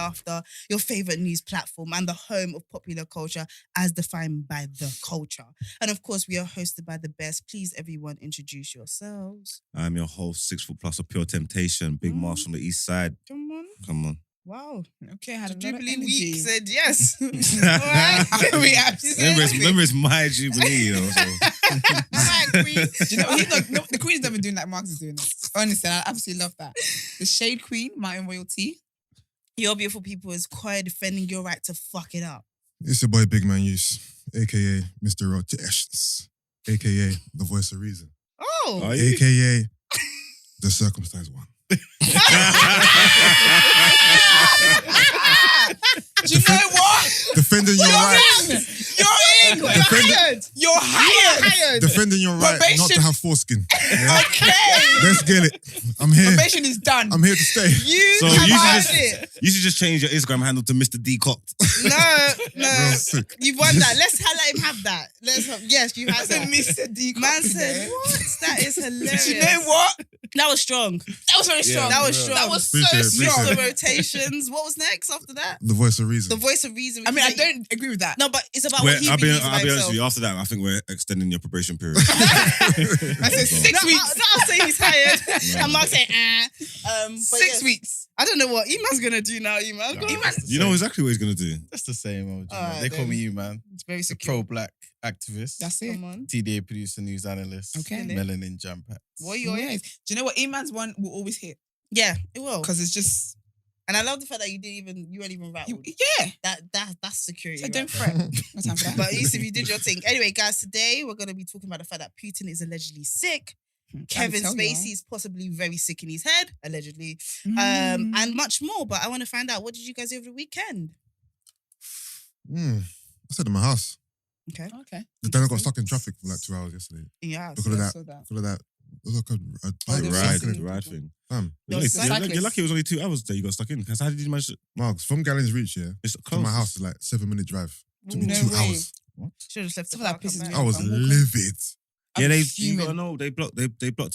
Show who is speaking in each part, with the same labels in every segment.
Speaker 1: after, your favourite news platform and the home of popular culture as defined by the culture. And of course, we are hosted by the best. Please, everyone, introduce yourselves.
Speaker 2: I'm your host, 6 foot plus of pure temptation, Big Marsh from the east side.
Speaker 1: Come on.
Speaker 2: Come on.
Speaker 1: Wow.
Speaker 3: Okay, I had a
Speaker 1: Jubilee
Speaker 3: lot of
Speaker 1: week
Speaker 3: energy.
Speaker 1: said yes. All
Speaker 3: right.
Speaker 2: Remember, it's my Jubilee, you know. So.
Speaker 1: My queen.
Speaker 3: Do you know, the Queen's never doing like Marx is doing it. Honestly, I absolutely love that. The Shade Queen, Martin Royalty.
Speaker 1: Your beautiful people is quiet defending your right to fuck it up.
Speaker 4: It's your boy Big Man Use, aka Mr. Rotations, aka the voice of reason,
Speaker 1: Oh.
Speaker 4: aka the circumcised one.
Speaker 3: Do you know what?
Speaker 4: Defending your rights.
Speaker 3: You're in. You're hired.
Speaker 4: Defending your right
Speaker 3: Probation.
Speaker 4: not to have foreskin. Yeah?
Speaker 3: Okay.
Speaker 4: Let's get it. I'm here.
Speaker 3: Probation is done.
Speaker 4: I'm here to stay.
Speaker 2: So you should just change your Instagram handle to Mr. Decocked.
Speaker 1: No.
Speaker 4: Sick.
Speaker 1: You've won that. Let's let him have that. Yes, you had that.
Speaker 3: Mr. D.
Speaker 1: Man said, what? That is hilarious.
Speaker 3: Do you know what?
Speaker 1: That was strong.
Speaker 3: That was very strong.
Speaker 1: That was strong.
Speaker 3: That was
Speaker 4: Appreciate
Speaker 3: so
Speaker 4: it,
Speaker 3: strong.
Speaker 1: The rotations. What was next after that?
Speaker 4: The voice of reason.
Speaker 1: The voice of reason.
Speaker 3: I mean, I don't agree with that.
Speaker 1: No, but it's about what he
Speaker 2: I'll be
Speaker 1: believes about
Speaker 2: honest
Speaker 1: himself.
Speaker 2: with you. After that, I think we're extending your probation period.
Speaker 3: I said 6 weeks.
Speaker 1: I'll say he's hired. And Mark saying, but
Speaker 3: 6 weeks.
Speaker 1: I don't know what Iman's going to do now, Iman. Go on.
Speaker 2: You know exactly what he's going to do.
Speaker 5: That's the same old.
Speaker 1: Alright,
Speaker 5: they call
Speaker 1: then.
Speaker 5: me you, man.
Speaker 1: It's very
Speaker 5: The
Speaker 1: secure.
Speaker 5: pro-black activist.
Speaker 3: That's it.
Speaker 1: Come on.
Speaker 5: TDA producer, news analyst.
Speaker 3: Okay.
Speaker 5: Melanin jam packs.
Speaker 1: What are your
Speaker 3: Yes. Do you know what? Iman's one will always hit
Speaker 1: Yeah, it will.
Speaker 3: because it's just
Speaker 1: And I love the fact that you weren't even rattled.
Speaker 3: yeah.
Speaker 1: That's security.
Speaker 3: So
Speaker 1: right
Speaker 3: don't
Speaker 1: there.
Speaker 3: fret. No time for that.
Speaker 1: But Yusuf, you did your thing. Anyway, guys, today we're going to be talking about the fact that Putin is allegedly sick. Kevin Spacey is possibly very sick in his head, allegedly. And much more. But I want to find out, what did you guys do over the weekend?
Speaker 4: I stayed in my house.
Speaker 1: Okay.
Speaker 4: Then I got stuck in traffic for like 2 hours yesterday.
Speaker 1: Yeah.
Speaker 4: Because of that. Because of that. It was like a bike
Speaker 3: the
Speaker 4: ride.
Speaker 2: The ride thing.
Speaker 1: No,
Speaker 2: You're
Speaker 3: cyclists.
Speaker 2: lucky it was only 2 hours that you got stuck in. Because how did you manage to...
Speaker 4: Marks, from Gallon's Reach,
Speaker 2: It's
Speaker 4: to
Speaker 2: close.
Speaker 4: my house is like 7-minute drive. Took me
Speaker 3: No
Speaker 4: 2
Speaker 3: way.
Speaker 4: hours.
Speaker 1: Should have just left the
Speaker 3: Some of that
Speaker 1: car, come
Speaker 3: pisses
Speaker 1: back.
Speaker 3: me
Speaker 4: I was
Speaker 3: I'm walking.
Speaker 4: livid.
Speaker 2: Yeah,
Speaker 3: I'm
Speaker 2: you
Speaker 3: fuming.
Speaker 2: gotta know, they blocked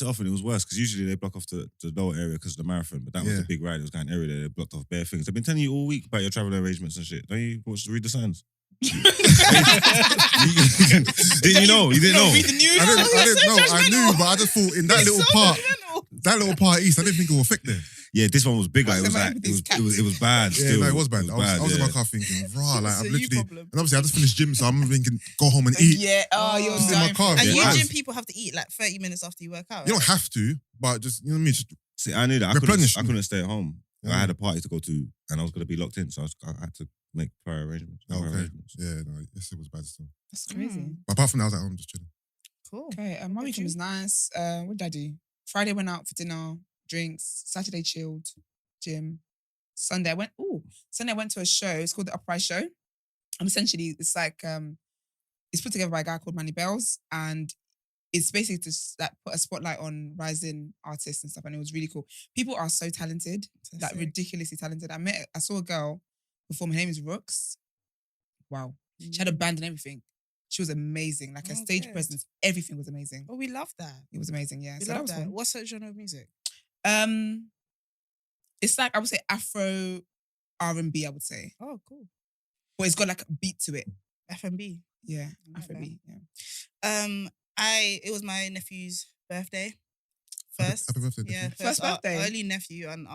Speaker 2: it off and it was worse because usually they block off the lower area because of the marathon, but that was
Speaker 4: Yeah.
Speaker 2: the big ride. It was going everywhere. They blocked off bare things. They've been telling you all week about your travel arrangements and shit. Don't you read the signs? Didn't you know? You didn't know?
Speaker 3: Read the news.
Speaker 4: I didn't know. I
Speaker 1: judgmental.
Speaker 4: knew, but I just thought in that little part east, I didn't think it will affect there.
Speaker 2: Yeah, this one was bigger. It was
Speaker 3: Remember
Speaker 2: like it was bad.
Speaker 4: Yeah,
Speaker 2: Still.
Speaker 4: no, it was bad. I was in
Speaker 2: yeah.
Speaker 4: my car thinking, rah, like
Speaker 1: It's
Speaker 4: I'm
Speaker 1: a you
Speaker 4: literally,
Speaker 1: problem.
Speaker 4: and obviously I just finished gym, so I'm thinking, go home and eat.
Speaker 3: Yeah. Oh, you're
Speaker 4: Just in my
Speaker 3: dying.
Speaker 4: car.
Speaker 1: And
Speaker 4: Yeah.
Speaker 1: you gym people have to eat like 30 minutes after you work out.
Speaker 4: You
Speaker 1: right?
Speaker 4: don't have to, but just, you know what I mean? Just,
Speaker 2: See, I knew that. I
Speaker 4: Replenish me.
Speaker 2: couldn't stay at home.
Speaker 4: Yeah.
Speaker 2: I had a party to go to and I was going to be locked in, so I had to make prior arrangements.
Speaker 4: okay. Yeah, no, yes, it was bad still.
Speaker 3: That's crazy.
Speaker 4: But apart from that, I was at home just chilling.
Speaker 1: Cool.
Speaker 3: Okay, my weekend was nice. What did I do? Friday went out for dinner, drinks. Saturday chilled, gym. Sunday I went to a show. It's called the Upright Show. And essentially it's like it's put together by a guy called Manny Bells, and it's basically to like put a spotlight on rising artists and stuff, and it was really cool. People are so talented, like ridiculously talented. I saw a girl perform. Her name is Rooks. Wow, she had a band and everything. She was amazing. Like her stage
Speaker 1: good.
Speaker 3: presence, everything was amazing.
Speaker 1: Oh, we love that.
Speaker 3: It was amazing, yeah.
Speaker 1: We
Speaker 3: So that
Speaker 1: love
Speaker 3: was
Speaker 1: that.
Speaker 3: fun.
Speaker 1: What's that genre of music?
Speaker 3: It's like, I would say Afro R&B, I would say.
Speaker 1: Oh, cool.
Speaker 3: But it's got like a beat to it.
Speaker 1: F&B.
Speaker 3: Yeah,
Speaker 1: I like
Speaker 3: Afro beat, yeah.
Speaker 1: It was my nephew's birthday. First.
Speaker 4: Happy birthday,
Speaker 1: Yeah,
Speaker 4: nephew.
Speaker 3: First birthday?
Speaker 1: Early nephew and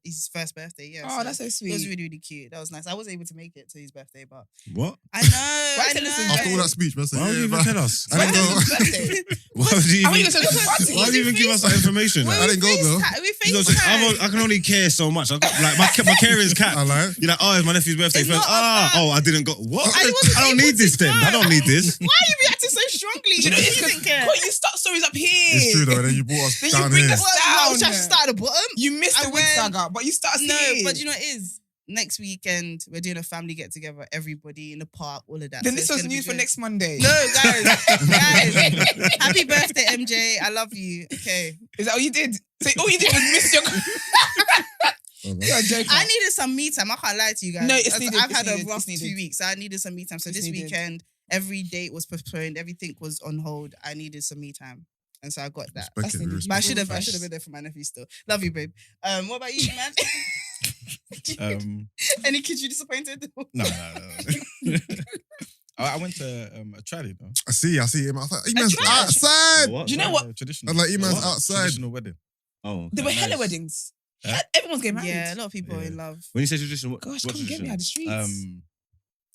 Speaker 1: his first birthday, yeah.
Speaker 3: Oh, that's so sweet.
Speaker 1: It was really, really cute. That was nice. I wasn't able to make it to his birthday, but
Speaker 2: What?
Speaker 1: I know.
Speaker 3: Why
Speaker 1: I
Speaker 3: tell us
Speaker 1: know.
Speaker 3: his
Speaker 4: After all that speech, man, I said,
Speaker 2: Why would you
Speaker 4: yeah,
Speaker 2: even
Speaker 4: man.
Speaker 2: tell us?
Speaker 4: I didn't go.
Speaker 2: Why would you
Speaker 3: I mean,
Speaker 2: even,
Speaker 3: it's a party.
Speaker 2: why would you even give us that information?
Speaker 1: Well,
Speaker 4: I didn't go, though.
Speaker 1: We
Speaker 2: You know,
Speaker 1: FaceTime.
Speaker 2: I can only care so much. I got like my caring's cap.
Speaker 4: I lied.
Speaker 2: You're like, oh, it's my nephew's birthday.
Speaker 1: It's
Speaker 2: First,
Speaker 1: not about-
Speaker 2: I didn't go. What?
Speaker 1: I wasn't
Speaker 2: I don't
Speaker 1: able
Speaker 2: need this
Speaker 1: to
Speaker 2: then.
Speaker 1: go.
Speaker 2: I don't need this.
Speaker 1: Why are you reacting so strongly?
Speaker 3: Do you know,
Speaker 1: You
Speaker 3: it's
Speaker 1: didn't care.
Speaker 3: because you start stories up here.
Speaker 4: It's true, though. And then you brought us
Speaker 3: Then you
Speaker 4: down
Speaker 3: bring
Speaker 4: here.
Speaker 3: us
Speaker 1: Well,
Speaker 3: down.
Speaker 1: should I start at the bottom?
Speaker 3: You missed the
Speaker 1: And
Speaker 3: wig
Speaker 1: when-
Speaker 3: saga, but you start
Speaker 1: No,
Speaker 3: seeing.
Speaker 1: but you know what it is? Next weekend, we're doing a family get together, everybody in the park, all of that.
Speaker 3: Then
Speaker 1: So
Speaker 3: this
Speaker 1: it's
Speaker 3: was
Speaker 1: gonna be
Speaker 3: news for
Speaker 1: good.
Speaker 3: next Monday.
Speaker 1: No, guys. Happy birthday, MJ. I love you. Okay.
Speaker 3: Is that all you did? So all you did was miss your... You're a joker.
Speaker 1: I needed some me time. I can't lie to you guys.
Speaker 3: No, it's needed,
Speaker 1: I've
Speaker 3: it's
Speaker 1: had
Speaker 3: needed,
Speaker 1: a rough
Speaker 3: it's
Speaker 1: 2
Speaker 3: needed.
Speaker 1: weeks. So I needed some me time. So
Speaker 3: It's
Speaker 1: this
Speaker 3: needed.
Speaker 1: weekend, every date was postponed. Everything was on hold. I needed some me time. And so I got that.
Speaker 4: Respect it, we
Speaker 3: needed.
Speaker 4: respect
Speaker 1: But I
Speaker 4: it.
Speaker 1: should have been there for my nephew still. Love you, babe. What about you, man? Any kids you disappointed?
Speaker 5: No. I went to a trad, you know.
Speaker 4: I see him. I thought, man's
Speaker 1: tried.
Speaker 4: outside.
Speaker 2: What?
Speaker 3: Do you know what?
Speaker 5: Traditional.
Speaker 4: I was like, man's
Speaker 2: What?
Speaker 4: outside.
Speaker 5: Traditional wedding.
Speaker 2: Oh,
Speaker 3: There were
Speaker 2: okay.
Speaker 3: hella
Speaker 2: Nice.
Speaker 3: weddings.
Speaker 5: Huh?
Speaker 3: Everyone's getting married.
Speaker 1: Yeah, a lot of people are
Speaker 5: Yeah.
Speaker 1: in love.
Speaker 2: When you say tradition, what?
Speaker 3: Gosh,
Speaker 2: what
Speaker 3: come get me
Speaker 2: tradition?
Speaker 3: out of the streets.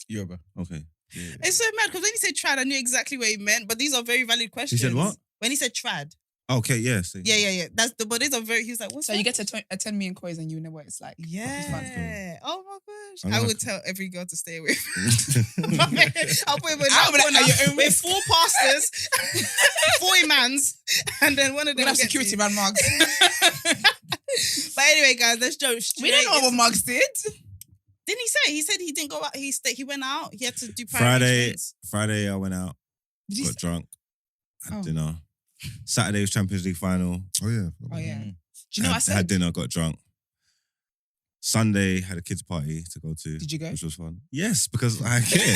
Speaker 5: Yoruba.
Speaker 2: Okay.
Speaker 5: Yeah.
Speaker 1: It's so mad because when he said trad, I knew exactly what he meant, but these are very valid questions.
Speaker 2: said what?
Speaker 1: When he said trad.
Speaker 2: Okay, yeah. See.
Speaker 1: Yeah. But these are very, he was like, what's
Speaker 3: So
Speaker 1: that?
Speaker 3: you get to a 10 million coins and you know what it's like.
Speaker 1: Yeah. Oh my gosh.
Speaker 2: I'm
Speaker 1: I
Speaker 2: gonna-
Speaker 1: would tell every girl to stay away from I'll put him in
Speaker 3: I'll be
Speaker 1: that
Speaker 3: like,
Speaker 1: corner
Speaker 3: at your own
Speaker 1: with
Speaker 3: risk.
Speaker 1: 4 pastors, 4 imams, and then one of
Speaker 3: We're
Speaker 1: them
Speaker 3: gonna have
Speaker 1: will get
Speaker 3: security
Speaker 1: to you.
Speaker 3: man marks.
Speaker 1: But anyway, guys, let's jump straight.
Speaker 3: We don't know what Marks did.
Speaker 1: Didn't he say? He said he didn't go out. He went out. He had to do private
Speaker 2: Friday,
Speaker 1: arrangements.
Speaker 2: Friday, I went out,
Speaker 3: Did you
Speaker 2: got drunk, had
Speaker 3: Oh.
Speaker 2: dinner. Saturday was Champions League final.
Speaker 4: Oh yeah.
Speaker 3: Oh yeah. Do you know what I
Speaker 2: had
Speaker 3: said?
Speaker 2: dinner, got drunk. Sunday had a kids' party to go to.
Speaker 3: Did you go?
Speaker 2: Which was fun. Yes, because I care.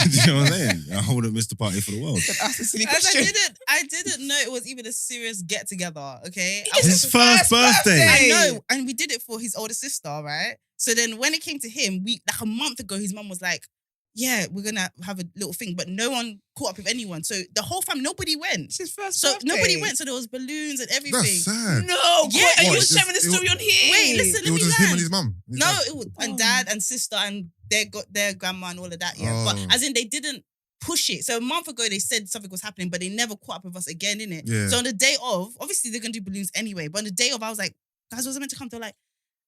Speaker 2: Do you know what I'm saying? I wouldn't miss the party for the world.
Speaker 3: Said, ask a silly
Speaker 1: As
Speaker 3: question.
Speaker 1: I didn't know it was even a serious get together. Okay, I
Speaker 3: It's
Speaker 1: was-
Speaker 2: His first birthday.
Speaker 1: I
Speaker 3: Hey.
Speaker 1: know, and we did it for his older sister, right? So then when it came to him, we like a month ago, his mum was like, "Yeah, we're gonna have a little thing," but no one caught up with anyone. So the whole family, nobody went.
Speaker 3: It's his first
Speaker 1: So
Speaker 3: birthday.
Speaker 1: nobody went. So there was balloons and everything.
Speaker 4: That's sad.
Speaker 3: No,
Speaker 1: Yeah,
Speaker 3: yeah, and
Speaker 1: what,
Speaker 3: you was
Speaker 4: it's-
Speaker 3: sharing the
Speaker 4: it
Speaker 3: story on here.
Speaker 1: Wait, listen,
Speaker 4: It
Speaker 1: let
Speaker 4: was
Speaker 1: me
Speaker 4: just him
Speaker 1: land.
Speaker 4: and his mum.
Speaker 1: No, it was and
Speaker 3: Oh.
Speaker 1: dad and sister and their grandma and all of that. Yeah,
Speaker 4: Oh.
Speaker 1: but as in they didn't push it. So a month ago they said something was happening, but they never caught up with us again, innit?
Speaker 4: Yeah.
Speaker 1: So on the day of, obviously they're gonna do balloons anyway. But on the day of, I was like, guys, was I meant to come? They're like,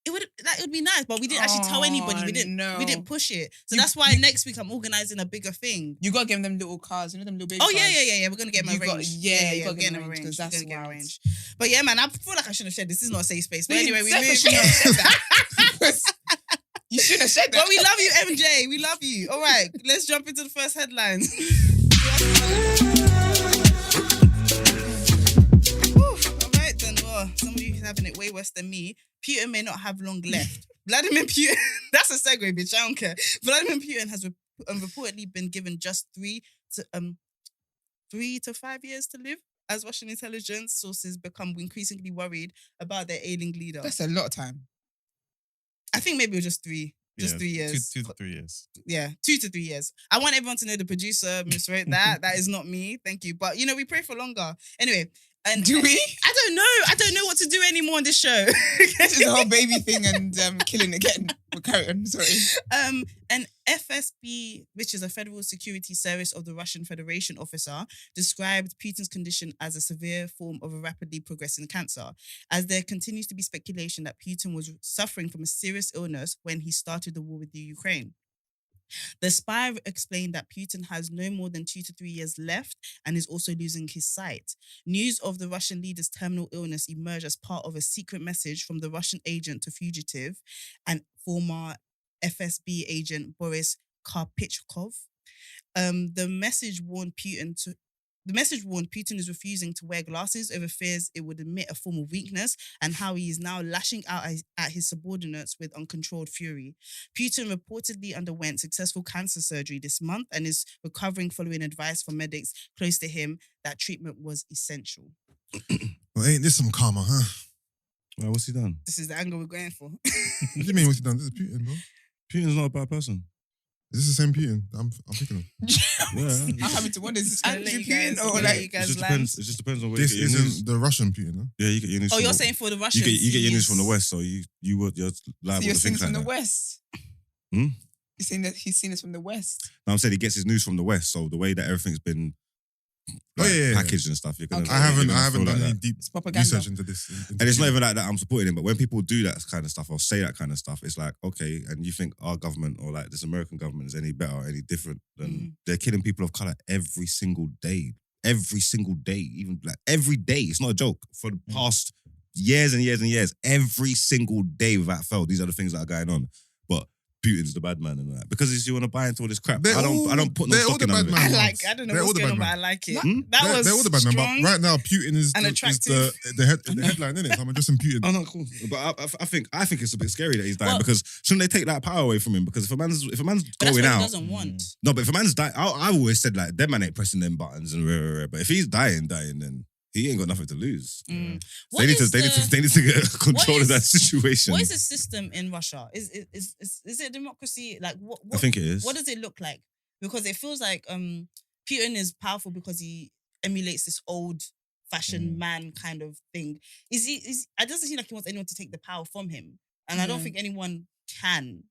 Speaker 1: it would be nice, but we didn't actually tell anybody. We didn't push it. So that's why next week I'm organizing a bigger thing.
Speaker 3: You gotta give them little cars, you know them little baby
Speaker 1: Oh
Speaker 3: cars.
Speaker 1: yeah. We're gonna get them
Speaker 3: You got-
Speaker 1: arranged.
Speaker 3: yeah, you
Speaker 1: we're
Speaker 3: gotta get
Speaker 1: getting
Speaker 3: them
Speaker 1: them
Speaker 3: arranged,
Speaker 1: arranged.
Speaker 3: 'cause that's
Speaker 1: We're gonna get them
Speaker 3: wild.
Speaker 1: arranged. But yeah, man, I feel like I should have said this is not a safe space. But
Speaker 3: We
Speaker 1: anyway, we
Speaker 3: definitely
Speaker 1: move.
Speaker 3: shouldn't have said that. You should have said that.
Speaker 1: But we love you, MJ. We love you. All right, let's jump into the first headlines. Whew, all right, then. Well, somebody who's having it way worse than me. Putin may not have long left. Vladimir Putin. That's a segue, bitch. I don't care. Vladimir Putin has reportedly been given just 3 to 5 years to live, as Russian intelligence sources become increasingly worried about their ailing leader.
Speaker 3: That's a lot of time.
Speaker 1: I think maybe it was just 3. Just 3 years.
Speaker 5: 2 to 3 years.
Speaker 1: Yeah, 2 to 3 years. I want everyone to know the producer miswrote that. That is not me. Thank you. But, we pray for longer. Anyway. And
Speaker 3: Do we?
Speaker 1: I don't know. I don't know what to do anymore on this show.
Speaker 3: This is the whole baby thing and killing again. We'll carry on, sorry.
Speaker 1: An FSB, which is a Federal Security Service of the Russian Federation officer, described Putin's condition as a severe form of a rapidly progressing cancer, as there continues to be speculation that Putin was suffering from a serious illness when he started the war with the Ukraine. The spy explained that Putin has no more than 2 to 3 years left and is also losing his sight. News of the Russian leader's terminal illness emerged as part of a secret message from the Russian agent to fugitive and former FSB agent Boris Karpichkov. The message warned Putin is refusing to wear glasses over fears it would emit a form of weakness, and how he is now lashing out at his subordinates with uncontrolled fury. Putin reportedly underwent successful cancer surgery this month and is recovering following advice from medics close to him that treatment was essential.
Speaker 4: Well, ain't this some karma, huh?
Speaker 2: Well, what's he done?
Speaker 1: This is the angle we're going for.
Speaker 4: What do you mean what's he done? This is Putin, bro.
Speaker 2: Putin's not a bad person.
Speaker 4: Is this the same Putin that I'm thinking of?
Speaker 2: Yeah.
Speaker 3: I'm having to wonder, is this
Speaker 1: Just gonna
Speaker 3: Andrew
Speaker 1: let you guys-
Speaker 3: Putin or
Speaker 1: let
Speaker 3: like...
Speaker 1: you
Speaker 2: It
Speaker 1: guys
Speaker 2: just
Speaker 1: land.
Speaker 2: depends. It just depends on where
Speaker 4: This
Speaker 2: you get your news.
Speaker 4: isn't the Russian Putin, huh?
Speaker 2: Yeah, you get your news.
Speaker 1: Oh,
Speaker 2: from
Speaker 1: you're
Speaker 2: the-
Speaker 1: saying for the
Speaker 2: you
Speaker 1: Russians?
Speaker 2: get your news from the
Speaker 1: he's-
Speaker 2: West, so you're
Speaker 3: So
Speaker 2: liable
Speaker 3: you're
Speaker 2: to
Speaker 3: seeing
Speaker 2: think
Speaker 3: this from
Speaker 2: like
Speaker 3: the
Speaker 2: that.
Speaker 3: West?
Speaker 2: Hmm?
Speaker 3: You're saying that he's seen this from the West?
Speaker 2: No, I'm saying he gets his news from the West, so the way that everything's been
Speaker 4: Oh, yeah.
Speaker 2: packaged and stuff, you're gonna.
Speaker 3: Okay.
Speaker 4: I haven't
Speaker 2: you're gonna feel
Speaker 4: done
Speaker 2: like
Speaker 4: any
Speaker 2: that.
Speaker 4: deep
Speaker 3: It's propaganda.
Speaker 4: research into this.
Speaker 2: And it's not even like that I'm supporting him, but when people do that kind of stuff or say that kind of stuff, it's like, okay, and you think our government or like this American government is any better or any different than they're killing people of color every single day. Every single day, even like every day. It's not a joke. For the past years and years and years, every single day without fail, these are the things that are going on. But Putin's the bad man and that. Because you want to buy into all this crap.
Speaker 4: They're
Speaker 2: I don't put no
Speaker 4: they're all
Speaker 2: stock
Speaker 4: the
Speaker 2: in none
Speaker 4: bad
Speaker 2: of it.
Speaker 4: man.
Speaker 1: I don't know
Speaker 4: They're all
Speaker 1: what's
Speaker 4: the
Speaker 1: going on,
Speaker 4: bad
Speaker 1: but I
Speaker 4: man.
Speaker 1: like it.
Speaker 2: Hmm?
Speaker 1: That was
Speaker 4: they're all the bad man.
Speaker 1: strong.
Speaker 4: But right now, Putin is
Speaker 1: and
Speaker 4: the
Speaker 1: attractive.
Speaker 4: headline, innit? So I'm addressing Putin.
Speaker 2: Oh no, cool. But I think it's a bit scary that he's dying
Speaker 1: Well-
Speaker 2: because shouldn't they take that power away from him? Because if a man's
Speaker 1: But that's what
Speaker 2: going
Speaker 1: he
Speaker 2: out,
Speaker 1: doesn't want.
Speaker 2: no. But if a man's dying, I've always said like, them man ain't pressing them buttons and rah, rah, rah. But if he's dying, then he ain't got nothing to lose.
Speaker 1: What
Speaker 2: They
Speaker 1: is
Speaker 2: need to get control of that situation.
Speaker 1: What is the system in Russia? Is it a democracy? Like what?
Speaker 2: I think it is.
Speaker 1: What does it look like? Because it feels like Putin is powerful because he emulates this old fashioned man kind of thing. It doesn't seem like he wants anyone to take the power from him, and I don't think anyone can.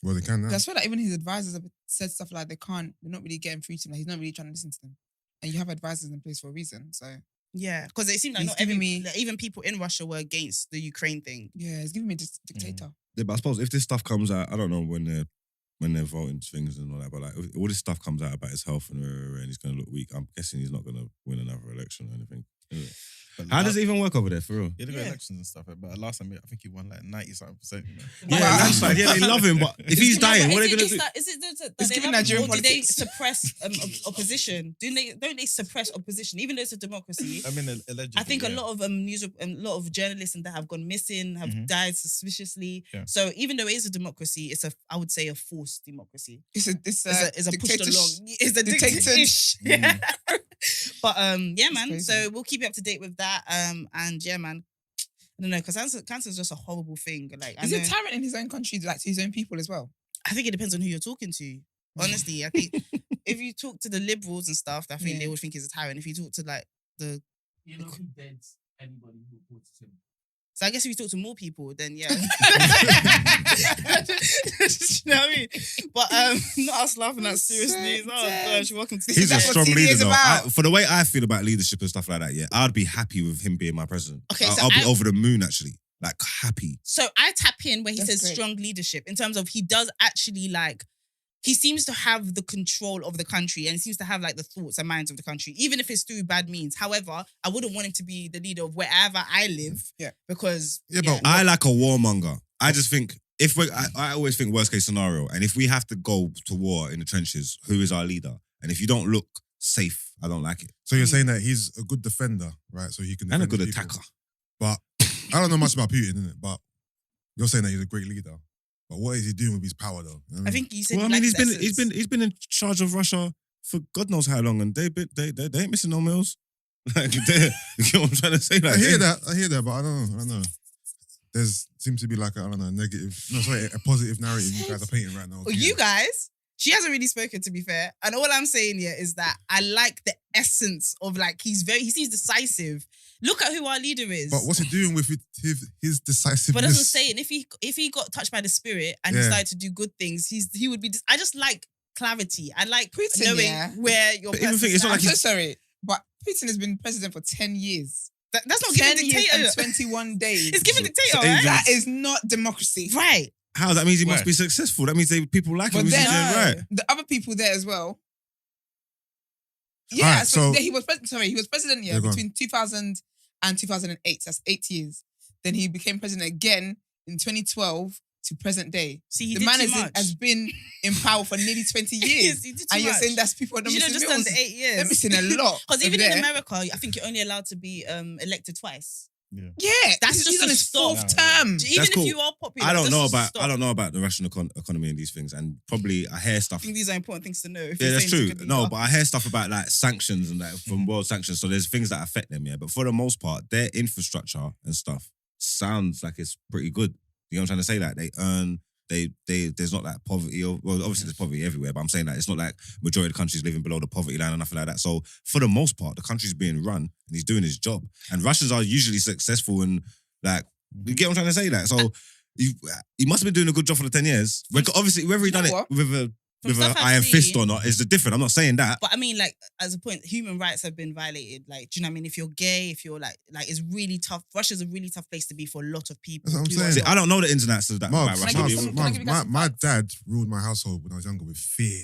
Speaker 4: Well, they can now.
Speaker 3: That's why like, even his advisors have said stuff like they're not really getting through to him. Like, he's not really trying to listen to them. And you have advisors in place for a reason, so...
Speaker 1: Yeah, because it seemed like not even people in Russia were against the Ukraine thing.
Speaker 3: Yeah, he's giving me this dictator.
Speaker 2: Yeah, but I suppose if this stuff comes out, I don't know when they're voting things and all that, but like if all this stuff comes out about his health and he's going to look weak, I'm guessing he's not going to win another election or anything. How does it even work over there, for real?
Speaker 5: Yeah, they got elections and stuff, but last time I think he won like 90-something%. You know?
Speaker 2: Yeah, landslide. Yeah, they love him, but if he's dying, what are they going to do?
Speaker 1: Is it that
Speaker 3: It's
Speaker 1: they
Speaker 3: giving
Speaker 1: love him,
Speaker 3: Nigerian
Speaker 1: or do they
Speaker 3: politics.
Speaker 1: suppress opposition? Don't they suppress opposition, even though it's a democracy?
Speaker 5: I mean, allegedly.
Speaker 1: I think a lot of a lot of journalists and that have gone missing, have died suspiciously.
Speaker 5: Yeah.
Speaker 1: So even though it is a democracy, I would say a forced democracy.
Speaker 3: It's a
Speaker 1: pushed along. It's a
Speaker 3: dictatorship.
Speaker 1: dictatorship. But yeah,
Speaker 3: It's
Speaker 1: man.
Speaker 3: crazy.
Speaker 1: So we'll keep you up to date with that. And yeah, man. I don't know, because cancer is just a horrible thing. Like,
Speaker 3: Is it tyrant in his own country, like to his own people as well?
Speaker 1: I think it depends on who you're talking to. Honestly, I think if you talk to the liberals and stuff, I think they would think he's a tyrant. If you talk to like the,
Speaker 6: You know who deads anybody who reports him.
Speaker 1: so I guess if you talk to more people, then yeah. You know what I mean? But not us laughing at seriously. Oh gosh, welcome to
Speaker 2: He's a
Speaker 3: That's what
Speaker 2: strong
Speaker 3: TV
Speaker 2: leader,
Speaker 3: is
Speaker 2: though.
Speaker 3: about.
Speaker 2: For the way I feel about leadership and stuff like that, yeah, I'd be happy with him being my president.
Speaker 1: Okay,
Speaker 2: I'll
Speaker 1: so
Speaker 2: be over the moon, actually. Like, happy.
Speaker 1: So I tap in where he
Speaker 3: That's
Speaker 1: says
Speaker 3: great.
Speaker 1: strong leadership in terms of he does actually like, he seems to have the control of the country and he seems to have like the thoughts and minds of the country, even if it's through bad means. However, I wouldn't want him to be the leader of wherever I live.
Speaker 3: Yeah.
Speaker 1: Because
Speaker 4: But
Speaker 2: I like a warmonger. I just think, I always think worst case scenario, and if we have to go to war in the trenches, who is our leader? And if you don't look safe, I don't like it.
Speaker 4: So you're saying that he's a good defender, right? So he can
Speaker 2: And a
Speaker 4: defend
Speaker 2: good
Speaker 4: people.
Speaker 2: attacker.
Speaker 4: But I don't know much about Putin, innit? But you're saying that he's a great leader. But what is he doing with his power, though? You know what
Speaker 1: I think you said
Speaker 2: Well, I
Speaker 1: he
Speaker 2: mean,
Speaker 1: likes essence.
Speaker 2: he's been in charge of Russia for God knows how long, and they ain't missing no meals. Like, you know what I'm trying to say? Like,
Speaker 4: I hear that, but I don't know. There's seems to be like a positive narrative you guys are painting right now.
Speaker 1: Well, you guys, she hasn't really spoken, to be fair. And all I'm saying here is that I like the essence of like, he seems decisive. Look at who our leader is.
Speaker 4: But what's he doing with his decisiveness?
Speaker 1: But that's what I'm saying. If he got touched by the spirit and he
Speaker 4: Yeah.
Speaker 1: started to do good things, he would be. I just like clarity. I like
Speaker 3: Putin,
Speaker 1: knowing
Speaker 3: yeah.
Speaker 1: where your
Speaker 2: But even
Speaker 1: person
Speaker 2: think it's not
Speaker 3: I'm
Speaker 1: stands.
Speaker 3: so sorry, but Putin has been president for 10 years.
Speaker 1: That's not
Speaker 3: 10
Speaker 1: giving
Speaker 3: years
Speaker 1: dictator.
Speaker 3: and 21 days.
Speaker 1: It's giving dictator,
Speaker 2: So
Speaker 1: right?
Speaker 3: That is not democracy.
Speaker 1: Right.
Speaker 2: How? That means he must
Speaker 5: Why?
Speaker 2: be successful. That means people like him.
Speaker 3: But
Speaker 2: He's
Speaker 3: then
Speaker 2: doing right.
Speaker 3: the other people there as well. Yeah,
Speaker 4: Alright,
Speaker 3: so
Speaker 4: so-
Speaker 3: he was president
Speaker 4: Yeah, go on.
Speaker 3: between 2000 and 2008. That's 8 years. Then he became president again in 2012 to present day.
Speaker 1: See, he
Speaker 3: The
Speaker 1: did
Speaker 3: man
Speaker 1: too
Speaker 3: has
Speaker 1: much.
Speaker 3: been in power for nearly 20
Speaker 1: Yes,
Speaker 3: years.
Speaker 1: he did too
Speaker 3: And you're
Speaker 1: much.
Speaker 3: saying that's people are not
Speaker 1: You should have
Speaker 3: missing
Speaker 1: just done
Speaker 3: meals.
Speaker 1: the 8 years.
Speaker 3: They're missing a lot.
Speaker 1: Because even
Speaker 3: over
Speaker 1: in
Speaker 3: there.
Speaker 1: America, I think you're only allowed to be elected twice.
Speaker 3: Yeah,
Speaker 1: That's
Speaker 3: he's
Speaker 1: just
Speaker 3: on
Speaker 1: a
Speaker 3: his
Speaker 1: stop.
Speaker 3: fourth term.
Speaker 1: Even
Speaker 2: cool.
Speaker 1: if you are popular,
Speaker 2: I don't
Speaker 1: that's
Speaker 2: know
Speaker 1: just a
Speaker 2: about
Speaker 1: stop.
Speaker 2: the Russian economy and these things, and probably I hear
Speaker 1: I
Speaker 2: stuff.
Speaker 1: think these are important things to know. If
Speaker 2: Yeah,
Speaker 1: you're
Speaker 2: that's
Speaker 1: saying
Speaker 2: true.
Speaker 1: he's a good
Speaker 2: No,
Speaker 1: leader.
Speaker 2: but I hear stuff about like sanctions and that from world sanctions. So there's things that affect them, yeah. But for the most part, their infrastructure and stuff sounds like it's pretty good. You know what I'm trying to say? Like they earn, there's not like poverty. Well, obviously there's poverty everywhere, but I'm saying that it's not like majority of the countries living below the poverty line or nothing like that. So for the most part, the country's being run and he's doing his job. And Russians are usually successful and like, you get what I'm trying to say? Like, so he must have been doing a good job for the 10 years. Obviously, whether he done
Speaker 3: You
Speaker 2: it
Speaker 3: know what?
Speaker 2: with
Speaker 1: stuff
Speaker 2: an
Speaker 1: I've
Speaker 2: iron fist
Speaker 1: seen-
Speaker 2: or not is the different. I'm not saying that.
Speaker 1: But I mean, like, as a point, human rights have been violated. Like, do you know what I mean? If you're gay, if you're like it's really tough. Russia's a really tough place to be for a lot of people.
Speaker 4: That's what I'm
Speaker 1: who are
Speaker 4: saying.
Speaker 2: See, I don't know the ins and outs of that about
Speaker 4: Mubs,
Speaker 3: Can I
Speaker 2: Russia.
Speaker 3: give
Speaker 2: I'll
Speaker 3: you
Speaker 2: be
Speaker 3: some-
Speaker 2: able-
Speaker 3: can I give you guys some
Speaker 4: my
Speaker 3: facts?
Speaker 4: dad ruled my household when I was younger with fear.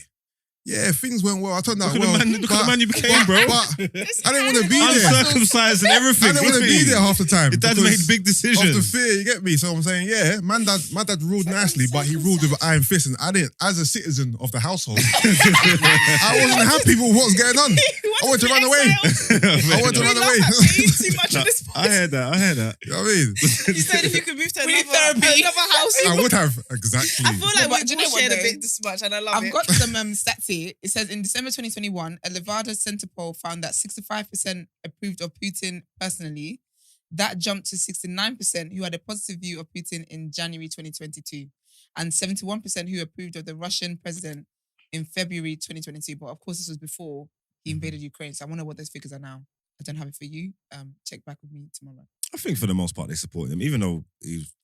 Speaker 4: Yeah, things went well. I turned out
Speaker 2: Look
Speaker 4: well.
Speaker 2: at the man you became, bro.
Speaker 4: But I didn't want to be there.
Speaker 2: Uncircumcised and everything.
Speaker 4: I didn't want to
Speaker 2: with
Speaker 4: be
Speaker 2: me.
Speaker 4: there half the time.
Speaker 2: Your dad
Speaker 4: because
Speaker 2: made big
Speaker 4: of the
Speaker 2: decisions.
Speaker 4: fear, you get me? So I'm saying, yeah, my dad ruled nicely, but he ruled with an iron fist. And I didn't, as a citizen of the household, I wasn't happy with what's going on. I wanted to run away. I wanted to run away.
Speaker 1: Too much on this
Speaker 2: I heard that.
Speaker 4: You know what I mean?
Speaker 1: You said if you could move to
Speaker 3: We need
Speaker 1: another
Speaker 3: therapy.
Speaker 1: house.
Speaker 4: I would have, exactly.
Speaker 1: I feel like
Speaker 3: But
Speaker 1: we
Speaker 3: do you know what,
Speaker 1: shared a
Speaker 3: though?
Speaker 1: bit this much, and I love
Speaker 3: I've
Speaker 1: it.
Speaker 3: got some stats here. here, it says in December 2021, a Levada Center poll found that 65% approved of Putin personally. That jumped to 69% who had a positive view of Putin in January 2022, and 71% who approved of the Russian president in February 2022. But of course, this was before he invaded Ukraine. So I wonder what those figures are now. I don't have it for you. Check back with me tomorrow.
Speaker 2: I think for the most part they support him, even though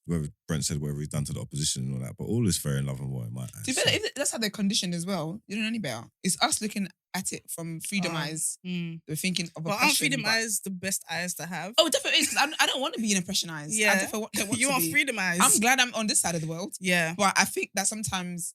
Speaker 2: whether Brent said whatever he's done to the opposition and all that. But all is fair in love and war in my eyes.
Speaker 3: To be fair, if that's how they're conditioned as well, you don't know any better. It's us looking at it from freedom eyes. We're thinking of
Speaker 1: But aren't
Speaker 3: oppression.
Speaker 1: freedom eyes the best eyes to have?
Speaker 3: Oh, it definitely is, because I don't want to be an oppression eyes. I
Speaker 1: Yeah.
Speaker 3: definitely don't want
Speaker 1: You
Speaker 3: to
Speaker 1: want
Speaker 3: be.
Speaker 1: freedom eyes.
Speaker 3: I'm glad I'm on this side of the world.
Speaker 1: Yeah.
Speaker 3: But I think that sometimes,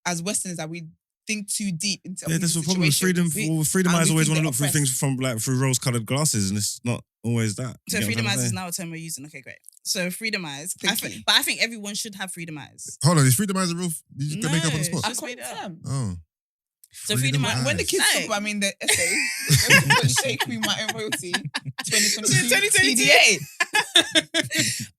Speaker 3: as Westerners, that we think too deep into
Speaker 2: Yeah, that's the problem. Freedom
Speaker 3: and
Speaker 2: eyes
Speaker 3: we
Speaker 2: always
Speaker 3: think
Speaker 2: want to
Speaker 3: they're
Speaker 2: look through
Speaker 3: oppressed.
Speaker 2: things from through rose-colored glasses, and it's not always that.
Speaker 1: So
Speaker 2: You get what
Speaker 1: freedom
Speaker 2: I'm
Speaker 1: eyes is
Speaker 2: saying?
Speaker 1: now a term we're using. Okay, great. So freedom eyes.
Speaker 3: Thank you.
Speaker 1: But I think everyone should have freedom eyes.
Speaker 4: Hold on, is freedom eyes a real? You just make up on the
Speaker 1: No,
Speaker 4: spot.
Speaker 3: I
Speaker 1: Just made it up.
Speaker 3: confirm.
Speaker 4: Oh.
Speaker 1: So freedom eyes.
Speaker 3: When the kids
Speaker 1: Hey.
Speaker 3: talk about me in the essay, shake me my own royalty. 2022
Speaker 1: 2022.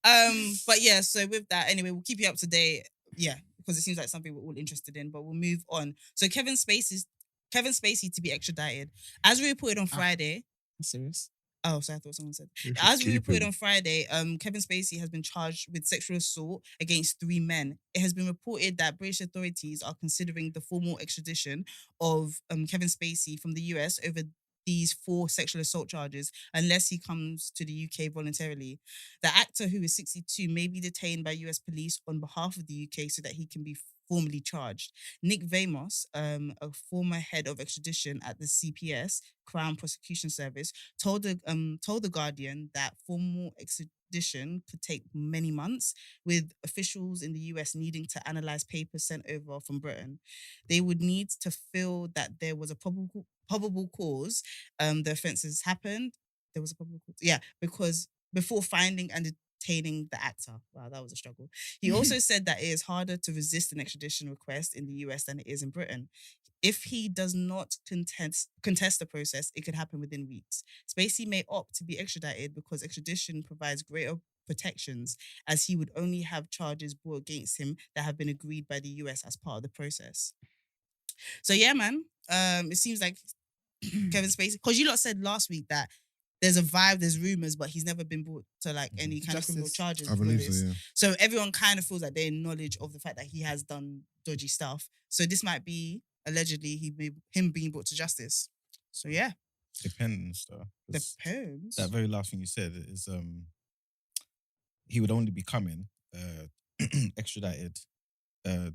Speaker 3: TDA.
Speaker 1: But yeah, so with that, anyway, we'll keep you up to date. Yeah, because it seems like something we're all interested in, but we'll move on. So Kevin Spacey to be extradited. As we reported on Friday.
Speaker 3: Serious?
Speaker 1: Oh, so I thought someone said. As we reported on Friday, Kevin Spacey has been charged with sexual assault against 3 men. It has been reported that British authorities are considering the formal extradition of Kevin Spacey from the US over these 4 sexual assault charges unless he comes to the UK voluntarily. The actor, who is 62, may be detained by US police on behalf of the UK so that he can be formally charged. Nick Vamos, a former head of extradition at the CPS, Crown Prosecution Service, told the Guardian that formal extradition could take many months, with officials in the US needing to analyse papers sent over from Britain. They would need to feel that there was a probable cause the offences happened. There was a probable cause. Yeah, because before finding and detaining the actor. Wow, that was a struggle. He also said that it is harder to resist an extradition request in the US than it is in Britain. If he does not contest the process, it could happen within weeks. Spacey may opt to be extradited because extradition provides greater protections, as he would only have charges brought against him that have been agreed by the US as part of the process. So yeah, man, it seems like Kevin Spacey, because you lot said last week that there's a vibe, there's rumors, but he's never been brought to like any kind of criminal charges.
Speaker 4: I believe
Speaker 1: for this.
Speaker 4: so, yeah.
Speaker 1: So everyone kind of feels like they're in knowledge of the fact that he has done dodgy stuff. So this might be allegedly him being brought to justice. So yeah,
Speaker 5: Depends though. 'Cause
Speaker 1: depends.
Speaker 5: That very last thing you said is he would only be coming extradited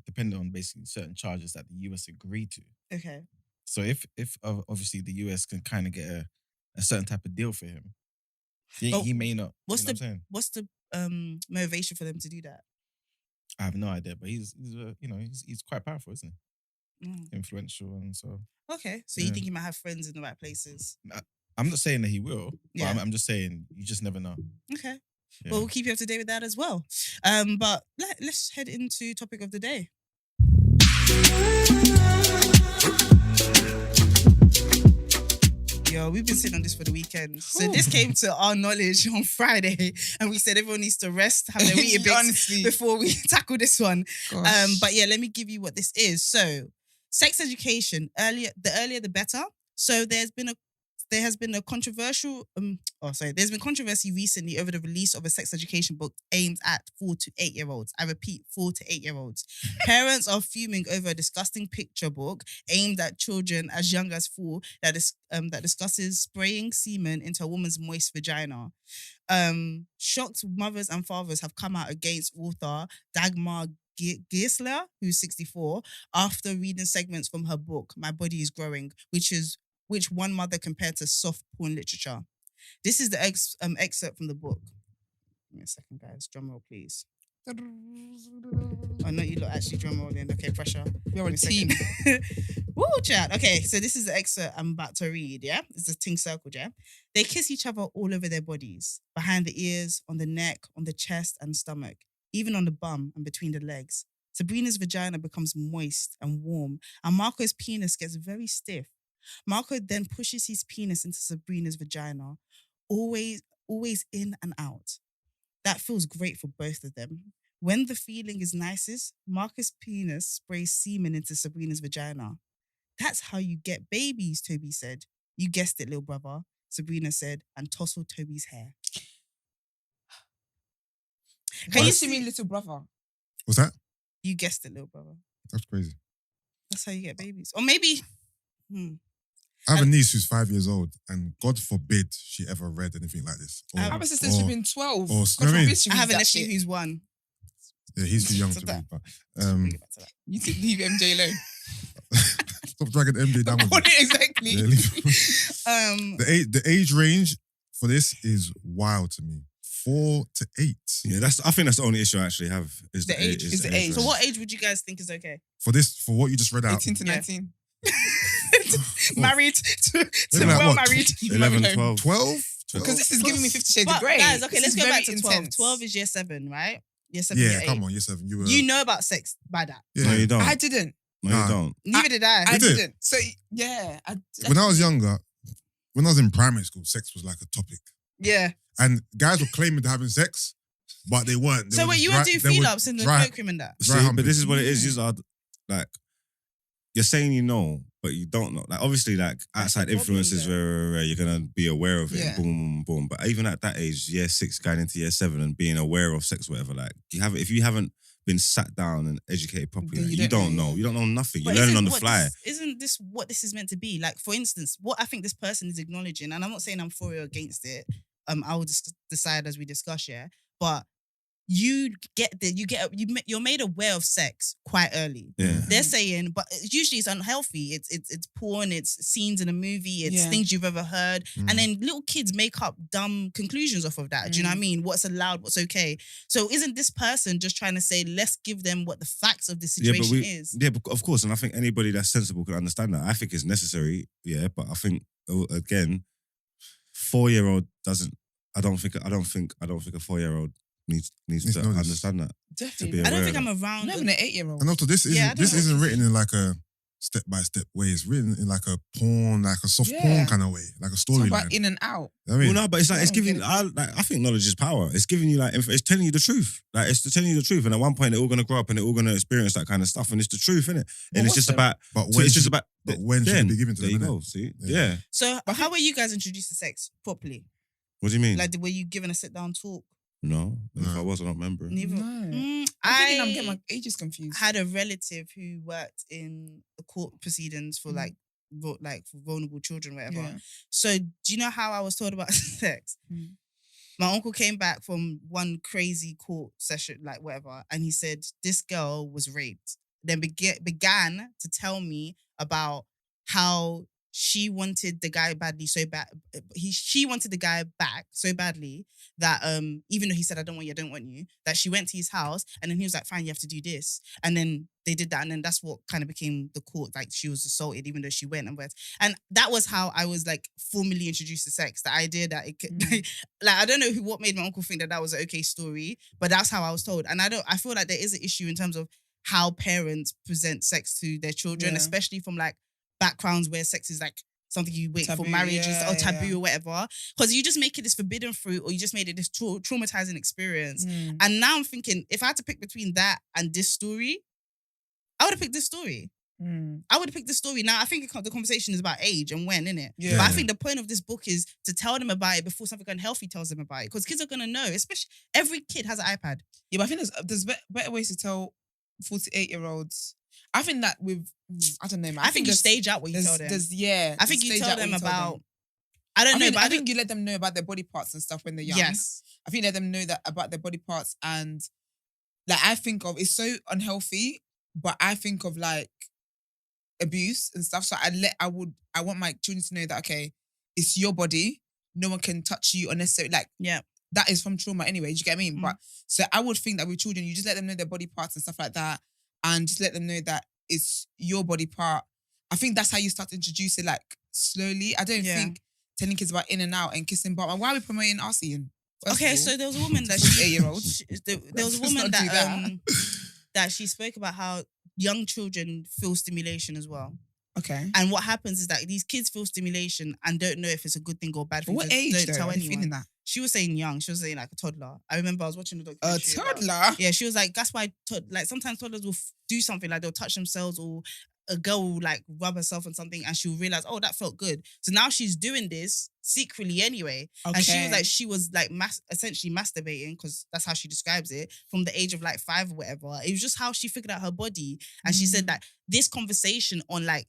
Speaker 5: depending on basically certain charges that the US agreed to.
Speaker 1: Okay.
Speaker 5: So if obviously the US can kind of get a certain type of deal for him,
Speaker 1: But
Speaker 5: he may not.
Speaker 1: What's
Speaker 5: you know what I'm saying?
Speaker 1: what's the motivation for them to do that?
Speaker 5: I have no idea, but he's quite powerful, isn't he?
Speaker 1: Mm.
Speaker 5: Influential, and so
Speaker 1: Okay, so you
Speaker 5: Yeah.
Speaker 1: think he might have friends in the right places?
Speaker 5: I'm not saying that he will, but
Speaker 1: Yeah.
Speaker 5: I'm just saying you just never know.
Speaker 1: Okay.
Speaker 5: Yeah.
Speaker 1: Well, we'll keep you up to date with that as well. But let's head into topic of the day. Yo, we've been sitting on this for the weekend. So this came to our knowledge on Friday, and we said everyone needs to rest, have their Weetabix
Speaker 3: Honestly.
Speaker 1: before we tackle this one.
Speaker 3: Gosh.
Speaker 1: But yeah, let me give you what this is. So, sex education, the earlier the better. So there's been controversy recently over the release of a sex education book aimed at 4 to 8 year olds. I repeat, 4 to 8 year olds. Parents are fuming over a disgusting picture book aimed at children as young as 4 that discusses spraying semen into a woman's moist vagina. Shocked mothers and fathers have come out against author Dagmar Geisler, who's 64, after reading segments from her book, My Body is Growing, which one mother compared to soft porn literature. This is the excerpt from the book. Give me a second, guys. Drum roll, please. Oh, no, you lot actually drum rolling. Okay, pressure.
Speaker 3: You're a
Speaker 1: Give me
Speaker 3: team.
Speaker 1: second. Woo, chat. Okay, so this is the excerpt I'm about to read, yeah? It's a ting circle, yeah? They kiss each other all over their bodies, behind the ears, on the neck, on the chest and stomach, even on the bum and between the legs. Sabrina's vagina becomes moist and warm, and Marco's penis gets very stiff. Marco then pushes his penis into Sabrina's vagina, always in and out. That feels great for both of them. When the feeling is nicest, Marco's penis sprays semen into Sabrina's vagina. That's how you get babies, Toby said. You guessed it, little brother, Sabrina said, and tousled Toby's hair.
Speaker 3: What does she mean, little brother?
Speaker 4: What's that?
Speaker 1: You guessed it, little brother.
Speaker 4: That's crazy.
Speaker 1: That's how you get babies. Or maybe...
Speaker 4: I have a niece who's 5 years old, and God forbid she ever read anything like this.
Speaker 3: I have a sister who's been 12.
Speaker 4: Or,
Speaker 3: God
Speaker 4: you know what I mean?
Speaker 3: forbid she
Speaker 1: I have a
Speaker 3: reads that
Speaker 1: nephew
Speaker 3: shit.
Speaker 1: who's 1.
Speaker 4: Yeah, he's too young
Speaker 1: So
Speaker 4: to
Speaker 1: that-
Speaker 4: read. But
Speaker 1: Bring it back to that.
Speaker 3: You should leave MJ alone.
Speaker 4: stop dragging MJ down with you.
Speaker 3: Exactly.
Speaker 4: Yeah, the age range for this is wild to me. 4 to 8.
Speaker 2: Yeah, I think that's the only issue I actually have is
Speaker 3: The age, is the age.
Speaker 2: range.
Speaker 1: So what age would you guys think is okay?
Speaker 4: For what you just read out.
Speaker 3: 18 to
Speaker 1: Yeah.
Speaker 3: 19.
Speaker 1: Married to
Speaker 4: Maybe like
Speaker 1: well
Speaker 4: what?
Speaker 1: married.
Speaker 2: 11,
Speaker 3: Married
Speaker 2: 12.
Speaker 4: 12?
Speaker 3: Because this is giving me 50 Shades
Speaker 1: But
Speaker 3: of Grey.
Speaker 1: guys, okay,
Speaker 3: This
Speaker 1: let's
Speaker 3: is
Speaker 1: go
Speaker 3: very
Speaker 1: back to 12.
Speaker 3: intense.
Speaker 1: 12 is year 7, right? Year 7,
Speaker 4: Yeah,
Speaker 1: year 8.
Speaker 4: come on, year 7. You were.
Speaker 1: You know about sex by that.
Speaker 4: Yeah.
Speaker 2: No, you don't.
Speaker 3: I didn't.
Speaker 2: No,
Speaker 4: Nah.
Speaker 2: you don't.
Speaker 1: Neither did I.
Speaker 3: I
Speaker 4: You did?
Speaker 3: didn't. So, yeah.
Speaker 4: When I was younger, when I was in primary school, sex was like a topic.
Speaker 1: Yeah.
Speaker 4: And guys were claiming to having sex, but they weren't. They
Speaker 1: So
Speaker 4: were
Speaker 1: wait,
Speaker 4: just
Speaker 1: you
Speaker 4: dry-
Speaker 1: would do
Speaker 4: they
Speaker 1: feel
Speaker 4: were
Speaker 1: ups in the
Speaker 4: dry-
Speaker 1: cloakroom and that?
Speaker 2: See,
Speaker 4: Dry humping.
Speaker 2: but this is what it is. You are like, you're saying you know, but you don't know. Like, obviously, like
Speaker 1: That's
Speaker 2: outside
Speaker 1: the problem,
Speaker 2: influences,
Speaker 1: though.
Speaker 2: where you're gonna be aware of it.
Speaker 3: Yeah.
Speaker 2: Boom, boom, boom. But even at that age, year 6 going into year 7, and being aware of sex, whatever. Like, if you haven't been sat down and educated properly,
Speaker 3: Then
Speaker 2: like,
Speaker 3: you
Speaker 2: you
Speaker 3: don't
Speaker 2: don't
Speaker 3: know.
Speaker 2: know. You don't know nothing. You're
Speaker 1: But
Speaker 2: learning
Speaker 1: isn't
Speaker 2: on the
Speaker 1: what
Speaker 2: fly.
Speaker 1: Isn't this what this is meant to be? Like, for instance, what I think this person is acknowledging, and I'm not saying I'm for or against it. I will just decide as we discuss, yeah. But you're made aware of sex quite early.
Speaker 2: Yeah.
Speaker 1: They're saying, but usually it's unhealthy. It's porn, it's scenes in a movie, it's
Speaker 3: Yeah.
Speaker 1: things you've ever heard.
Speaker 4: Mm.
Speaker 1: And then little kids make up dumb conclusions off of that. Do you know what I mean? What's allowed, what's okay. So isn't this person just trying to say, let's give them what the facts of the situation is?
Speaker 2: Yeah, but of course, and I think anybody that's sensible can understand that. I think it's necessary, yeah, but I think again, 4-year-old doesn't. I don't think a 4-year-old needs
Speaker 4: Needs
Speaker 2: to
Speaker 4: to know this.
Speaker 2: understand that.
Speaker 3: Definitely.
Speaker 2: be
Speaker 1: I don't
Speaker 2: aware
Speaker 1: think
Speaker 2: of
Speaker 1: I'm around.
Speaker 3: Not even an 8-year-old.
Speaker 4: And also, this
Speaker 1: Yeah, I don't know.
Speaker 4: isn't written in like a step-by-step way. It's written in like a porn, like a soft
Speaker 3: Yeah.
Speaker 4: porn kind of way, like a
Speaker 3: It's all
Speaker 4: storyline.
Speaker 3: about in and out.
Speaker 4: I mean,
Speaker 2: Well, no, but it's like
Speaker 3: I
Speaker 2: it's
Speaker 3: don't
Speaker 2: giving.
Speaker 3: get it.
Speaker 2: I think knowledge is power. It's giving you like it's telling you the truth. Like it's telling you the truth. And at one point, they're all gonna grow up and they're all gonna experience that kind of stuff. And it's the truth, innit?
Speaker 3: But
Speaker 2: And it's
Speaker 3: what's
Speaker 2: just
Speaker 3: the-
Speaker 2: about.
Speaker 4: but
Speaker 2: So
Speaker 4: when
Speaker 2: it's just
Speaker 4: should-
Speaker 2: about.
Speaker 4: but when should it
Speaker 2: then,
Speaker 4: be given to
Speaker 2: there
Speaker 4: them?
Speaker 2: you
Speaker 4: innit?
Speaker 2: go. See,
Speaker 4: Yeah.
Speaker 2: yeah.
Speaker 1: So how were you guys introduced to sex properly?
Speaker 2: What do you mean?
Speaker 1: Like, were you given a sit-down talk?
Speaker 2: No, if
Speaker 4: No.
Speaker 2: I was, I don't remember.
Speaker 1: Neither.
Speaker 3: No.
Speaker 1: Mm,
Speaker 3: I'm thinking I'm getting my ages confused.
Speaker 1: had a relative who worked in the court proceedings for
Speaker 3: Mm.
Speaker 1: for vulnerable children, whatever.
Speaker 3: Yeah.
Speaker 1: So do you know how I was told about sex?
Speaker 3: Mm.
Speaker 1: My uncle came back from one crazy court session, like whatever, and he said this girl was raped. Then began to tell me about how she wanted the guy badly so bad. She wanted the guy back so badly that even though he said I don't want you, that she went to his house and then he was like, fine, you have to do this. And then they did that, and then that's what kind of became the court. Like she was assaulted even though she went and went. And that was how I was like formally introduced to sex. The idea that it could like I don't know what made my uncle think that was an okay story, but that's how I was told. And I feel like there is an issue in terms of how parents present sex to their children,
Speaker 3: Yeah.
Speaker 1: especially from like backgrounds where sex is like something you wait for
Speaker 3: Taboo,
Speaker 1: marriage
Speaker 3: yeah,
Speaker 1: or taboo
Speaker 3: yeah.
Speaker 1: or whatever. Because you just make it this forbidden fruit or you just made it this traumatizing experience.
Speaker 3: Mm.
Speaker 1: And now I'm thinking, if I had to pick between that and this story, I would have picked this story.
Speaker 3: Mm.
Speaker 1: I would have picked this story. Now, I think the conversation is about age and when, innit?
Speaker 3: Yeah.
Speaker 1: But I think the point of this book is to tell them about it before something unhealthy tells them about it. Because kids are going to know, especially every kid has an iPad.
Speaker 3: Yeah, but I think there's better ways to tell 48-year-olds. I think that with I don't know, man.
Speaker 1: I think you
Speaker 3: there's-
Speaker 1: stage out what you tell them.
Speaker 3: Yeah,
Speaker 1: I think
Speaker 3: there's
Speaker 1: you
Speaker 3: stage
Speaker 1: tell
Speaker 3: out
Speaker 1: them
Speaker 3: what you
Speaker 1: about, I don't know,
Speaker 3: think,
Speaker 1: but
Speaker 3: I think you let them know about their body parts and stuff when they're young.
Speaker 1: yes.
Speaker 3: I think let them know that about their body parts and like I think of it's so unhealthy, but I think of like abuse and stuff. So I want my children to know that okay, it's your body. No one can touch you unnecessarily. Like
Speaker 1: Yeah.
Speaker 3: that is from trauma anyway. Do you get what I mean?
Speaker 1: Mm.
Speaker 3: But so I would think that with children, you just let them know their body parts and stuff like that, and just let them know that it's your body part. I think that's how you start to introduce it like slowly. I don't
Speaker 1: Yeah.
Speaker 3: think telling kids about in and out and kissing, but why are we promoting RCing?
Speaker 1: Okay, so there was a woman that she
Speaker 3: 8-year-olds.
Speaker 1: there was a
Speaker 3: Let's
Speaker 1: woman
Speaker 3: not do
Speaker 1: that that she spoke about how young children feel stimulation as well.
Speaker 3: Okay.
Speaker 1: And what happens is that these kids feel stimulation and don't know if it's a good thing or bad
Speaker 3: But
Speaker 1: thing.
Speaker 3: what
Speaker 1: so
Speaker 3: age
Speaker 1: don't
Speaker 3: though?
Speaker 1: tell
Speaker 3: Are you
Speaker 1: anyone.
Speaker 3: feeling that?
Speaker 1: She was saying young. She was saying like a toddler. I remember I was watching the
Speaker 3: A
Speaker 1: documentary. about-
Speaker 3: toddler?
Speaker 1: Yeah, she was like, that's why like sometimes toddlers will do something like they'll touch themselves or a girl will like rub herself on something and she'll realize, oh, that felt good. So now she's doing this secretly anyway. And she was like essentially masturbating, because that's how she describes it, from the age of like 5 or whatever. It was just how she figured out her body. And she said that this conversation on like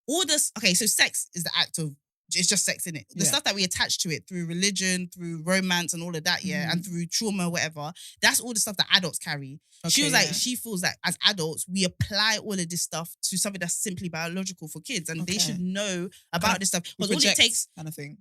Speaker 1: all this, okay, so sex is the act of, it's just sex, in it. The stuff that we attach to it through religion, through romance and all of that, and through trauma, whatever, that's all the stuff that adults carry. She was like, she feels like as adults, we apply all of this stuff to something that's simply biological for kids, and they should know about this stuff. Because all it takes,
Speaker 3: kind of thing.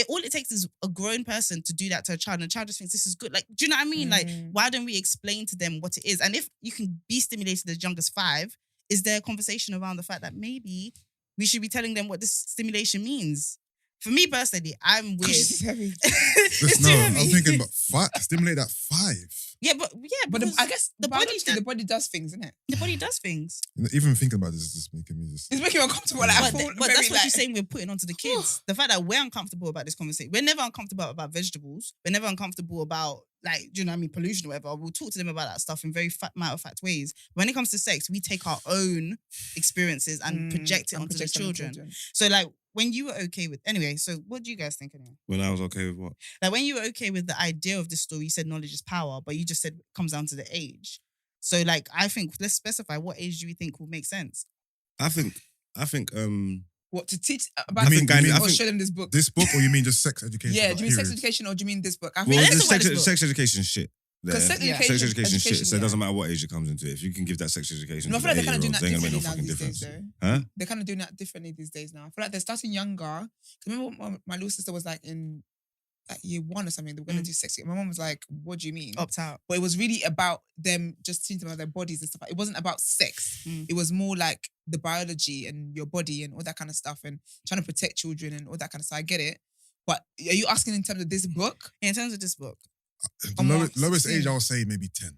Speaker 1: All it takes is a grown person to do that to a child, and the child just thinks this is good. Like, do you know what I mean? Like, why don't we explain to them what it is? And if you can be stimulated as young as 5, is there a conversation around the fact that maybe we should be telling them what this stimulation means? For me personally, I'm weird.
Speaker 3: It's heavy.
Speaker 1: It's
Speaker 4: no,
Speaker 1: too heavy.
Speaker 4: I'm thinking about stimulate that 5.
Speaker 1: Yeah, but
Speaker 3: But I guess
Speaker 1: the body,
Speaker 3: the body does things, isn't it?
Speaker 1: the body does things.
Speaker 4: You know, even thinking about this is just making me just.
Speaker 3: It's making me uncomfortable. Like, I
Speaker 1: But,
Speaker 3: feel
Speaker 1: but
Speaker 3: very,
Speaker 1: that's what
Speaker 3: like,
Speaker 1: you're saying we're putting onto the kids. The fact that we're uncomfortable about this conversation. We're never uncomfortable about vegetables. We're never uncomfortable about, like, do you know what I mean, pollution or whatever. We'll talk to them about that stuff in very matter-of-fact ways. When it comes to sex, we take our own experiences and project it onto the children. So, like, when you were okay with... Anyway, so what do you guys think anyway?
Speaker 2: When I was okay with what?
Speaker 1: Like, when you were okay with the idea of this story, you said knowledge is power, but you just said it comes down to the age. So, like, I think, let's specify, what age do we think will make sense?
Speaker 2: I think
Speaker 3: What, to teach about
Speaker 4: I mean,
Speaker 3: or show them this book?
Speaker 4: This book, or you mean just sex education?
Speaker 3: Yeah, do you mean sex
Speaker 4: period?
Speaker 3: education or do you mean this book? I
Speaker 2: well,
Speaker 3: think
Speaker 2: the
Speaker 1: let's talk about this book.
Speaker 2: sex education shit. there.
Speaker 3: 'Cause sex
Speaker 2: Sex education shit. So it
Speaker 3: yeah.
Speaker 2: doesn't matter what age it comes into. If you can give that sex education
Speaker 3: No, I
Speaker 2: to
Speaker 3: feel like they're kind of doing
Speaker 2: 8-year-olds,
Speaker 3: that
Speaker 2: they ain't gonna make no
Speaker 3: differently now
Speaker 2: fucking
Speaker 3: these
Speaker 2: difference.
Speaker 3: days,
Speaker 2: Huh?
Speaker 3: They're kind of doing that differently these days now. I feel like they're starting younger. 'Cause remember when my little sister was like in like year 1 or something, they were going to do sex. My mom was like, what do you mean?
Speaker 1: Opt out.
Speaker 3: But it was really about them just teaching them about their bodies and stuff. It wasn't about sex. It was more like the biology and your body and all that kind of stuff and trying to protect children and all that kind of stuff. I get it. But are you asking in terms of this book?
Speaker 1: In terms of this book,
Speaker 4: The lowest
Speaker 3: 16.
Speaker 4: age, I'll say maybe 10.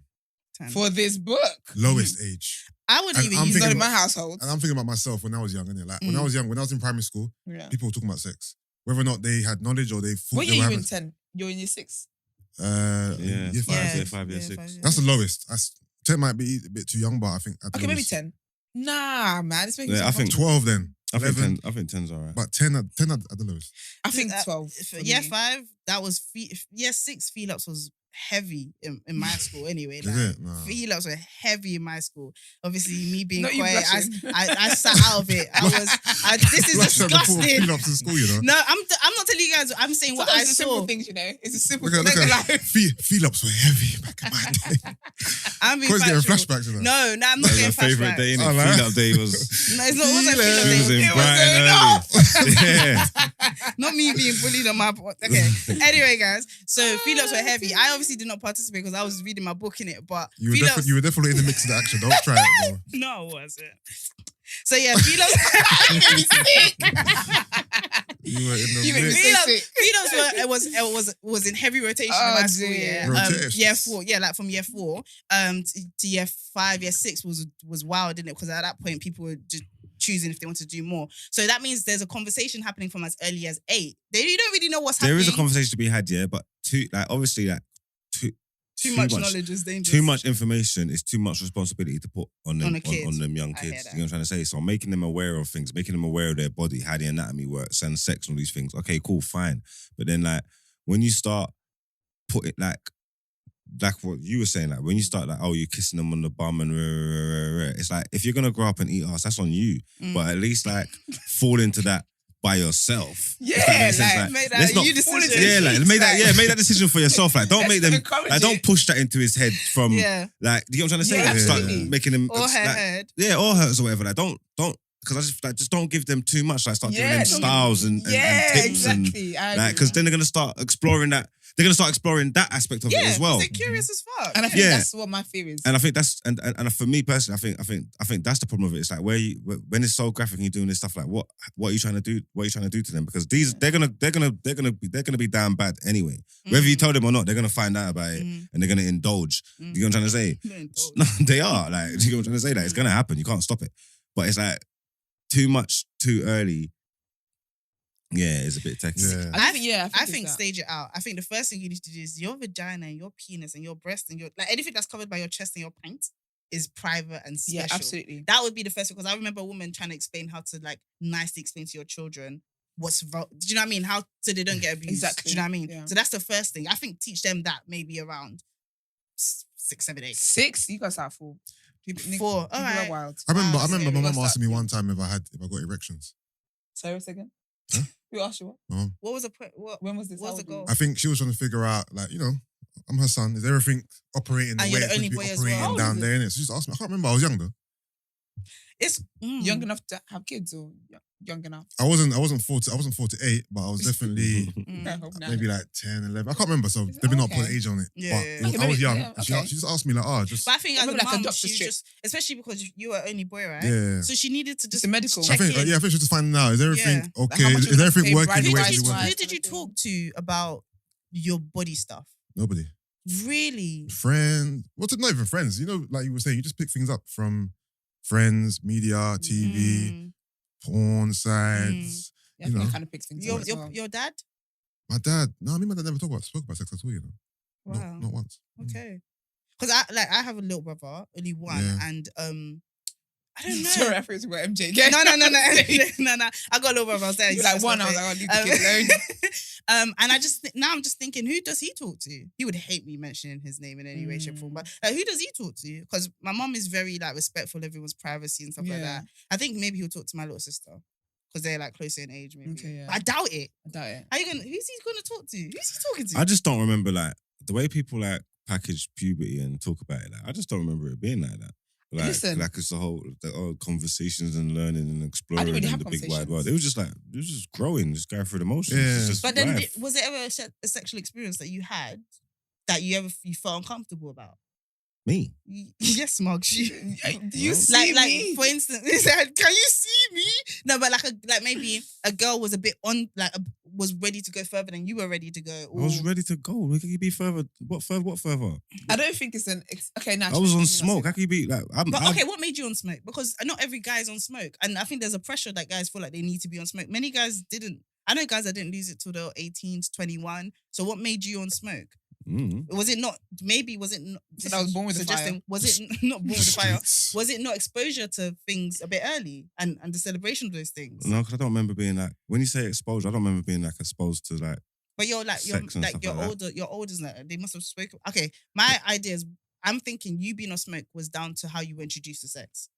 Speaker 1: 10.
Speaker 3: For this book?
Speaker 4: Lowest age.
Speaker 1: I wouldn't
Speaker 4: And
Speaker 1: even
Speaker 4: I'm
Speaker 1: use
Speaker 3: It's not
Speaker 4: thinking
Speaker 3: in
Speaker 1: it.
Speaker 3: my household.
Speaker 4: And I'm thinking about myself when I was young, innit? Like, when I was young, when I was in primary school,
Speaker 3: Yeah.
Speaker 4: people were talking about sex. Whether or not they had knowledge or they thought
Speaker 3: What
Speaker 4: they
Speaker 3: year
Speaker 4: were
Speaker 3: are you in
Speaker 4: having...
Speaker 3: 10? You're in year 6?
Speaker 2: Yeah.
Speaker 4: Year 5.
Speaker 2: Year 5, year 6.
Speaker 4: That's the lowest. 10 might be a bit too young, but I think... at the
Speaker 3: Okay, maybe
Speaker 4: lowest.
Speaker 3: 10. Nah, man. It's making
Speaker 2: Yeah, I think
Speaker 4: 12 then.
Speaker 2: I think
Speaker 4: 11.
Speaker 2: 10's alright.
Speaker 4: But 10 at the lowest.
Speaker 3: I think 12.
Speaker 1: Year 5, that was... Year 6, Felix was heavy in my school anyway.
Speaker 4: Is
Speaker 1: Like,
Speaker 4: it? Nah.
Speaker 1: Felix were heavy in my school. Obviously, me being
Speaker 3: Not you
Speaker 1: quiet,
Speaker 3: blushing.
Speaker 1: I sat out of it. This is
Speaker 4: Blush at the poor
Speaker 1: disgusting.
Speaker 4: Felix in school, you know?
Speaker 1: No, I'm not telling you guys. I'm saying what
Speaker 3: Sometimes
Speaker 1: I
Speaker 3: it's
Speaker 1: saw.
Speaker 3: simple things, you know. It's a simple
Speaker 4: Look
Speaker 3: thing.
Speaker 4: at Felix were heavy back in my day.
Speaker 1: I'm being
Speaker 4: Because getting
Speaker 1: factual.
Speaker 4: flashbacks in that.
Speaker 1: No, I'm not
Speaker 2: That
Speaker 1: getting
Speaker 2: was my favourite
Speaker 1: flashbacks.
Speaker 2: day, innit?
Speaker 4: Oh, man.
Speaker 2: Feel-up day was...
Speaker 1: No, it's not. It wasn't Felix
Speaker 2: It was
Speaker 1: Day.
Speaker 2: in
Speaker 3: It
Speaker 2: bright and
Speaker 3: wasn't
Speaker 2: early. Yeah.
Speaker 1: Not me being bullied on my... Okay. Anyway, guys. So, Felix were heavy. I obviously did not participate because I was reading my book in it, but
Speaker 4: You were,
Speaker 1: Felix...
Speaker 4: you were definitely in the mix of the action. Don't try it, bro.
Speaker 1: No, I wasn't. So, yeah, Felix...
Speaker 4: You were in the
Speaker 3: You made me
Speaker 4: mix.
Speaker 3: sick.
Speaker 1: Felix was in heavy rotation
Speaker 3: Oh,
Speaker 1: in my school,
Speaker 3: dear.
Speaker 1: yeah.
Speaker 4: Rotations.
Speaker 1: Year 4, yeah, like from year 4 to year 5, year 6 was wild, didn't it? Because at that point, people were just choosing if they want to do more. So that means there's a conversation happening from as early as 8. You don't really know what's
Speaker 2: There
Speaker 1: happening.
Speaker 2: is a conversation to be had, yeah, but obviously,
Speaker 1: Too much knowledge is dangerous.
Speaker 2: Too much information is too much responsibility to put on them
Speaker 1: On a kid.
Speaker 2: on them young
Speaker 1: I hear
Speaker 2: kids.
Speaker 1: that.
Speaker 2: You know what I'm trying to say? So making them aware of things, making them aware of their body, how the anatomy works, and sex and all these things. Okay, cool, fine. But then like when you start putting like what you were saying, like when you start like, oh, you're kissing them on the bum and it's like if you're gonna grow up and eat ass, that's on you. But at least like fall into that by yourself.
Speaker 3: Yeah,
Speaker 2: If that makes sense.
Speaker 3: like,
Speaker 1: make that
Speaker 2: let's not-
Speaker 1: you decision.
Speaker 2: Yeah, like make that decision for yourself. Like don't make them
Speaker 3: Encourage
Speaker 2: like don't
Speaker 3: it.
Speaker 2: push that into his head from
Speaker 1: Yeah.
Speaker 2: like you know what I'm trying to say?
Speaker 3: Yeah,
Speaker 2: Like, start
Speaker 3: absolutely.
Speaker 2: making him
Speaker 1: Or her
Speaker 2: like,
Speaker 1: head.
Speaker 2: yeah, or hers or whatever. Like don't because I just don't give them too much. Like start giving them
Speaker 3: don't-
Speaker 2: styles and tips
Speaker 3: exactly.
Speaker 2: and like because then they're gonna start exploring that. They're gonna start exploring that aspect of it as well.
Speaker 1: They're curious as fuck.
Speaker 3: And I think
Speaker 2: Yeah.
Speaker 3: that's what my fear is.
Speaker 2: And I think that's and for me personally, I think that's the problem of it. It's like when it's so graphic and you're doing this stuff, like what are you trying to do? What are you trying to do to them? Because they're gonna be damn bad anyway. Whether you tell them or not, they're gonna find out about it and they're gonna indulge. You know what I'm trying to say? No, they are. Like, you know what I'm trying to say? Like, it's gonna happen. You can't stop it. But it's like too much too early. Yeah, it's a bit techy.
Speaker 4: Yeah.
Speaker 1: I think stage it out. I think the first thing you need to do is your vagina and your penis and your breast and your like anything that's covered by your chest and your pint is private and special.
Speaker 3: Yeah, absolutely.
Speaker 1: That would be the first, because I remember a woman trying to explain how to like nicely explain to your children do you know what I mean? How so they don't get abused.
Speaker 3: Exactly.
Speaker 1: Do you know what I mean?
Speaker 3: Yeah.
Speaker 1: So that's the first thing. I think teach them that maybe around 6, 7, 8.
Speaker 3: 6? You guys are 4.
Speaker 1: 4. All
Speaker 3: People
Speaker 1: right.
Speaker 3: are wild.
Speaker 4: I remember
Speaker 1: Wow,
Speaker 4: my mum
Speaker 3: What's
Speaker 4: asking
Speaker 3: that?
Speaker 4: me one time if I got erections.
Speaker 3: Sorry, what's again?
Speaker 4: Huh?
Speaker 3: Who asked you what?
Speaker 1: What was the point? What
Speaker 3: When was this?
Speaker 1: What was
Speaker 3: How
Speaker 1: the goal?
Speaker 3: old
Speaker 4: I think she was trying to figure out, like, you know, I'm her son. Is everything operating the
Speaker 1: And
Speaker 4: way
Speaker 1: you're the
Speaker 4: it's
Speaker 1: only
Speaker 4: meant to be
Speaker 1: boy as
Speaker 4: operating
Speaker 1: well.
Speaker 3: How old
Speaker 4: down
Speaker 3: is
Speaker 4: there? Innit? So she just asked me. I can't remember. I was young though.
Speaker 1: It's
Speaker 3: were you? Young enough to have kids or young enough?
Speaker 4: I wasn't 48, but I was definitely
Speaker 3: I hope not.
Speaker 4: maybe like 10, 11. I can't remember. So they did not put an
Speaker 3: Okay.
Speaker 4: age on it.
Speaker 1: Yeah,
Speaker 4: But
Speaker 1: yeah.
Speaker 4: it was-
Speaker 3: Okay,
Speaker 4: I was
Speaker 3: maybe-
Speaker 4: young.
Speaker 3: yeah,
Speaker 4: And
Speaker 3: okay.
Speaker 4: she just asked me like, just
Speaker 1: But I think as a
Speaker 3: Maybe like a
Speaker 1: mum,
Speaker 3: doctor's
Speaker 1: she
Speaker 3: trip.
Speaker 1: just, especially because you were only boy, right?
Speaker 4: yeah.
Speaker 1: So she needed to just
Speaker 3: a medical.
Speaker 4: I
Speaker 1: check
Speaker 4: think
Speaker 1: in.
Speaker 4: I think she was just finding out, is everything
Speaker 1: Yeah.
Speaker 4: okay?
Speaker 3: How much
Speaker 4: Is
Speaker 3: you gonna
Speaker 4: everything
Speaker 3: pay
Speaker 4: working the
Speaker 3: bride
Speaker 4: way
Speaker 3: price
Speaker 4: it's
Speaker 3: wise?
Speaker 4: working?
Speaker 1: Who did you talk to about your body stuff?
Speaker 4: Nobody.
Speaker 1: Really?
Speaker 4: Friends. Not even friends. You know, like you were saying, you just pick things up from friends, media, TV,
Speaker 1: Mm.
Speaker 4: porn sites.
Speaker 3: Yeah,
Speaker 4: You know.
Speaker 3: kind of picks things
Speaker 1: Your,
Speaker 3: up as
Speaker 1: your,
Speaker 3: well.
Speaker 1: your dad?
Speaker 4: My dad. No, me and my dad never spoke about sex at all. You know,
Speaker 1: Wow.
Speaker 4: not once.
Speaker 1: Okay. Because I have a little brother, only one,
Speaker 4: Yeah.
Speaker 1: and I don't know.
Speaker 3: Sorry, I thought it was about MJ again.
Speaker 1: No. No. I got a little brother. I was there.
Speaker 3: You're like one, I was like, I'll leave the kid alone.
Speaker 1: And I'm just thinking, who does he talk to? He would hate me mentioning his name in any way, shape, or form. But like, who does he talk to? Because my mom is very like respectful of everyone's privacy and stuff like
Speaker 3: Yeah.
Speaker 1: that. I think maybe he'll talk to my little sister because they're like closer in age, maybe.
Speaker 3: Okay, yeah.
Speaker 1: But I doubt it.
Speaker 3: I doubt it.
Speaker 1: Who's he gonna talk to? Who's he talking to?
Speaker 2: I just don't remember like the way people like package puberty and talk about it. Like, I just don't remember it being like that. Like,
Speaker 3: Listen.
Speaker 2: like it's the whole conversations and learning and exploring
Speaker 3: really
Speaker 2: in
Speaker 3: have
Speaker 2: the big wide
Speaker 3: conversations.
Speaker 2: world. It was just growing, just going through the motions.
Speaker 4: Yeah.
Speaker 2: It's just
Speaker 1: But then,
Speaker 2: life.
Speaker 1: was there ever a sexual experience that you had that you felt uncomfortable about?
Speaker 2: Me.
Speaker 1: Yes, Mugs.
Speaker 3: Do you
Speaker 2: Well,
Speaker 3: see
Speaker 1: Like
Speaker 3: me?
Speaker 1: for instance, he said, "Can you see me?" No, but like maybe a girl was a bit was ready to go further than you were ready to go.
Speaker 2: I was ready to go. How can you be further? What further? What further?
Speaker 3: I don't think it's okay. Now
Speaker 2: I was on smoke. How can you be like?
Speaker 1: But okay, what made you on smoke? Because not every guy is on smoke, and I think there's a pressure that guys feel like they need to be on smoke. Many guys didn't. I know guys that didn't lose it till they were 18 to 21. So what made you on smoke? Was it not? Maybe was it not?
Speaker 3: So I was born with the fire.
Speaker 1: Was it not born with the fire?
Speaker 4: Streets.
Speaker 1: Was it not exposure to things a bit early and the celebration of those things?
Speaker 2: No, because I don't remember being like. When you say exposure, I don't remember being like exposed to like.
Speaker 1: But you're like
Speaker 2: Sex and stuff
Speaker 1: you're
Speaker 2: like
Speaker 1: older. You're older than that. They must have spoken. Okay, my idea is I'm thinking you being on smoke was down to how you were introduced to sex.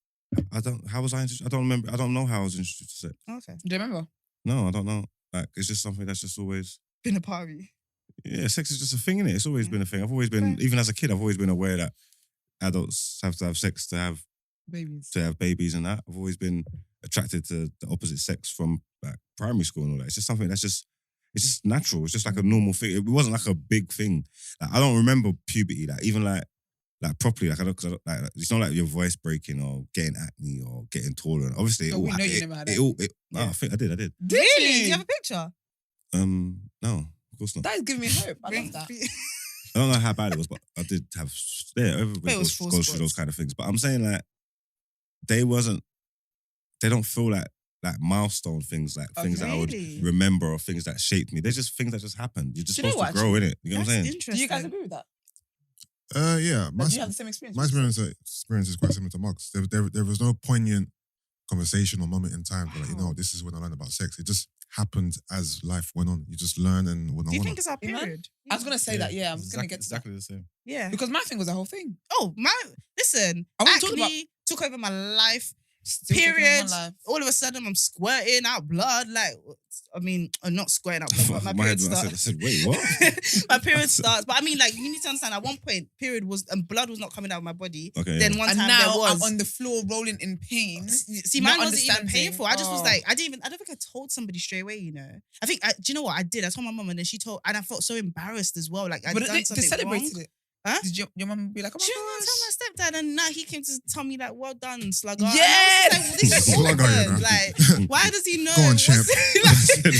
Speaker 2: I don't. How was I? I don't remember. I don't know how I was introduced to sex.
Speaker 1: Okay,
Speaker 3: Do you remember?
Speaker 2: No, I don't know. Like it's just something that's just always.
Speaker 1: been a party.
Speaker 2: Yeah, sex is just a thing, innit? It's always been a thing. I've always been, even as a kid, I've always been aware that adults have to have sex to have babies and that. I've always been attracted to the opposite sex from like primary school and all that. It's just something that's just, it's just natural. It's just like a normal thing. It wasn't like a big thing. Like, I don't remember puberty, like even like properly. Like I don't, cause I don't like it's not like your voice breaking or getting acne or getting taller. And obviously,
Speaker 3: No, we know you never had it.
Speaker 2: No, I think I did.
Speaker 1: Really? Do you have a picture?
Speaker 2: No, of course not.
Speaker 3: That is giving me hope. I love that.
Speaker 2: I don't know how bad it was, but I did have. Yeah, everybody
Speaker 1: It was
Speaker 2: goes
Speaker 1: full
Speaker 2: through
Speaker 1: sports.
Speaker 2: those kind of things. But I'm saying like they don't feel like milestone things, like things that I would
Speaker 1: Really?
Speaker 2: remember or things that shaped me. They're just things that just happened. You're just
Speaker 3: Do you know
Speaker 2: supposed to
Speaker 3: what,
Speaker 2: grow in it. You know what I'm saying?
Speaker 1: Interesting.
Speaker 3: Do you guys agree with that?
Speaker 4: Yeah.
Speaker 3: Like, do you have the same experience?
Speaker 4: My experience is quite similar to Muggs. There was no poignant conversation or moment in time where, like, you know, this is when I learned about sex. It just happened as life went on. You just learn and went on.
Speaker 1: Do you think it's our
Speaker 3: You know?
Speaker 1: period?
Speaker 3: I was gonna say that. Yeah, I was gonna
Speaker 5: exactly,
Speaker 3: get to that.
Speaker 5: exactly the same.
Speaker 1: Yeah.
Speaker 3: Because my thing was the whole thing.
Speaker 1: Oh, listen.
Speaker 3: I wanna talk about-
Speaker 1: Acne took over my life.
Speaker 3: Still thinking of my
Speaker 1: Period.
Speaker 3: life.
Speaker 1: All of a sudden, I'm squirting out blood. Like, I mean, I'm not squirting out blood, but my
Speaker 2: My
Speaker 1: period
Speaker 2: head, I
Speaker 1: starts.
Speaker 2: said, wait, what?
Speaker 1: My period starts. But I mean, like, you need to understand, at one point, period was, and blood was not coming out of my body.
Speaker 2: Okay.
Speaker 1: Then one
Speaker 3: And
Speaker 1: time
Speaker 3: now
Speaker 1: there was.
Speaker 3: I'm on the floor rolling in pain.
Speaker 1: See,
Speaker 3: not
Speaker 1: mine wasn't even
Speaker 3: understanding.
Speaker 1: painful. I just was
Speaker 3: Oh.
Speaker 1: like, I don't think I told somebody straight away, you know. I think, do you know what I did? I told my mum and then and I felt so embarrassed as well. Like, I'd
Speaker 3: But
Speaker 1: done
Speaker 3: they
Speaker 1: something
Speaker 3: celebrated
Speaker 1: wrong.
Speaker 3: it.
Speaker 1: Huh?
Speaker 3: Did your mum be like, oh
Speaker 1: She was
Speaker 3: my
Speaker 1: tell my stepdad, and now he came to tell me like, "Well done, slugger."
Speaker 3: Yes!
Speaker 1: And I was like, well, this is
Speaker 4: Slugger, you
Speaker 1: awkward.
Speaker 4: know.
Speaker 1: Like, why does he know?
Speaker 4: Go on,
Speaker 1: what's-
Speaker 4: champ.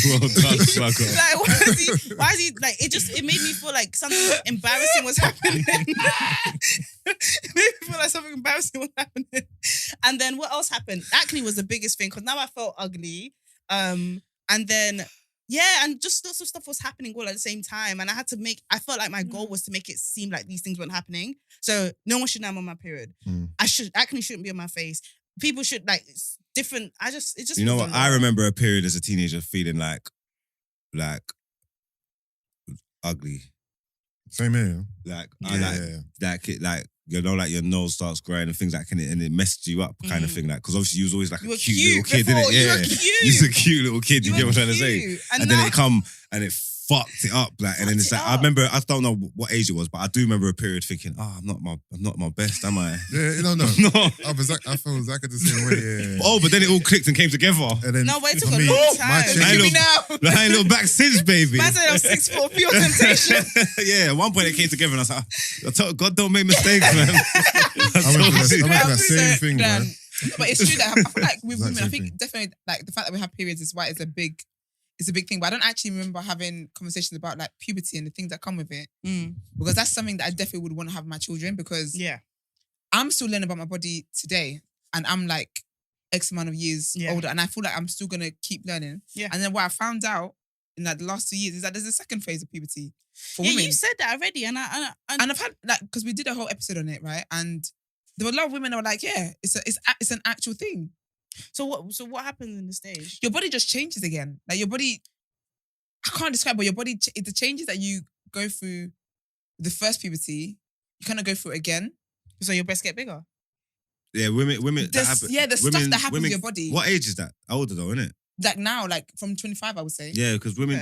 Speaker 2: Well done, slugger.
Speaker 1: Like, why is he like? It made me feel like something embarrassing was happening. It made me feel like something embarrassing was happening. And then what else happened? Acne was the biggest thing because now I felt ugly. And then Yeah, and just lots of stuff was happening all at the same time. And I felt like my goal was to make it seem like these things weren't happening. So no one should know I'm on my period. Acne shouldn't be on my face. People should it's different. It just
Speaker 2: You know what? I remember a period as a teenager feeling like ugly.
Speaker 4: Same here.
Speaker 2: Like your nose starts growing and things like and it messed you up kind of thing. Like, because obviously you was always like a cute little kid, didn't it? Yeah, you was a cute little kid. You get what I'm trying to say? And then it come and it fucked it up. Like, and then it's like I remember. I don't know what age it was, but I do remember a period thinking, "Oh, I'm not my best, am I?"
Speaker 4: Yeah, no.
Speaker 2: No.
Speaker 4: I felt exactly the same way. Yeah.
Speaker 2: Oh, but then it all clicked and came together.
Speaker 4: And then,
Speaker 1: no, but it took
Speaker 4: for
Speaker 1: a
Speaker 4: me,
Speaker 1: long
Speaker 4: my
Speaker 1: time.
Speaker 4: change-
Speaker 2: I ain't look back since, baby.
Speaker 1: Man said I'm 6'4", pure temptation.
Speaker 2: Yeah, at one point it came together and I was like, I told God, don't make mistakes, man.
Speaker 4: I went through that same thing, man.
Speaker 3: But it's true that I feel like with women, I
Speaker 4: Exact same
Speaker 3: think
Speaker 4: thing.
Speaker 3: definitely like the fact that we have periods is why it's a big thing. But I don't actually remember having conversations about like puberty and the things that come with it. Because that's something that I definitely would want to have with my children, because I'm still learning about my body today and I'm like X amount of years older, and I feel like I'm still gonna keep learning. Yeah. And then what I found out in like the last 2 years is that there's a second phase of puberty for women.
Speaker 1: You said that already, and
Speaker 3: I've had like, because we did a whole episode on it, right? And there were a lot of women that were like, yeah, it's an actual thing.
Speaker 1: So what happens in the stage?
Speaker 3: Your body just changes again. Like your body, I can't describe, but your body, the changes that you go through the first puberty, you kind of go through it again.
Speaker 1: So your breasts get bigger.
Speaker 2: Yeah, women.
Speaker 3: Stuff that happens with your body.
Speaker 2: What age is that? Older though, isn't it?
Speaker 3: Like now, like from 25, I would say.
Speaker 2: Yeah, because women,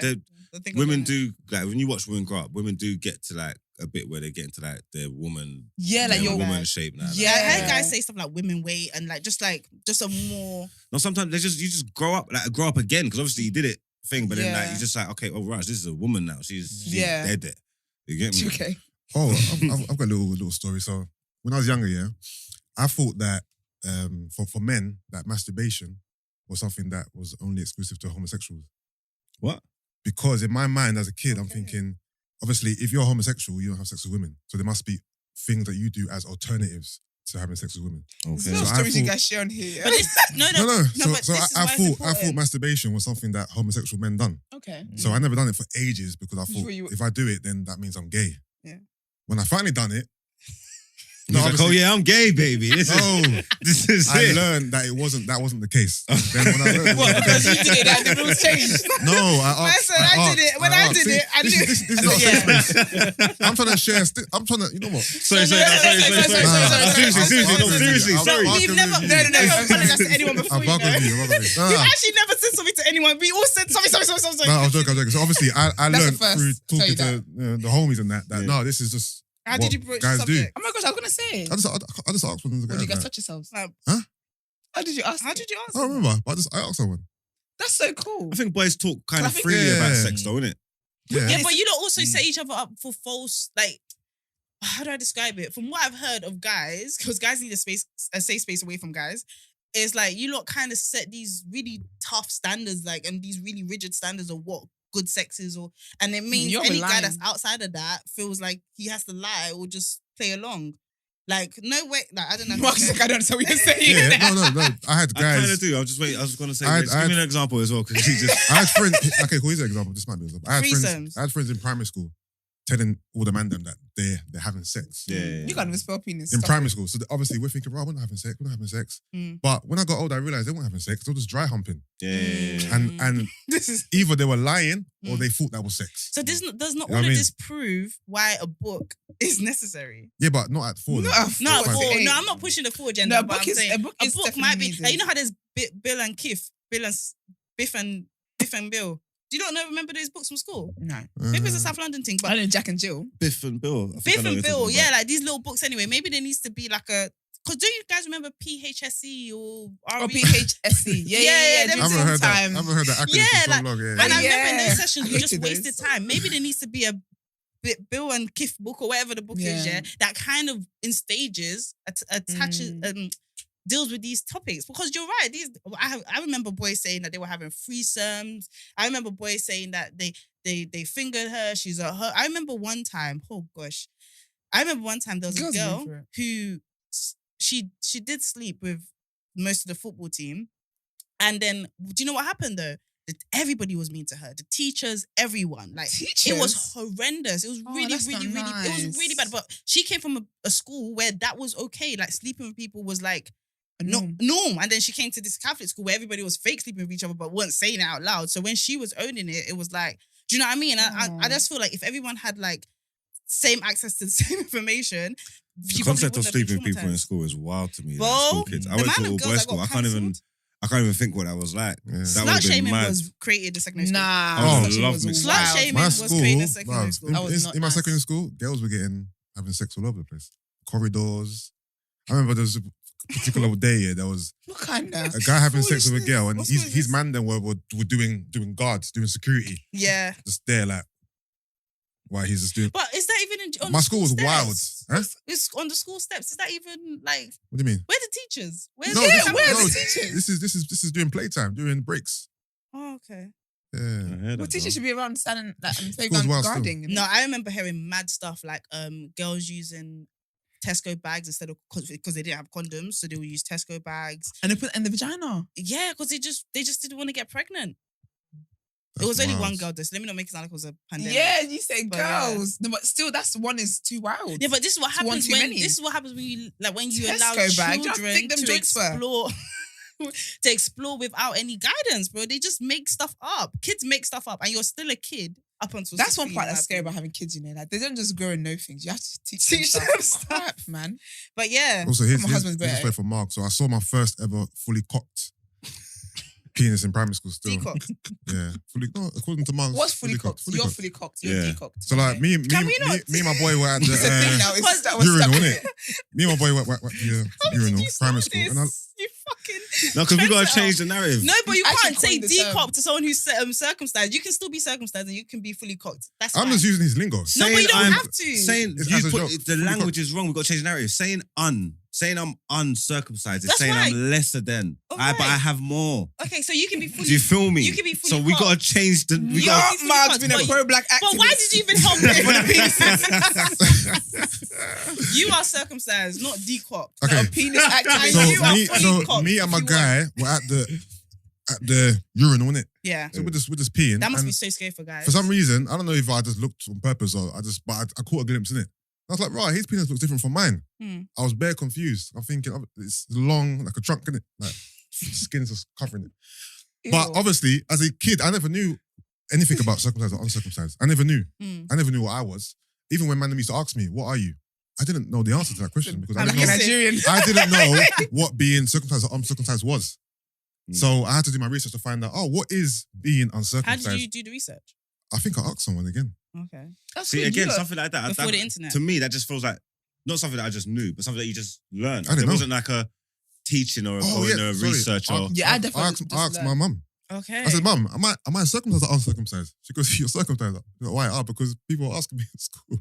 Speaker 1: Okay.
Speaker 2: women do like when you watch women grow up, women do get to like a bit where they get into like their woman.
Speaker 3: Yeah, like your
Speaker 2: woman shape now.
Speaker 3: Yeah,
Speaker 1: I heard guys say stuff like women weight and like just a more.
Speaker 2: No, sometimes you just grow up again, because obviously you did it thing, but then like you just like, okay, oh right, this is a woman now. She's dead. You get me?
Speaker 3: Okay.
Speaker 4: Oh, I've got a little story. So when I was younger, I thought that for men that masturbation was something that was only exclusive to homosexuals.
Speaker 2: What?
Speaker 4: Because in my mind as a kid, I'm thinking, obviously, if you're homosexual, you don't have sex with women. So there must be things that you do as alternatives to having sex with women.
Speaker 2: Okay.
Speaker 3: There's no stories you guys share on here.
Speaker 1: But
Speaker 4: No.
Speaker 1: but
Speaker 4: So
Speaker 1: this is
Speaker 4: I
Speaker 1: why it's
Speaker 4: thought
Speaker 1: important.
Speaker 4: masturbation was something that homosexual men done.
Speaker 3: Okay.
Speaker 4: So I never done it for ages because I thought
Speaker 3: Sure you-
Speaker 4: if I do it, then that means I'm gay.
Speaker 3: Yeah.
Speaker 4: When I finally done it,
Speaker 2: He's like, oh yeah, I'm gay, baby. This is
Speaker 4: I
Speaker 2: it.
Speaker 4: learned that that wasn't the case. Then when I learned,
Speaker 3: What, because you did it and the rules changed?
Speaker 4: no, I asked.
Speaker 1: I did it. When I did it, I knew.
Speaker 4: This is not safe space. I'm trying to share. I'm trying to. You know what?
Speaker 2: Sorry.
Speaker 1: No,
Speaker 2: Seriously, sorry.
Speaker 1: we've never. No. I've apologized to anyone before.
Speaker 4: I'm bugging you.
Speaker 1: You've actually never said something to anyone. We all said sorry.
Speaker 4: No, I was joking. So obviously, I
Speaker 3: That's
Speaker 4: learned
Speaker 3: the first
Speaker 4: through
Speaker 3: to tell
Speaker 4: talking
Speaker 3: you
Speaker 4: to the homies and that no, this is just
Speaker 1: How
Speaker 4: what
Speaker 1: did you broach the
Speaker 4: guys do.
Speaker 1: subject?
Speaker 3: Oh my gosh, I was going to say.
Speaker 4: I just asked one of the
Speaker 3: What, did you guys
Speaker 4: guys.
Speaker 3: touch yourselves?
Speaker 1: Like,
Speaker 3: How did you ask?
Speaker 1: How did you
Speaker 4: I
Speaker 1: answer?
Speaker 4: don't remember, but I asked someone.
Speaker 3: That's so cool.
Speaker 2: I think boys talk kind
Speaker 3: I
Speaker 2: of
Speaker 3: think-
Speaker 2: freely about
Speaker 4: Yeah.
Speaker 2: sex, though, innit?
Speaker 4: Yeah.
Speaker 1: Yeah, but you don't also set each other up for false, like, how do I describe it? From what I've heard of guys, because guys need a safe space away from guys, it's like you lot kind of set these really tough standards, like, and these really rigid standards of what good sex is, and it means
Speaker 3: You're
Speaker 1: any guy
Speaker 3: relying.
Speaker 1: that's outside of that feels like he has to lie or just play along. Like, no way, like, I don't know.
Speaker 3: Mark's like, I don't know what you're saying.
Speaker 4: Yeah, no. I had
Speaker 2: I kind of
Speaker 4: guys.
Speaker 2: do. I was going to say,
Speaker 4: I had-
Speaker 2: give me an example as well, because he just.
Speaker 4: I had friends. Okay, cool. Here's an example. This might be an example.
Speaker 1: Threesomes.
Speaker 4: I had friends in primary school telling all the man them that they're having sex.
Speaker 2: Yeah.
Speaker 3: You can't even spell penis.
Speaker 4: In
Speaker 3: Stop
Speaker 4: primary
Speaker 3: it.
Speaker 4: school. So obviously we're thinking, right, we're not having sex.
Speaker 1: Mm.
Speaker 4: But when I got older, I realized they weren't having sex. They were just dry humping.
Speaker 2: Yeah.
Speaker 4: And
Speaker 1: This is
Speaker 4: either they were lying or they thought that was sex.
Speaker 1: so. Does not
Speaker 4: You know
Speaker 1: all
Speaker 4: what I
Speaker 1: of
Speaker 4: mean?
Speaker 1: this prove why a book is necessary?
Speaker 4: Yeah, but not at 4.
Speaker 3: Not
Speaker 4: though.
Speaker 3: at
Speaker 1: No,
Speaker 3: Four,
Speaker 4: Fine.
Speaker 3: four.
Speaker 1: no, I'm not pushing the full agenda.
Speaker 3: No, a
Speaker 1: but
Speaker 3: book
Speaker 1: I'm
Speaker 3: is
Speaker 1: saying
Speaker 3: a book is
Speaker 1: might
Speaker 3: definitely
Speaker 1: be.
Speaker 3: needed.
Speaker 1: Like, you know how there's Bill and Keith, Biff and Bill. Do you not remember those books from school?
Speaker 3: No.
Speaker 1: Maybe it's a South London thing,
Speaker 3: I
Speaker 1: but
Speaker 3: know Jack and Jill.
Speaker 2: Biff and Bill. I think I
Speaker 1: Biff
Speaker 2: know
Speaker 1: and
Speaker 2: what you're
Speaker 1: Bill,
Speaker 2: talking
Speaker 1: yeah,
Speaker 2: about.
Speaker 1: like these little books anyway. Maybe there needs to be like a. Because do you guys remember PHSE or
Speaker 3: Or
Speaker 1: RE?
Speaker 3: PHSC. Yeah.
Speaker 1: Yeah,
Speaker 4: I
Speaker 1: them
Speaker 4: haven't heard that. I
Speaker 3: Time.
Speaker 4: haven't heard that acronym
Speaker 1: Yeah,
Speaker 4: for so
Speaker 1: like-
Speaker 4: long. Yeah.
Speaker 1: And I remember in
Speaker 3: Yeah.
Speaker 1: those sessions we
Speaker 3: I
Speaker 1: just
Speaker 3: hated
Speaker 1: wasted
Speaker 3: those.
Speaker 1: time. Maybe there needs to be a Bill and Keith book or whatever the book is,
Speaker 3: Yeah.
Speaker 1: yeah, that kind of in stages attaches deals with these topics, because you're right. I remember boys saying that they were having threesomes. I remember boys saying that they fingered her. She's a her. I remember one time. Oh gosh, I remember one time there was
Speaker 3: Girls
Speaker 1: a
Speaker 3: live
Speaker 1: girl
Speaker 3: for it.
Speaker 1: who she did sleep with most of the football team, and then do you know what happened though? Everybody was mean to her. The teachers, everyone. Like
Speaker 3: Teachers?
Speaker 1: it was horrendous. It was really,
Speaker 3: that's
Speaker 1: really,
Speaker 3: not
Speaker 1: really. It was
Speaker 3: nice.
Speaker 1: really bad. But she came from a school where that was okay. Like sleeping with people was like
Speaker 3: norm.
Speaker 1: norm. And then she came to this Catholic school where everybody was fake sleeping with each other, but weren't saying it out loud. So when she was owning it, it was like, do you know what I mean? I just feel like if everyone had like same access to the same information,
Speaker 2: The concept of sleeping with people in school is wild to me.
Speaker 1: Bro,
Speaker 2: like, school kids. I
Speaker 1: the
Speaker 2: went to
Speaker 1: amount
Speaker 2: all
Speaker 1: of girls
Speaker 2: boys
Speaker 1: that
Speaker 2: school.
Speaker 1: got
Speaker 2: I can't even think what that was like.
Speaker 4: Yeah.
Speaker 2: That
Speaker 1: Slut
Speaker 2: would have been
Speaker 1: shaming
Speaker 2: mad.
Speaker 1: was created in secondary school.
Speaker 3: Nah.
Speaker 2: Oh,
Speaker 3: that shit
Speaker 2: love
Speaker 3: was
Speaker 2: me.
Speaker 3: wild.
Speaker 1: Slut shaming
Speaker 4: My
Speaker 1: was
Speaker 4: school,
Speaker 1: created in secondary
Speaker 4: bruv,
Speaker 1: school.
Speaker 3: That was not
Speaker 4: in my
Speaker 3: nice.
Speaker 4: secondary school, girls were having sex all over the place. Corridors. I remember there was a particular day there was
Speaker 3: What kind of?
Speaker 4: a guy having sex with a girl, and
Speaker 1: What's
Speaker 4: his
Speaker 1: foolishness?
Speaker 4: man then were doing guards, doing security,
Speaker 1: Yeah.
Speaker 4: just there like, why he's just doing.
Speaker 1: But is that even on
Speaker 4: My
Speaker 1: the
Speaker 4: school was
Speaker 1: steps?
Speaker 4: wild. Huh?
Speaker 1: It's on the school steps. Is that even like
Speaker 4: What do you mean?
Speaker 1: where are the teachers? Where's
Speaker 4: No,
Speaker 1: the
Speaker 4: this,
Speaker 1: cameras?
Speaker 4: no,
Speaker 3: the teachers?
Speaker 4: this is during playtime, during breaks.
Speaker 1: Oh, okay.
Speaker 4: Yeah.
Speaker 2: I heard
Speaker 3: Well,
Speaker 2: that,
Speaker 3: teachers
Speaker 2: bro.
Speaker 3: should be around standing like and
Speaker 4: Schools
Speaker 3: playground
Speaker 4: wild still.
Speaker 3: guarding.
Speaker 1: No, I remember hearing mad stuff like girls using Tesco bags instead of because they didn't have condoms, so they would use Tesco bags.
Speaker 3: And they put it in the vagina.
Speaker 1: Yeah, because they just didn't want to get pregnant.
Speaker 4: That's
Speaker 1: It was only
Speaker 4: wild.
Speaker 1: one girl. This let me not make it sound like it was a pandemic.
Speaker 3: Yeah, you say
Speaker 1: But yeah.
Speaker 3: girls. No, but still, that's one is too wild.
Speaker 1: Yeah, but this is what
Speaker 3: It's one
Speaker 1: happens
Speaker 3: too
Speaker 1: when
Speaker 3: many.
Speaker 1: this is what happens when you
Speaker 3: Tesco
Speaker 1: allow
Speaker 3: bag. Do you know how
Speaker 1: children
Speaker 3: thick them
Speaker 1: to
Speaker 3: joints were?
Speaker 1: explore to explore without any guidance, bro. They just make stuff up. Kids make stuff up, and you're still a kid up until
Speaker 3: That's one
Speaker 1: 16,
Speaker 3: part
Speaker 1: in
Speaker 3: that's
Speaker 1: my
Speaker 3: scary
Speaker 1: opinion.
Speaker 3: about having kids, you know. Like, they don't just grow and know things. You have to teach
Speaker 1: Teach
Speaker 3: them
Speaker 1: them
Speaker 3: stuff.
Speaker 1: stuff.
Speaker 3: Crap, man.
Speaker 1: But yeah,
Speaker 4: Also, here's
Speaker 3: My husband's
Speaker 4: a
Speaker 3: better.
Speaker 4: story for Mark. So I saw my first ever fully cocked penis in primary school still.
Speaker 1: decocked.
Speaker 4: Yeah. Fully, no, according to Mark.
Speaker 3: What's fully cocked? You're
Speaker 4: cocked.
Speaker 3: fully cocked. You're
Speaker 2: Yeah.
Speaker 3: decocked.
Speaker 4: So like me and
Speaker 1: Can we not?
Speaker 4: my boy were at the
Speaker 3: It's a thing now. It's that was
Speaker 4: urinal,
Speaker 3: stuck.
Speaker 4: innit? Me and my boy were at the urinal, primary school. And I,
Speaker 1: You fucking
Speaker 2: No, because we gotta
Speaker 1: trendsetter.
Speaker 2: change the narrative.
Speaker 1: No, but you
Speaker 3: Actually
Speaker 1: can't say
Speaker 3: coined the term.
Speaker 1: decocked to someone who's circumcised. You can still be circumcised and you can be fully cocked. That's
Speaker 4: I'm
Speaker 1: fine.
Speaker 4: just using his lingo.
Speaker 1: No, but
Speaker 2: Saying
Speaker 1: you don't
Speaker 2: I'm-
Speaker 1: have to.
Speaker 2: Saying
Speaker 4: It's
Speaker 2: you
Speaker 4: as a
Speaker 2: put
Speaker 4: joke.
Speaker 2: the language is wrong. We got to change the narrative. Saying I'm uncircumcised is
Speaker 1: That's
Speaker 2: saying
Speaker 1: right.
Speaker 2: I'm lesser than.
Speaker 1: Alright.
Speaker 2: But I have more.
Speaker 1: Okay, so you can be fully.
Speaker 2: Do you feel me?
Speaker 1: You can be fully
Speaker 2: So we
Speaker 1: cocked.
Speaker 2: gotta change the. We
Speaker 3: Your
Speaker 2: gotta,
Speaker 1: fully
Speaker 3: Mark's
Speaker 1: cocked,
Speaker 3: been a
Speaker 1: but-
Speaker 3: pro-black activist.
Speaker 1: But why did you even help me for the penis? You are circumcised, not decocked.
Speaker 4: Okay.
Speaker 3: A penis activist.
Speaker 4: So
Speaker 1: you are
Speaker 4: me,
Speaker 1: fully cocked
Speaker 4: me and my
Speaker 1: if you
Speaker 4: guy were at the urinal, innit?
Speaker 1: Yeah,
Speaker 4: So we're just peeing.
Speaker 1: that must
Speaker 4: and
Speaker 1: be so scary for guys.
Speaker 4: for some reason, I don't know if I just looked on purpose or I caught a glimpse in it. I was like, right, his penis looks different from mine.
Speaker 1: Hmm.
Speaker 4: I was bare confused. I'm thinking, oh, it's long, like a trunk, innit? Like, skin's just covering it. But
Speaker 3: Ew.
Speaker 4: obviously, as a kid, I never knew anything about circumcised or uncircumcised. I never knew.
Speaker 1: Hmm.
Speaker 4: I never knew what I was. Even when man used to ask me, what are you? I didn't know the answer to that question because I
Speaker 3: I'm like
Speaker 4: didn't
Speaker 3: a
Speaker 4: know,
Speaker 3: Nigerian.
Speaker 4: I didn't know what being circumcised or uncircumcised was.
Speaker 2: Mm.
Speaker 4: So I had to do my research to find out, what is being
Speaker 1: How
Speaker 4: uncircumcised?
Speaker 1: did you do the research?
Speaker 4: I think I asked someone again.
Speaker 1: Okay,
Speaker 3: That's
Speaker 2: see
Speaker 3: good.
Speaker 2: again
Speaker 3: You lot-
Speaker 2: something like that.
Speaker 1: before
Speaker 2: that-
Speaker 1: the internet.
Speaker 2: To me, that just feels like not something that I just knew, but something that you just learned.
Speaker 4: I didn't
Speaker 2: There
Speaker 4: know.
Speaker 2: wasn't like a teaching or,
Speaker 4: Oh,
Speaker 2: or
Speaker 4: yeah,
Speaker 2: a
Speaker 4: sorry.
Speaker 2: research or.
Speaker 3: Yeah, I
Speaker 4: I
Speaker 3: definitely
Speaker 4: asked,
Speaker 3: just
Speaker 4: I asked
Speaker 3: learned.
Speaker 4: my mum.
Speaker 1: Okay.
Speaker 4: I said, Mum, am I circumcised or uncircumcised? She goes, you're circumcised. I go, why? Because people are asking me in school.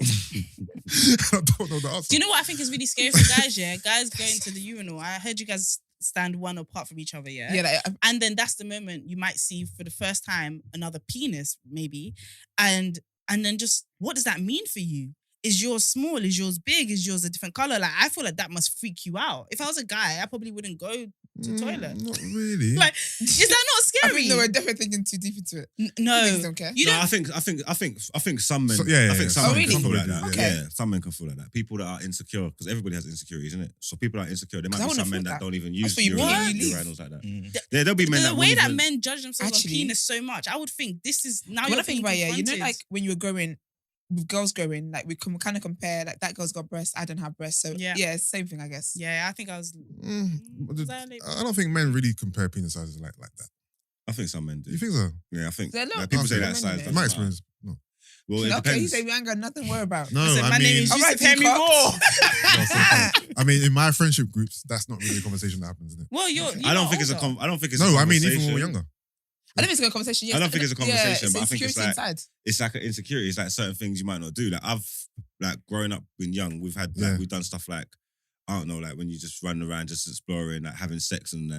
Speaker 4: I don't know the answer.
Speaker 1: Do you know what I think is really scary for guys? Yeah, guys going to the urinal. I heard you guys stand one apart from each other. Yeah.
Speaker 3: Yeah, like,
Speaker 1: And then that's the moment you might see for the first time another penis, maybe, and then just what does that mean for you? Is yours small? Is yours big? Is yours a different color? Like I feel like that must freak you out. If I was a guy, I probably wouldn't go to the toilet.
Speaker 4: Not really.
Speaker 1: Like, is that not
Speaker 3: I
Speaker 1: scary?
Speaker 3: think they were definitely thinking too deep into it.
Speaker 1: No,
Speaker 3: Niggas don't care.
Speaker 1: you
Speaker 2: No,
Speaker 1: don't.
Speaker 2: I think some men.
Speaker 4: So- yeah,
Speaker 2: I think some
Speaker 3: Oh,
Speaker 2: men can
Speaker 3: really?
Speaker 2: feel like that.
Speaker 3: Okay.
Speaker 2: Yeah, some men can feel like that. People that are insecure, because everybody has insecurities, isn't it? So people that are insecure, there might
Speaker 3: 'Cause I
Speaker 2: be
Speaker 3: wouldn't
Speaker 2: some men
Speaker 3: feel
Speaker 2: that
Speaker 3: that.
Speaker 2: don't even
Speaker 3: That's
Speaker 2: use
Speaker 3: what you
Speaker 1: want when
Speaker 3: you leave.
Speaker 2: urinals like that.
Speaker 5: Mm.
Speaker 2: Yeah, there'll be men
Speaker 1: The
Speaker 2: that
Speaker 1: way
Speaker 2: won't
Speaker 1: that
Speaker 2: even.
Speaker 1: men judge themselves
Speaker 3: Actually-
Speaker 1: on penis so much, I would think this is now.
Speaker 3: When
Speaker 1: you're
Speaker 3: I think
Speaker 1: being
Speaker 3: about it, yeah, you know,
Speaker 1: confronted.
Speaker 3: like when you were growing, with girls growing, like we can kind of compare, like that girl's got breasts, I don't have breasts. So
Speaker 1: Yeah.
Speaker 3: yeah, same thing, I guess.
Speaker 1: Yeah, I think I was.
Speaker 4: But
Speaker 1: Was I late?
Speaker 4: I don't think men really compare penis sizes like that.
Speaker 2: I think some men do.
Speaker 4: You think so?
Speaker 2: Yeah, I think.
Speaker 3: There are a lot
Speaker 2: Like,
Speaker 3: of
Speaker 2: people say
Speaker 3: men
Speaker 2: that
Speaker 3: in
Speaker 2: size.
Speaker 3: there.
Speaker 2: doesn't
Speaker 4: In my
Speaker 2: matter.
Speaker 4: experience, no.
Speaker 2: Well, it
Speaker 3: Okay, you
Speaker 2: depends.
Speaker 3: say we ain't got nothing to worry about.
Speaker 4: No,
Speaker 1: Listen,
Speaker 4: I
Speaker 1: my name
Speaker 4: mean,
Speaker 1: is
Speaker 3: All
Speaker 1: Yusuf
Speaker 3: right,
Speaker 1: Henry
Speaker 3: Decocked.
Speaker 1: Raw.
Speaker 4: I mean, in my friendship groups, that's not really a conversation that happens, isn't it?
Speaker 1: Well, you're.
Speaker 2: I don't think it's a.
Speaker 1: older.
Speaker 2: I don't think it's. a
Speaker 4: No, I mean, even
Speaker 2: conversation.
Speaker 4: when we're younger.
Speaker 3: I don't think it's a conversation. Yes,
Speaker 2: I don't think it's a conversation,
Speaker 3: yeah,
Speaker 2: but I think it's
Speaker 3: insecurity
Speaker 2: like-
Speaker 3: inside.
Speaker 2: It's like an insecurity. It's like certain things you might not do. Like I've like growing up when young, we've had like
Speaker 4: Yeah.
Speaker 2: we've done stuff like I don't know, like when you just run around just exploring, like having sex and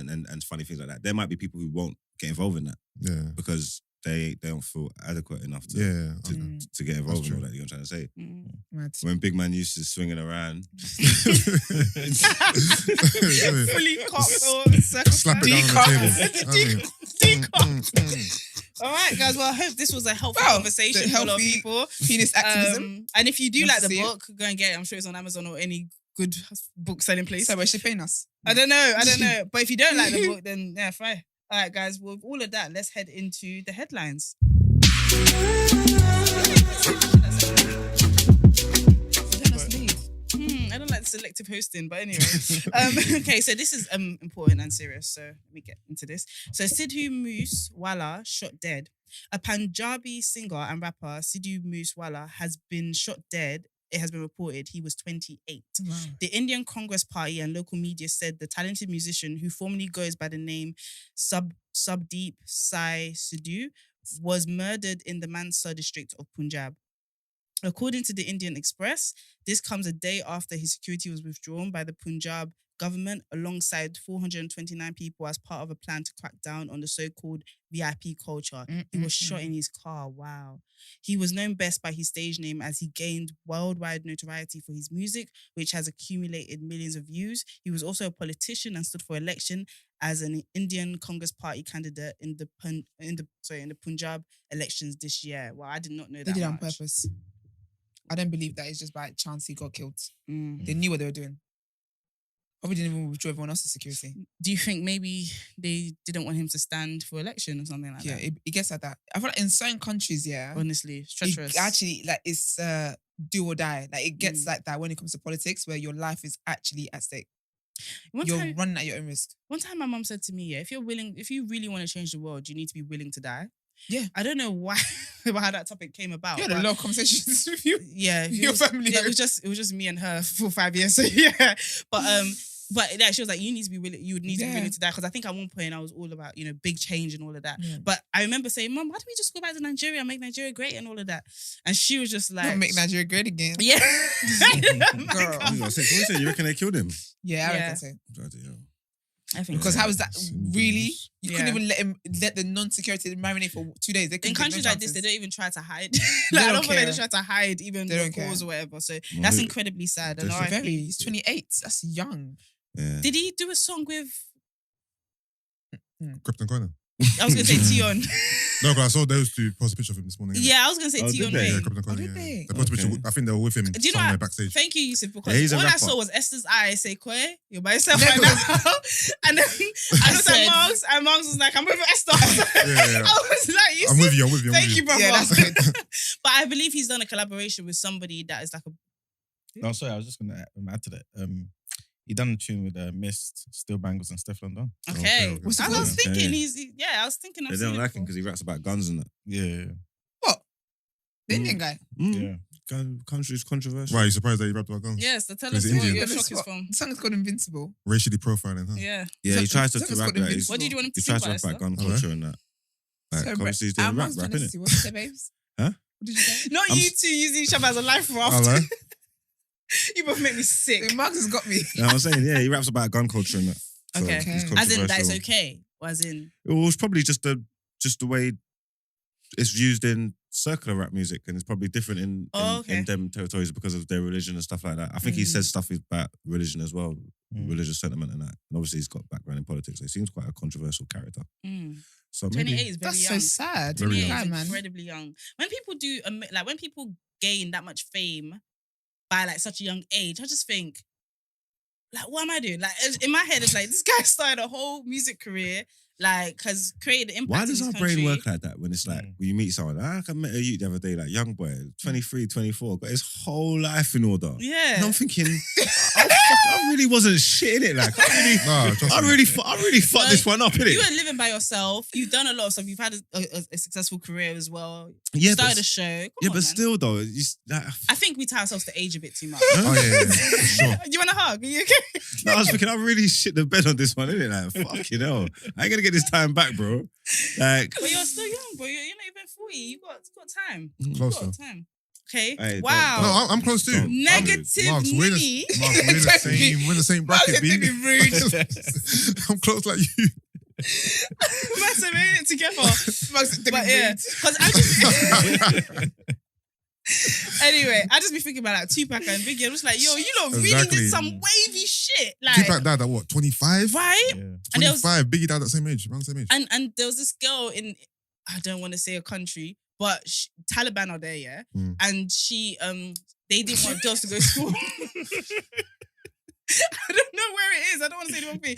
Speaker 2: funny things like that. There might be people who won't get involved in that
Speaker 4: Yeah.
Speaker 2: because they don't feel adequate enough to
Speaker 4: Yeah.
Speaker 2: to,
Speaker 3: Mm.
Speaker 2: to get involved in
Speaker 4: true.
Speaker 2: all that. You know what I'm trying to say?
Speaker 1: Mm.
Speaker 3: Mad.
Speaker 2: When big man used to swinging around,
Speaker 1: Fully cocked or circumcised.
Speaker 4: Slap it down on the table. I mean,
Speaker 1: Decocked. All right, guys. Well, I hope this was a helpful
Speaker 3: Well,
Speaker 1: conversation
Speaker 3: the
Speaker 1: for a lot of
Speaker 3: healthy
Speaker 1: people.
Speaker 3: Penis activism.
Speaker 1: And if you do
Speaker 3: Love
Speaker 1: like
Speaker 3: to
Speaker 1: the
Speaker 3: see it.
Speaker 1: book, go and get it. I'm sure it's on Amazon or any good book selling place.
Speaker 3: So, where's she paying us?
Speaker 1: I don't know. But if you don't like the book, then yeah, fine. All right, guys. With all of that, let's head into the headlines. I don't like selective hosting, but anyway. Okay, so this is important and serious. So let me get into this. So Sidhu Moose Wala shot dead. A Punjabi singer and rapper, Sidhu Moose Wala, has been shot dead. It has been reported he was 28.
Speaker 3: Wow.
Speaker 1: The Indian Congress Party and local media said the talented musician, who formerly goes by the name Subdeep Sai Sidhu, was murdered in the Mansar district of Punjab. According to the Indian Express, this comes a day after his security was withdrawn by the Punjab government alongside 429 people as part of a plan to crack down on the so-called VIP culture. He was shot in his car. Wow. He was known best by his stage name as he gained worldwide notoriety for his music, which has accumulated millions of views. He was also a politician and stood for election as an Indian Congress Party candidate in the Punjab elections this year. Wow, I did not know that.
Speaker 3: They did it on
Speaker 1: much.
Speaker 3: purpose. I don't believe that it's just by chance he got killed.
Speaker 1: Mm.
Speaker 3: They knew what they were doing. Probably didn't even withdraw everyone else's security.
Speaker 1: Do you think maybe they didn't want him to stand for election or something like
Speaker 3: Yeah,
Speaker 1: that?
Speaker 3: it gets like that. I feel like in certain countries,
Speaker 1: Honestly, it's treacherous.
Speaker 3: it actually like it's do or die. Like it gets like that when it comes to politics, where your life is actually at stake. You're running at your own risk.
Speaker 1: One time my mum said to me, if you really want to change the world, you need to be willing to die.
Speaker 3: Yeah.
Speaker 1: I don't know why how that topic came about.
Speaker 3: You had a lot of conversations with you.
Speaker 1: Yeah.
Speaker 3: Your family.
Speaker 1: Yeah, it was just me and her for 5 years. So yeah. But yeah, she was like, you need to be willing. You would need to be willing to die, because I think at one point I was all about big change and all of that.
Speaker 3: Yeah.
Speaker 1: But I remember saying, Mum, why don't we just go back to Nigeria and make Nigeria great and all of that? And she was just like,
Speaker 3: Not make Nigeria great again.
Speaker 1: Yeah,
Speaker 3: Girl.
Speaker 2: I was gonna say, what you say? You reckon they killed him?
Speaker 3: Yeah, I
Speaker 1: Yeah.
Speaker 3: reckon so.
Speaker 2: Bloody hell.
Speaker 1: I think
Speaker 3: Because
Speaker 1: so.
Speaker 3: how is that really? You
Speaker 1: Yeah.
Speaker 3: couldn't even let the non-security marinate for 2 days. They
Speaker 1: In
Speaker 3: couldn't take
Speaker 1: countries
Speaker 3: no
Speaker 1: like this, they
Speaker 3: chances.
Speaker 1: don't even try to hide.
Speaker 3: They
Speaker 1: I
Speaker 3: don't
Speaker 1: don't think they
Speaker 3: care.
Speaker 1: just try to hide even
Speaker 3: They
Speaker 1: the
Speaker 3: don't care.
Speaker 1: cause or whatever. So
Speaker 2: Well,
Speaker 1: that's
Speaker 2: who-
Speaker 1: incredibly sad. And
Speaker 2: That's
Speaker 1: RIP.
Speaker 3: Very. He's 28. That's young.
Speaker 2: Yeah.
Speaker 1: Did he do a song with?
Speaker 4: Krypton Conan.
Speaker 1: I was gonna say Tion.
Speaker 4: No, because I saw those two post a picture of him this morning. innit?
Speaker 1: Yeah, I was gonna say
Speaker 2: Oh, did
Speaker 1: Tion.
Speaker 2: they?
Speaker 4: Yeah,
Speaker 1: Wayne.
Speaker 4: Krypton
Speaker 3: Oh,
Speaker 4: Conan.
Speaker 3: did
Speaker 4: Yeah.
Speaker 3: they?
Speaker 4: They posted a
Speaker 2: Okay.
Speaker 4: picture. I think they were with him
Speaker 1: Do you know
Speaker 4: somewhere
Speaker 1: what?
Speaker 4: backstage.
Speaker 1: Thank you, Yusuf,
Speaker 2: Yeah,
Speaker 1: because
Speaker 2: he's a
Speaker 1: all I
Speaker 2: rapper.
Speaker 1: saw was Esther's eye say, "Kwe, you're by yourself
Speaker 3: Yeah,
Speaker 1: right now." And then I looked
Speaker 3: said-
Speaker 1: at Marks, and Marks was like, "I'm with Esther."
Speaker 4: Yeah.
Speaker 1: I was like, "You
Speaker 4: I'm
Speaker 1: see?
Speaker 4: with you. I'm with you. I'm
Speaker 1: Thank
Speaker 4: with
Speaker 1: you, brother."
Speaker 3: Yeah, that's good.
Speaker 1: But I believe he's done a collaboration with somebody that is like a.
Speaker 5: No, sorry, I was just gonna add to that. He done a tune with Mist, Still Bangles, and Stefflon Don.
Speaker 1: Okay.
Speaker 4: okay.
Speaker 3: What's it
Speaker 1: I was
Speaker 3: called?
Speaker 1: thinking
Speaker 2: Okay.
Speaker 1: I was thinking. I've
Speaker 2: They
Speaker 1: seen
Speaker 2: don't
Speaker 1: it
Speaker 2: like him
Speaker 1: before.
Speaker 2: because he raps about guns and that.
Speaker 5: Yeah.
Speaker 3: What? The Indian guy.
Speaker 5: Yeah.
Speaker 2: Country's controversial.
Speaker 4: Why are you surprised that he rapped about guns?
Speaker 1: Yes, so tell
Speaker 4: Because
Speaker 1: us
Speaker 4: he's
Speaker 1: what
Speaker 4: Indian.
Speaker 1: your
Speaker 3: Yeah,
Speaker 1: shock is
Speaker 3: what?
Speaker 1: from.
Speaker 3: The song is called Invincible.
Speaker 4: Racially profiling, huh?
Speaker 1: Yeah.
Speaker 2: Yeah, he tries to
Speaker 3: Something's
Speaker 2: rap
Speaker 3: got
Speaker 2: that.
Speaker 3: invincible.
Speaker 1: What did you want him to
Speaker 2: He
Speaker 1: sing
Speaker 2: tries to
Speaker 1: about,
Speaker 2: rap about
Speaker 1: Esther?
Speaker 2: gun
Speaker 4: Alright.
Speaker 2: culture and that. Like,
Speaker 3: So,
Speaker 2: obviously he's doing
Speaker 3: our
Speaker 2: rap,
Speaker 3: mum's trying to
Speaker 2: innit?
Speaker 3: see. What did you say, babes?
Speaker 2: Huh?
Speaker 3: What did you say?
Speaker 1: Not
Speaker 2: I'm
Speaker 1: you
Speaker 2: s-
Speaker 1: two using each other as a life
Speaker 4: Oh,
Speaker 1: raft.
Speaker 4: like,
Speaker 1: You both make me sick.
Speaker 3: So Marcus has got me.
Speaker 2: You know what I'm saying? Yeah, he raps about gun culture and that. So
Speaker 1: Okay.
Speaker 2: it's
Speaker 3: Okay.
Speaker 1: As in, that's
Speaker 2: controversial.
Speaker 1: okay. Or as in,
Speaker 2: It was probably just the way it's used in circular rap music, and it's probably different in
Speaker 1: okay.
Speaker 2: them territories because of their religion and stuff like that. I think he says stuff about religion as well, religious sentiment and that. And obviously he's got background in politics, so he seems quite a controversial character. So
Speaker 1: 28
Speaker 2: maybe
Speaker 1: is very
Speaker 3: That's
Speaker 1: young.
Speaker 3: so sad.
Speaker 4: Very
Speaker 1: 28
Speaker 4: young.
Speaker 1: is
Speaker 3: Guy, man.
Speaker 1: incredibly young. When people do, when people gain that much fame by like such a young age, I just think, like, what am I doing? Like, in my head, it's like, this guy started a whole music career, like, has created an impact.
Speaker 2: why
Speaker 1: in
Speaker 2: does
Speaker 1: this
Speaker 2: our
Speaker 1: country.
Speaker 2: brain work like that when it's like when you meet someone? Like, I met a youth the other day, like young boy, 23, 24, got his whole life in order.
Speaker 1: Yeah.
Speaker 2: And I'm thinking, I really wasn't shit in it. Like,
Speaker 4: Nah, trust
Speaker 2: I
Speaker 4: me.
Speaker 2: really fucked this one up,
Speaker 1: You
Speaker 2: innit?
Speaker 1: were living by yourself. You've done a lot of stuff. You've had a successful career as well.
Speaker 2: Yeah,
Speaker 1: You started
Speaker 2: but,
Speaker 1: a show. Come
Speaker 2: yeah,
Speaker 1: on,
Speaker 2: but
Speaker 1: man.
Speaker 2: still though, like,
Speaker 1: I think we tie ourselves to age a bit too much.
Speaker 4: Oh, yeah, for sure.
Speaker 1: You want a hug? Are you okay?
Speaker 2: no, I was thinking, I really shit the bed on this one, innit? Like, fucking hell. I ain't gonna get this time back, bro. Like,
Speaker 1: But you're still young, bro. You're not even 40. You got time.
Speaker 4: Closer.
Speaker 1: You got time. Okay.
Speaker 2: Hey,
Speaker 1: wow.
Speaker 4: No, I'm close too.
Speaker 2: Don't-
Speaker 1: Negative
Speaker 4: Marks, we're
Speaker 1: Nini.
Speaker 4: in the same bracket,
Speaker 3: Marcus,
Speaker 4: B.
Speaker 3: don't be rude.
Speaker 4: I'm close like you.
Speaker 1: Massive, we in it together.
Speaker 3: Marcus, don't be
Speaker 1: But yeah,
Speaker 3: rude.
Speaker 1: because I just anyway, I just be thinking about like Tupac and Biggie. I'm just like, yo, you lot really
Speaker 4: Exactly.
Speaker 1: did some wavy shit, like
Speaker 4: Tupac died at what, 25?
Speaker 1: right?
Speaker 5: Yeah.
Speaker 1: And there was
Speaker 4: 25. Biggie died at the same age. Around the same age.
Speaker 1: and there was this girl in I don't want to say a country, but Taliban are there, yeah, and they didn't want girls to go to school. I don't know where it is. I don't want to say the wrong thing.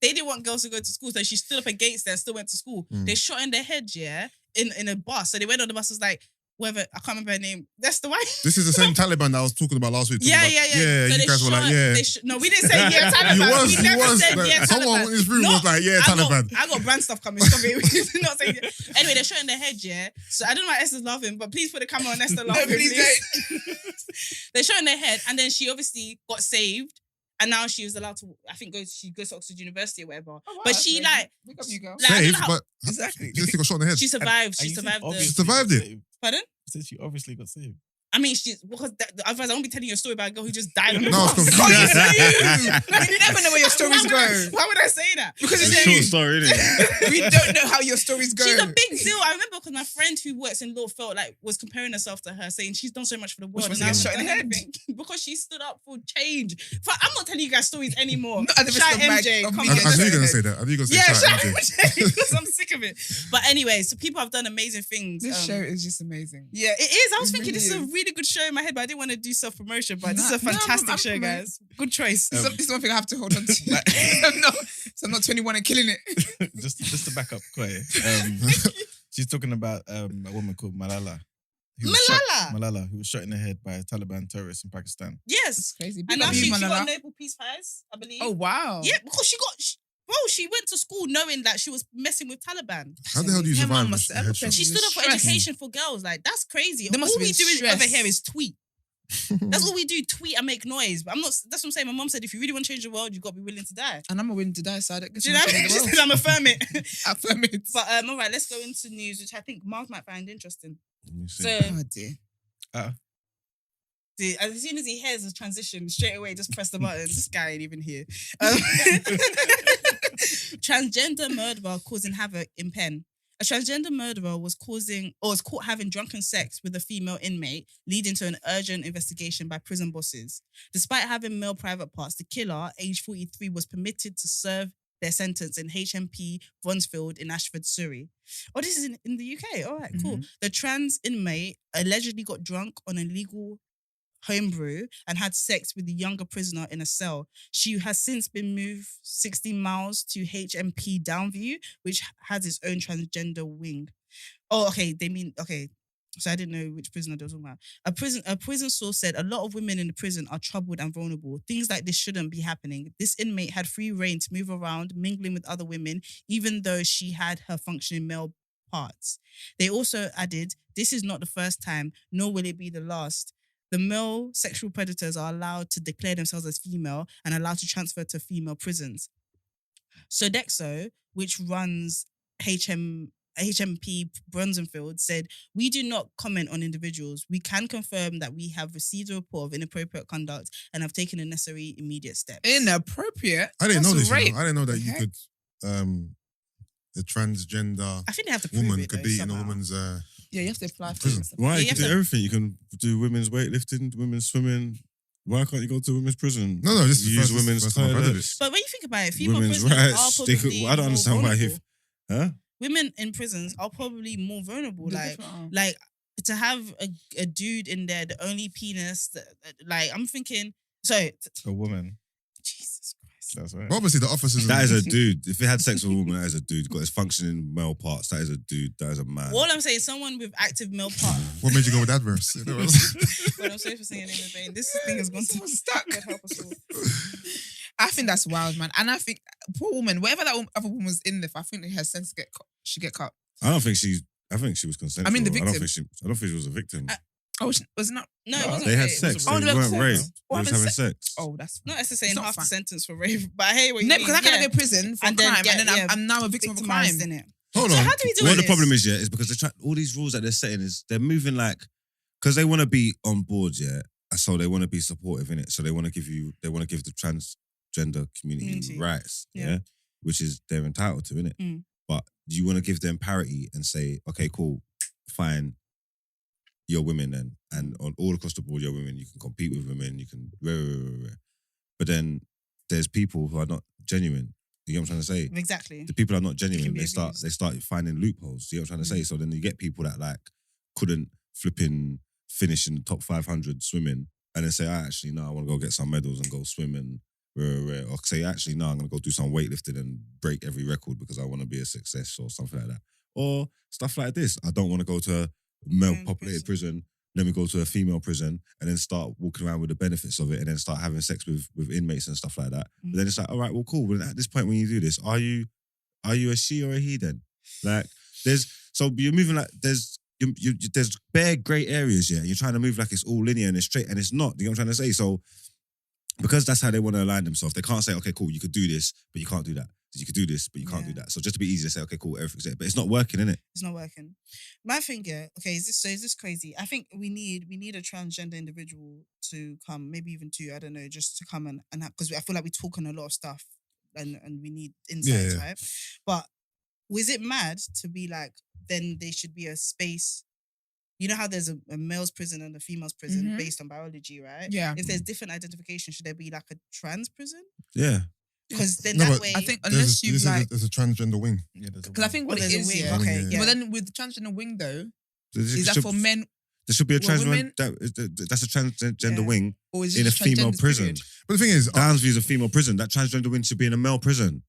Speaker 1: They didn't want girls to go to school, so she stood up against them and still went to school. They shot in their head, yeah, in a bus. So they went on the bus. Was like, whoever, I can't remember her name. That's the one.
Speaker 4: This is the same Taliban that I was talking about last week.
Speaker 1: Yeah.
Speaker 4: So you guys were like, yeah.
Speaker 1: No, we didn't say yeah Taliban. We never said yeah Taliban.
Speaker 4: Someone in this room was like, yeah Taliban.
Speaker 1: I got brand stuff coming. Stop it. We did not say yeah. Anyway, they're shot in their head, yeah. So I don't know why Esther's laughing, but please put the camera on Esther laughing. Please. They shot in their head, and then she obviously got saved. And now she was allowed to, I think, she goes to Oxford University or whatever. Oh, wow, but she like,
Speaker 3: look up you girl.
Speaker 4: Saved, but
Speaker 3: exactly.
Speaker 4: She got shot in the head.
Speaker 1: She survived.
Speaker 5: And
Speaker 1: She survived
Speaker 4: She survived it.
Speaker 1: Pardon?
Speaker 5: I said she obviously got saved.
Speaker 1: I mean, otherwise I won't be telling you a story about a girl who just died on the
Speaker 4: No,
Speaker 1: bus.
Speaker 4: it's
Speaker 3: You never know where your stories go.
Speaker 1: Why would I say that?
Speaker 3: Because
Speaker 2: It's
Speaker 3: it's
Speaker 2: a short
Speaker 3: you.
Speaker 2: story, isn't it?
Speaker 3: We don't know how your stories go.
Speaker 1: She's a big deal. I remember because my friend who works in law was comparing herself to her, saying she's done so much for the world.
Speaker 3: Which was
Speaker 1: and now
Speaker 3: to get
Speaker 1: she's
Speaker 3: shot in the
Speaker 1: done
Speaker 3: head.
Speaker 1: everything. Because she stood up for change. I'm not telling you guys stories anymore.
Speaker 3: Not at the risk
Speaker 1: Shout
Speaker 3: of
Speaker 1: MJ.
Speaker 3: of
Speaker 1: come
Speaker 3: me
Speaker 1: on.
Speaker 3: getting
Speaker 4: I knew you were
Speaker 3: shot in
Speaker 4: going to
Speaker 3: the
Speaker 4: say that. I knew you were going to say
Speaker 1: Yeah,
Speaker 4: shout
Speaker 1: shout
Speaker 4: out,
Speaker 1: MJ because I'm sick of it. But anyway, so people have done amazing things.
Speaker 3: This show is just amazing.
Speaker 1: Yeah, it is. I was
Speaker 3: It
Speaker 1: thinking
Speaker 3: really
Speaker 1: this is a
Speaker 3: is.
Speaker 1: really good show in my head, but I didn't want to do self-promotion. But this is
Speaker 3: Nah,
Speaker 1: a fantastic
Speaker 3: I'm
Speaker 1: show,
Speaker 3: promoting.
Speaker 1: guys. Good choice.
Speaker 3: This is one thing I have to hold on to. I'm not 21 and killing it.
Speaker 5: just to back up Koi, she's talking about a woman called Malala. Malala, who was shot in the head by a Taliban terrorist in Pakistan.
Speaker 1: Yes.
Speaker 3: Crazy.
Speaker 1: And now
Speaker 3: Big up
Speaker 1: she
Speaker 3: you,
Speaker 1: got
Speaker 3: Malala.
Speaker 1: Nobel Peace Prize, I believe.
Speaker 3: Oh, wow.
Speaker 1: Yeah, because she went to school knowing that she was messing with Taliban.
Speaker 4: How the hell do you
Speaker 3: Her mum
Speaker 4: survive
Speaker 3: must
Speaker 4: a
Speaker 3: have
Speaker 4: headshot?
Speaker 3: She
Speaker 1: She
Speaker 3: was
Speaker 1: stood up for
Speaker 3: stressed.
Speaker 1: education for girls. Like, that's crazy.
Speaker 3: There must
Speaker 1: All
Speaker 3: have
Speaker 1: we
Speaker 3: been
Speaker 1: do over
Speaker 3: stress.
Speaker 1: here is tweet. That's what we do, tweet and make noise. But that's what I'm saying. My mom said, if you really want to change the world, you've got to be willing to die.
Speaker 3: And I'm willing to die, so I don't get
Speaker 1: Do you know what I mean? She said, I'm affirm it.
Speaker 3: Affirm it.
Speaker 1: But all right, let's go into news, which I think Miles might find interesting.
Speaker 2: Let me see.
Speaker 1: So,
Speaker 3: Oh, dear.
Speaker 1: see, as soon as he hears the transition, straight away, just press the button. This guy ain't even here. Transgender murderer causing havoc in Penn. A transgender murderer was caught having drunken sex with a female inmate, leading to an urgent investigation by prison bosses. Despite having male private parts, the killer, aged 43, was permitted to serve their sentence in HMP Bronsfield in Ashford, Surrey. Oh, this is in the UK. All right, cool. The trans inmate allegedly got drunk on illegal homebrew and had sex with the younger prisoner in a cell. She has since been moved 16 miles to HMP Downview, which has its own transgender wing. Oh, okay. So I didn't know which prisoner they were talking about. A prison source said a lot of women in the prison are troubled and vulnerable. Things like this shouldn't be happening. This inmate had free reign to move around, mingling with other women, even though she had her functioning male parts. They also added, this is not the first time, nor will it be the last. The male sexual predators are allowed to declare themselves as female and allowed to transfer to female prisons. Sodexo, which runs HMP Bronsonfield, said, we do not comment on individuals. We can confirm that we have received a report of inappropriate conduct and have taken the necessary immediate steps.
Speaker 3: Inappropriate?
Speaker 4: I didn't know
Speaker 3: That's
Speaker 4: this.
Speaker 3: rape.
Speaker 4: I didn't know that you
Speaker 3: Okay.
Speaker 4: could, a transgender
Speaker 1: I think they have to prove
Speaker 4: woman
Speaker 1: it,
Speaker 4: could
Speaker 1: though,
Speaker 4: be in a
Speaker 1: somehow.
Speaker 4: woman's.
Speaker 3: Yeah, you have to apply for
Speaker 4: Prison.
Speaker 3: it.
Speaker 2: Why?
Speaker 1: Yeah,
Speaker 2: You
Speaker 1: you
Speaker 2: can do
Speaker 1: have to-
Speaker 2: everything. You can do women's weightlifting, women's swimming. Why can't you go to women's prison?
Speaker 4: No, this is the
Speaker 2: use
Speaker 4: first-
Speaker 2: women's
Speaker 4: first time I've heard of
Speaker 2: toilet.
Speaker 4: this.
Speaker 1: But when you think about it, female
Speaker 2: Women's
Speaker 1: prisoners are
Speaker 2: rights.
Speaker 1: probably
Speaker 2: I don't understand
Speaker 1: more
Speaker 2: why he.
Speaker 1: vulnerable.
Speaker 2: Huh?
Speaker 1: Women in prisons are probably more vulnerable. Like to have a dude in there, the only penis, like I'm thinking, sorry,
Speaker 5: A woman.
Speaker 1: Jesus Christ.
Speaker 5: That's right.
Speaker 4: But obviously, the officers.
Speaker 2: That is a dude. If he had sex with a woman, that is a dude. Got his functioning male parts. That is a dude. That is a man.
Speaker 1: All I'm saying, someone with active male part.
Speaker 4: What made you go with that verse? You know what I'm saying?
Speaker 1: But I'm sorry for saying it in vain. This thing has gone to
Speaker 3: stuck.
Speaker 1: God help us all.
Speaker 3: I think that's wild, man. And I think, poor woman, whatever that other woman was in there for, I think her sense should get cut.
Speaker 2: I think she was consensual.
Speaker 3: I mean, the
Speaker 2: I don't
Speaker 3: victim.
Speaker 2: think she was a victim.
Speaker 3: Oh, was it not?
Speaker 1: No, it wasn't
Speaker 2: They had
Speaker 1: rape.
Speaker 2: sex.
Speaker 3: Oh,
Speaker 2: They
Speaker 3: they were
Speaker 2: weren't
Speaker 3: cool.
Speaker 2: raped. They
Speaker 3: What
Speaker 2: was
Speaker 3: happened
Speaker 2: having
Speaker 3: se-
Speaker 2: sex.
Speaker 3: Oh, that's
Speaker 1: Not necessarily
Speaker 3: It's not
Speaker 1: half the
Speaker 3: fine.
Speaker 1: sentence for rape, but I hear what you
Speaker 3: no,
Speaker 1: mean.
Speaker 3: because I can't go to prison for a
Speaker 1: And then
Speaker 3: crime,
Speaker 1: get-
Speaker 3: and then
Speaker 1: yeah,
Speaker 3: I'm now a victim of a crime.
Speaker 1: victimized in it.
Speaker 4: Hold
Speaker 1: So
Speaker 4: on.
Speaker 1: how do we do
Speaker 2: What
Speaker 1: it?
Speaker 2: the problem is, yeah, is because they try all these rules that they're setting is they're moving like because they want to be on board, yeah. And so they want to be supportive in it. So they want to give the transgender community rights, yeah, which is they're entitled to, innit?
Speaker 1: Mm.
Speaker 2: But you want to give them parity and say, okay, cool, fine, you're women then, and on all across the board, you're women. You can compete with women. You can, but then there's people who are not genuine. You get what I'm trying to say?
Speaker 1: Exactly.
Speaker 2: The people are not
Speaker 1: Can
Speaker 2: genuine.
Speaker 1: be
Speaker 2: They start finding loopholes. You know what I'm trying to say? So then you get people that like couldn't flipping finish in the top 500 swimming, and then say, actually, no, I want to go get some medals and go swim and or say, actually, no, I'm going to go do some weightlifting and break every record because I want to be a success or something like that. Or stuff like this. I don't want to go to a male-populated prison. Let me go to a female prison and then start walking around with the benefits of it and then start having sex with inmates and stuff like that. But then it's like, all right, well, cool. But at this point when you do this, are you a she or a he then? Like, you're moving like, there's bare grey areas, yeah. You're trying to move like it's all linear and it's straight, and it's not. You know what I'm trying to say? So, because that's how they want to align themselves, they can't say, okay, cool, you could do this, but you can't do that. You could do this, but you can't do that. So just to be easy to say, okay, cool, everything's there. But it's not working, innit?
Speaker 1: It's not working. My thing, yeah, okay, is this crazy? I think we need a transgender individual to come, maybe even two, I don't know, just to come and because I feel like we talk on a lot of stuff and we need insights, right? But was it mad to be like, then there should be a space? You know how there's a male's prison and a female's prison based on biology, right?
Speaker 3: Yeah.
Speaker 1: If there's different identification, should there be like a trans prison?
Speaker 2: Yeah.
Speaker 1: Because then
Speaker 4: No,
Speaker 1: that
Speaker 4: but
Speaker 1: way...
Speaker 3: I think unless you've like...
Speaker 4: There's a transgender wing.
Speaker 5: Yeah, there's a
Speaker 3: Because I think what
Speaker 1: there's
Speaker 3: it
Speaker 1: a
Speaker 3: is,
Speaker 1: wing.
Speaker 3: yeah.
Speaker 1: Okay, yeah.
Speaker 3: But then with the transgender wing though,
Speaker 2: There
Speaker 3: is that
Speaker 2: should-
Speaker 3: for men
Speaker 2: There should be a trans
Speaker 3: women?
Speaker 2: that's a transgender wing
Speaker 3: or is it
Speaker 2: in a
Speaker 3: just
Speaker 2: female
Speaker 3: transgenders,
Speaker 2: prison.
Speaker 3: period?
Speaker 4: But the thing is,
Speaker 2: Downsview is a female prison. That transgender wing should be in a male prison.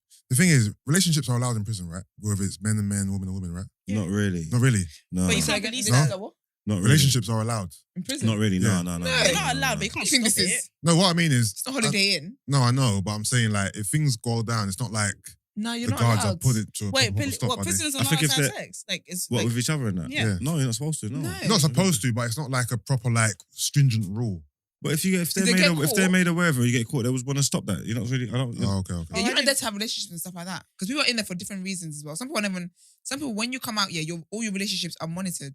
Speaker 4: relationships are allowed in prison, right? Whether it's men and men, women and women, right?
Speaker 1: Yeah.
Speaker 2: Not really.
Speaker 4: Not really.
Speaker 2: No.
Speaker 1: But you
Speaker 3: So
Speaker 1: can't
Speaker 3: again,
Speaker 1: release
Speaker 3: is
Speaker 1: that.
Speaker 3: that what?
Speaker 2: Not really.
Speaker 4: Relationships are allowed.
Speaker 3: In prison?
Speaker 2: Not really.
Speaker 4: Yeah.
Speaker 2: No.
Speaker 1: They're not allowed, but you
Speaker 3: I
Speaker 1: can't
Speaker 3: think
Speaker 1: stop
Speaker 3: this
Speaker 1: it.
Speaker 3: is...
Speaker 4: No, what I mean is,
Speaker 3: It's not Holiday Inn.
Speaker 4: no, I know, but I'm saying like if things go down, it's not like
Speaker 3: No, you're
Speaker 4: the
Speaker 3: not
Speaker 4: guards
Speaker 3: allowed.
Speaker 4: are put it to a
Speaker 1: Wait,
Speaker 4: proper stop.
Speaker 1: what,
Speaker 4: are they?
Speaker 1: prisoners
Speaker 2: I
Speaker 1: are not
Speaker 2: think if
Speaker 1: allowed to have
Speaker 2: they're-
Speaker 1: sex? Like, it's
Speaker 2: What,
Speaker 1: like...
Speaker 2: with each other and that?
Speaker 1: Yeah.
Speaker 2: No, you're not supposed to. No.
Speaker 3: No.
Speaker 4: You're not supposed to, but it's not like a proper like stringent rule.
Speaker 2: But if
Speaker 3: they get
Speaker 2: they're
Speaker 3: caught-
Speaker 2: made aware of it, you get caught. They was want to stop that. You're not really. I don't.
Speaker 4: Oh, okay.
Speaker 3: Yeah,
Speaker 1: Oh,
Speaker 3: you're
Speaker 1: I
Speaker 3: not
Speaker 1: didn't-
Speaker 3: there to have relationships and stuff like that. Because people are in there for different reasons as well. Some people, when you come out, all your relationships are monitored.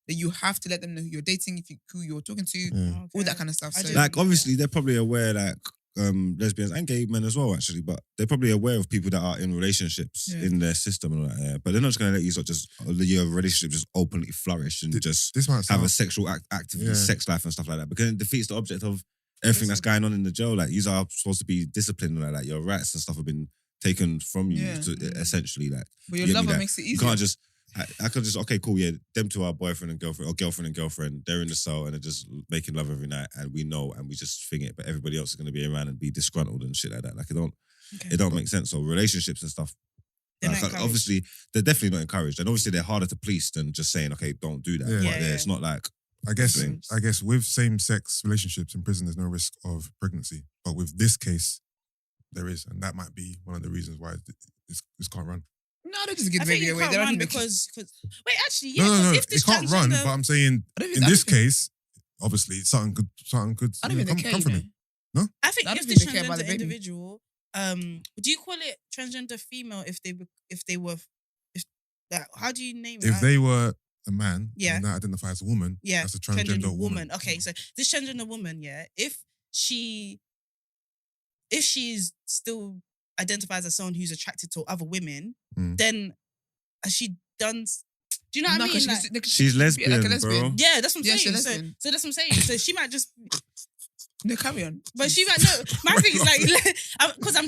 Speaker 3: That you have to let them know who you're dating, who you're talking to,
Speaker 4: Yeah.
Speaker 3: all that kind of stuff.
Speaker 1: I
Speaker 3: So
Speaker 1: didn't-
Speaker 2: Like obviously, they're probably aware like lesbians and gay men as well, actually. But they're probably aware of people that are in relationships
Speaker 3: Yeah.
Speaker 2: in their system and all that. Yeah. But they're not just going to let you sort of just your relationship just openly flourish and just
Speaker 4: This might
Speaker 2: have
Speaker 4: sound
Speaker 2: a sexual activity,
Speaker 4: Yeah.
Speaker 2: sex life and stuff like that. Because it defeats the object of everything that's going on in the jail. Like you are supposed to be disciplined and like your rights and stuff have been taken from you
Speaker 3: Yeah.
Speaker 2: to essentially like.
Speaker 3: but your
Speaker 2: you get me,
Speaker 3: lover
Speaker 2: like,
Speaker 3: makes it
Speaker 2: You
Speaker 3: easier.
Speaker 2: can't just. I could just okay, cool, yeah. Them two are boyfriend and girlfriend, or girlfriend and girlfriend. They're in the cell and they're just making love every night, and we know, and we just think it. But everybody else is going to be around and be disgruntled and shit like that. Like it don't make sense. So relationships and stuff.
Speaker 1: They're
Speaker 2: Like,
Speaker 1: not encouraged.
Speaker 2: obviously, they're definitely not encouraged, and obviously they're harder to police than just saying, okay, don't do that.
Speaker 4: Yeah.
Speaker 2: But
Speaker 1: Yeah, yeah.
Speaker 2: it's not like
Speaker 4: I guess
Speaker 2: thing.
Speaker 4: with same-sex relationships in prison, there's no risk of pregnancy. But with this case, there is, and that might be one of the reasons why this can't run.
Speaker 3: No, they just give
Speaker 1: I think
Speaker 3: baby
Speaker 1: you
Speaker 3: away.
Speaker 1: can't
Speaker 3: They're
Speaker 1: run
Speaker 3: already
Speaker 1: because... Wait, actually, yeah.
Speaker 4: No.
Speaker 1: If this
Speaker 4: It can't run.
Speaker 1: transgender-
Speaker 4: But I'm saying
Speaker 3: I don't think-
Speaker 4: in
Speaker 3: I don't
Speaker 4: this
Speaker 3: think-
Speaker 4: case, obviously something could
Speaker 3: I don't
Speaker 4: come
Speaker 3: think they care,
Speaker 4: come from
Speaker 3: you
Speaker 4: it.
Speaker 3: know.
Speaker 1: I think
Speaker 3: I don't
Speaker 1: if
Speaker 3: think
Speaker 1: this
Speaker 3: they care about the
Speaker 1: transgender
Speaker 3: baby.
Speaker 1: individual, do you call it transgender female if they were how do you name it?
Speaker 4: If they were a man,
Speaker 1: Yeah.
Speaker 4: and they identify as a woman,
Speaker 1: Yeah,
Speaker 4: that's a transgender woman.
Speaker 1: Okay, so this transgender woman, yeah, if she's still identifies as someone who's attracted to other women,
Speaker 4: Mm.
Speaker 1: then has she done? Do you know what
Speaker 3: No,
Speaker 1: I mean?
Speaker 3: 'cause
Speaker 1: Like,
Speaker 2: she's lesbian, bro.
Speaker 1: yeah, that's what I'm
Speaker 3: Yeah, she's
Speaker 1: saying.
Speaker 3: lesbian.
Speaker 1: So that's what I'm saying. So she might just,
Speaker 3: No, carry on.
Speaker 1: but she might no. My thing is like, because I'm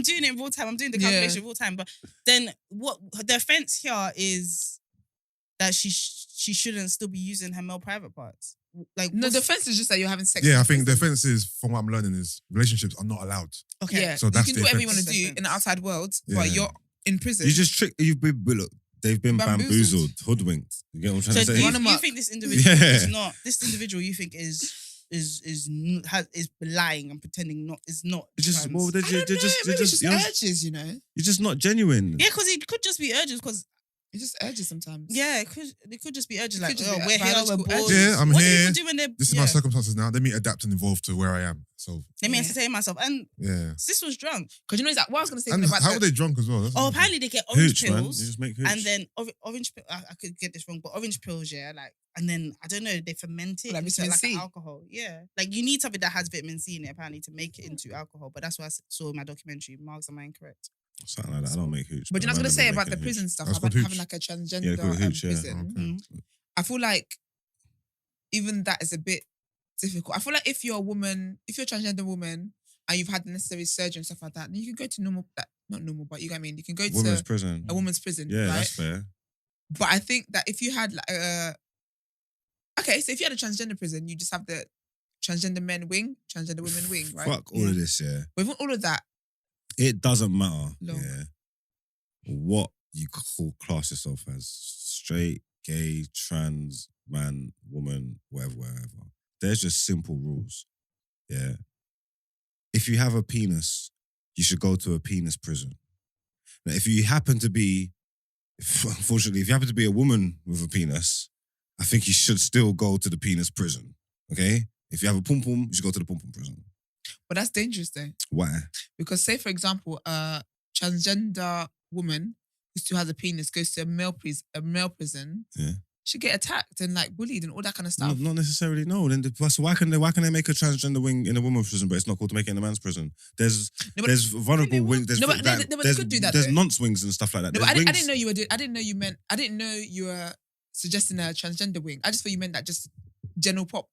Speaker 1: doing it in real time. I'm doing the calculation in real time. But then what the offense here is that she shouldn't still be using her male private parts. Like
Speaker 3: No,
Speaker 1: what's-
Speaker 3: the offense is just that you're having sex.
Speaker 4: Yeah,
Speaker 3: in
Speaker 4: I think the
Speaker 3: prison.
Speaker 4: offense is, from what I'm learning, is relationships are not allowed.
Speaker 1: okay.
Speaker 3: Yeah,
Speaker 4: So that's
Speaker 3: you
Speaker 4: the
Speaker 3: can do whatever you want
Speaker 4: offense.
Speaker 3: to do in the outside world, but
Speaker 4: Yeah.
Speaker 3: you're in prison.
Speaker 2: You just trick. Look, they've been
Speaker 3: Bamboozled.
Speaker 2: hoodwinked. You get what I'm
Speaker 1: So
Speaker 2: trying to
Speaker 1: do
Speaker 2: say?
Speaker 3: Run 'em
Speaker 1: you
Speaker 3: up.
Speaker 1: think this individual
Speaker 2: Yeah.
Speaker 1: is not this individual? You think is lying and pretending not is not.
Speaker 2: It's just
Speaker 1: trans?
Speaker 2: well, they're
Speaker 3: I don't know,
Speaker 2: just
Speaker 3: maybe it's just
Speaker 2: you're
Speaker 3: urges, you know.
Speaker 2: just not genuine.
Speaker 1: Yeah, because it could just be urges. Because
Speaker 3: It just urges sometimes.
Speaker 1: yeah, it could just be urges. Like,
Speaker 3: could just
Speaker 1: oh,
Speaker 3: be
Speaker 1: we're here, we're
Speaker 3: biological
Speaker 1: bored.
Speaker 3: urges.
Speaker 4: Yeah, I'm
Speaker 1: what
Speaker 4: here.
Speaker 1: do people do when they're?
Speaker 4: This is my circumstances now. Let me adapt and evolve to where I am. So
Speaker 1: Let me
Speaker 3: Yeah.
Speaker 1: entertain myself. And
Speaker 4: yeah.
Speaker 1: sis was drunk.
Speaker 3: Because you know, it's like what I was going to say
Speaker 4: And
Speaker 3: about
Speaker 4: how
Speaker 3: the-
Speaker 4: are they drunk as well? That's
Speaker 1: Oh,
Speaker 4: another thing.
Speaker 1: apparently they get orange
Speaker 2: Hooch, man.
Speaker 1: pills.
Speaker 2: You just make hooch.
Speaker 1: And then orange pill, I could get this wrong, but orange pills, yeah, like, and then I don't know, they ferment it
Speaker 3: Like
Speaker 1: into
Speaker 3: vitamin
Speaker 1: like
Speaker 3: C?
Speaker 1: alcohol. Yeah, like you need something that has vitamin C in it apparently to make it into alcohol. But that's what I saw in my documentary. Marks, am I incorrect?
Speaker 2: Something like that. I don't make hooch.
Speaker 3: But you know, I was going to say about the
Speaker 2: making
Speaker 3: prison stuff,
Speaker 4: That's
Speaker 3: about
Speaker 4: called
Speaker 3: having
Speaker 4: hooch.
Speaker 3: like a transgender
Speaker 2: Yeah, they call it hooch, yeah.
Speaker 3: prison.
Speaker 1: Mm.
Speaker 3: I feel like even that is a bit difficult. I feel like if you're a woman, if you're a transgender woman and you've had the necessary surgery and stuff like that, then you can go to normal, like, not normal, but you get what I mean. You can go
Speaker 2: Women's
Speaker 3: to
Speaker 2: prison.
Speaker 3: a woman's prison,
Speaker 2: Yeah,
Speaker 3: right?
Speaker 2: that's fair.
Speaker 3: But I think that if you had like okay, so if you had a transgender prison, you just have the transgender men wing, transgender women wing, right?
Speaker 2: Fuck all of this, yeah.
Speaker 3: But with all of that,
Speaker 2: It doesn't matter,
Speaker 3: No.
Speaker 2: yeah, what you call class yourself as. Straight, gay, trans, man, woman, whatever. There's just simple rules, yeah. If you have a penis, you should go to a penis prison. Now, if you happen to be, unfortunately, if you happen to be a woman with a penis, I think you should still go to the penis prison, okay? If you have a pum-pum, you should go to the pum-pum prison.
Speaker 3: but that's dangerous though.
Speaker 2: Why?
Speaker 3: Because say, for example, a transgender woman who still has a penis goes to a male prison,
Speaker 2: Yeah.
Speaker 3: she get attacked and like bullied and all that kind of stuff.
Speaker 2: Not necessarily, no. Then so why can they make a transgender wing in a woman's prison, but it's not called to make it in a man's prison? There's
Speaker 3: No, but-
Speaker 2: there's vulnerable wings. There's
Speaker 3: No, but they could do that,
Speaker 2: There's
Speaker 3: though.
Speaker 2: nonce wings and stuff like that.
Speaker 3: No, but
Speaker 2: There's
Speaker 3: I
Speaker 2: wings.
Speaker 3: didn't know you were doing. I didn't know you were suggesting a transgender wing. I just thought you meant that just general pop.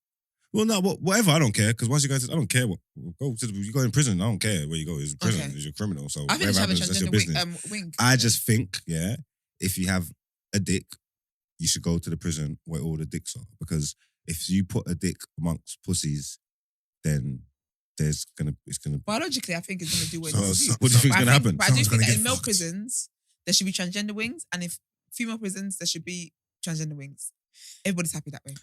Speaker 2: Well, no, whatever. I don't care because once you go to, I don't care what you go in prison. I don't care where you go. It's prison.
Speaker 3: Okay.
Speaker 2: You're a criminal. So
Speaker 3: I think
Speaker 2: whatever
Speaker 3: they should have a
Speaker 2: happens, that's your
Speaker 3: transgender
Speaker 2: business.
Speaker 3: wing.
Speaker 2: I just think, yeah, if you have a dick, you should go to the prison where all the dicks are. Because if you put a dick amongst pussies, then it's gonna.
Speaker 3: Biologically, I think it's going to do what
Speaker 2: So,
Speaker 3: it's
Speaker 2: so
Speaker 3: going
Speaker 2: what do you think's
Speaker 3: to
Speaker 2: gonna happen?
Speaker 3: But I do
Speaker 4: Someone's
Speaker 3: think
Speaker 4: gonna
Speaker 3: that
Speaker 4: get
Speaker 3: in male
Speaker 4: fucked.
Speaker 3: prisons there should be transgender wings, and if female prisons there should be transgender wings. Everybody's happy that way.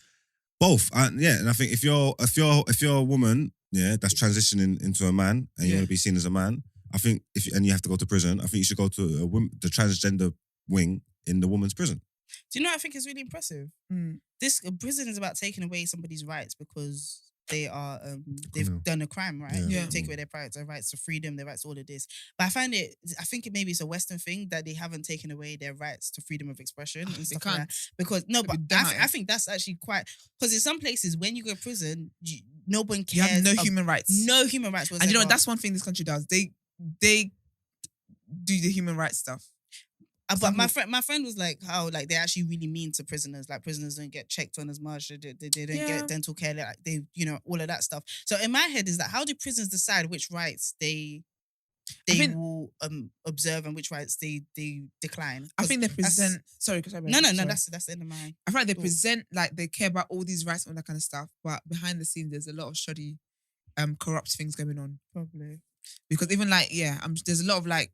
Speaker 2: Both, yeah, and I think if you're a woman, yeah, that's transitioning into a man, and you
Speaker 3: Yeah.
Speaker 2: want to be seen as a man, I think and you have to go to prison, I think you should go to the transgender wing in the woman's prison.
Speaker 1: Do you know what I think is really impressive?
Speaker 3: Mm.
Speaker 1: This prison is about taking away somebody's rights because they are they've
Speaker 4: Criminal.
Speaker 1: done a crime, right?
Speaker 4: Yeah.
Speaker 3: Yeah.
Speaker 1: You take away their rights to freedom, their rights to all of this. But I think maybe it's a Western thing that they haven't taken away their rights to freedom of expression and
Speaker 3: They
Speaker 1: stuff
Speaker 3: can't.
Speaker 1: like that. Because no,
Speaker 3: They'll
Speaker 1: but
Speaker 3: be done.
Speaker 1: I think that's actually quite because in some places when you go to prison, no one
Speaker 3: You
Speaker 1: cares.
Speaker 3: have no
Speaker 1: ab-
Speaker 3: human rights.
Speaker 1: no human rights.
Speaker 3: And you know what?
Speaker 1: whatsoever.
Speaker 3: That's one thing this country does. They do the human rights stuff.
Speaker 1: But my friend was like, how like they're actually really mean to prisoners. Like prisoners don't get checked on as much. They don't
Speaker 3: Yeah.
Speaker 1: get dental care. Like they, all of that stuff. So in my head is that how do prisons decide which rights they
Speaker 3: think-
Speaker 1: will observe and which rights they decline?
Speaker 3: I think they
Speaker 1: 'Cause
Speaker 3: present. Sorry,
Speaker 1: No,
Speaker 3: sorry.
Speaker 1: that's the end of my.
Speaker 3: I feel like they
Speaker 1: thought.
Speaker 3: present like they care about all these rights and all that kind of stuff, but behind the scenes there's a lot of shoddy, corrupt things going on.
Speaker 1: Probably.
Speaker 3: Because even like there's a lot of like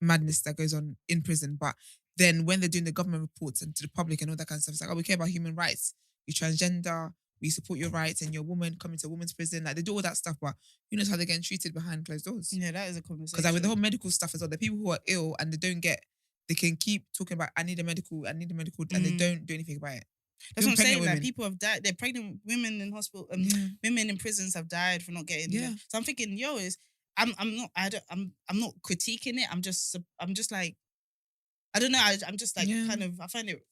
Speaker 3: madness that goes on in prison. But then when they're doing the government reports and to the public and all that kind of stuff, it's like, oh, we care about human rights. You're transgender, we support your rights, and you're a woman coming to a woman's prison. Like they do all that stuff, but who knows how they're getting treated behind closed doors?
Speaker 1: Yeah, that is a conversation.
Speaker 3: Because like with the whole medical stuff as well, the people who are ill and they can keep talking about I need a medical, and they don't do anything about it.
Speaker 1: That's what I'm
Speaker 3: Even pregnant
Speaker 1: saying. Like
Speaker 3: women.
Speaker 1: people have died. They're pregnant women in hospital.
Speaker 3: Yeah.
Speaker 1: Women in prisons have died for not getting.
Speaker 3: Yeah.
Speaker 1: So I'm thinking, I'm not critiquing it. I'm just like, I don't know. I'm just like
Speaker 3: Yeah.
Speaker 1: I find it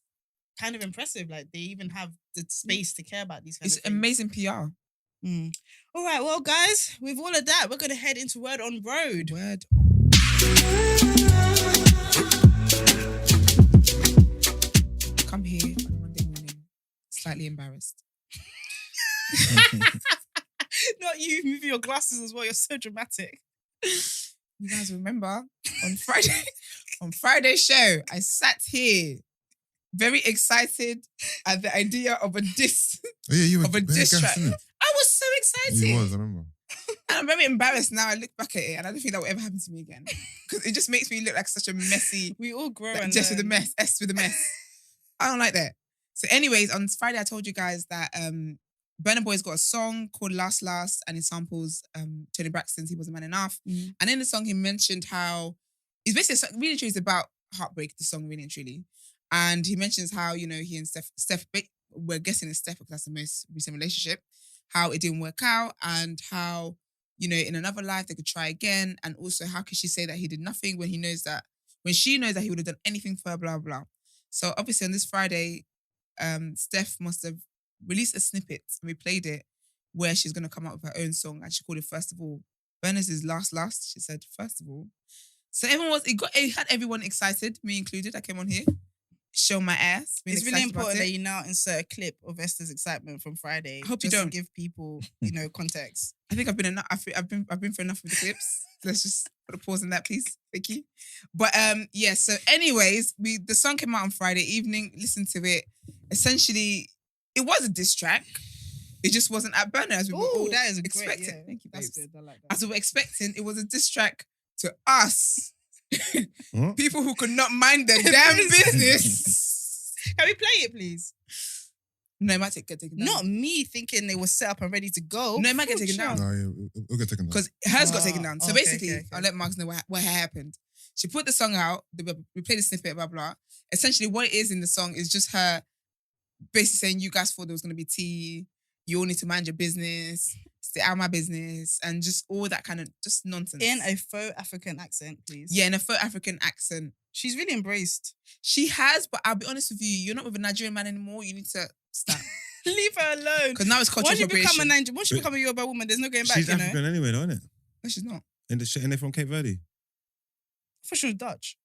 Speaker 1: kind of impressive. Like they even have the space to care about these kind
Speaker 3: It's
Speaker 1: of things.
Speaker 3: amazing PR.
Speaker 1: All right, well, guys, with all of that, we're gonna head into Word on Road.
Speaker 3: Word. Come here on Monday morning, slightly embarrassed.
Speaker 1: Not you moving your glasses as well. You're so dramatic.
Speaker 3: You guys remember on Friday's show, I sat here very excited at the idea of a diss.
Speaker 4: Oh, yeah, you were
Speaker 3: Of a
Speaker 4: very
Speaker 3: diss
Speaker 4: gassed,
Speaker 3: track.
Speaker 4: innit?
Speaker 3: I was so excited.
Speaker 4: You was, I remember.
Speaker 3: And I'm very embarrassed now. I look back at it and I don't think that will ever happen to me again. Because it just makes me look like such a messy,
Speaker 1: We all grow
Speaker 3: like
Speaker 1: and
Speaker 3: Jess with a
Speaker 1: learn.
Speaker 3: mess, S with a mess. I don't like that. So anyways, on Friday I told you guys that Burna Boy's got a song called Last Last and it samples Tony Braxton's He Wasn't Man Enough.
Speaker 1: Mm.
Speaker 3: And in the song he mentioned how it's basically really truly about heartbreak, the song really and truly. And he mentions how, he and Steph we're guessing it's Steph because that's the most recent relationship, how it didn't work out and how, in another life they could try again. And also how could she say that he did nothing when she knows that he would have done anything for her, blah, blah. So obviously on this Friday, Steph must have released a snippet and we played it where she's going to come out with her own song and she called it First of All. Burna's is Last. She said, First of All. So it had everyone excited, me included. I came on here. show my ass.
Speaker 1: It's really important that you now insert a clip of Esther's excitement from Friday.
Speaker 3: I hope you
Speaker 1: just
Speaker 3: don't.
Speaker 1: to give people, context.
Speaker 3: I think I've been enough. I've been for enough of the clips. Let's just put a pause on that, please. Thank you. But yeah. So, anyways, the song came out on Friday evening. Listen to it. Essentially, it was a diss track. It just wasn't at burner as we were all
Speaker 1: that is
Speaker 3: expecting.
Speaker 1: Great, yeah.
Speaker 3: Thank you,
Speaker 1: That's
Speaker 3: babes.
Speaker 1: good. I like that.
Speaker 3: As we were expecting, it was a diss track to us,
Speaker 2: Huh?
Speaker 3: people who could not mind their damn business.
Speaker 1: Can we play it, please?
Speaker 3: No, it might get taken down.
Speaker 1: Not me thinking they were set up and ready to go.
Speaker 3: No, it might get taken
Speaker 1: Sure.
Speaker 3: down.
Speaker 4: No, yeah, we'll get taken down.
Speaker 3: Because hers got taken down. So
Speaker 1: okay,
Speaker 3: basically,
Speaker 1: okay.
Speaker 3: I'll let Marks know what happened. She put the song out. We played the snippet, blah, blah. Essentially, what it is in the song is just her basically saying, you guys thought there was going to be tea. You all need to mind your business. Stay out of my business. And just all that kind of just nonsense.
Speaker 1: In a faux African accent, please.
Speaker 3: Yeah, in a faux African accent.
Speaker 1: She's really embraced.
Speaker 3: She has, but I'll be honest with you, you're not with a Nigerian man anymore. You need to stop.
Speaker 1: Leave her alone.
Speaker 3: Because now it's cultural appropriation.
Speaker 1: Once you become a Yoruba woman, there's no going back,
Speaker 2: She's African anyway, though, isn't it?
Speaker 3: No, she's not.
Speaker 2: And they're from Cape Verde.
Speaker 1: For sure, Dutch.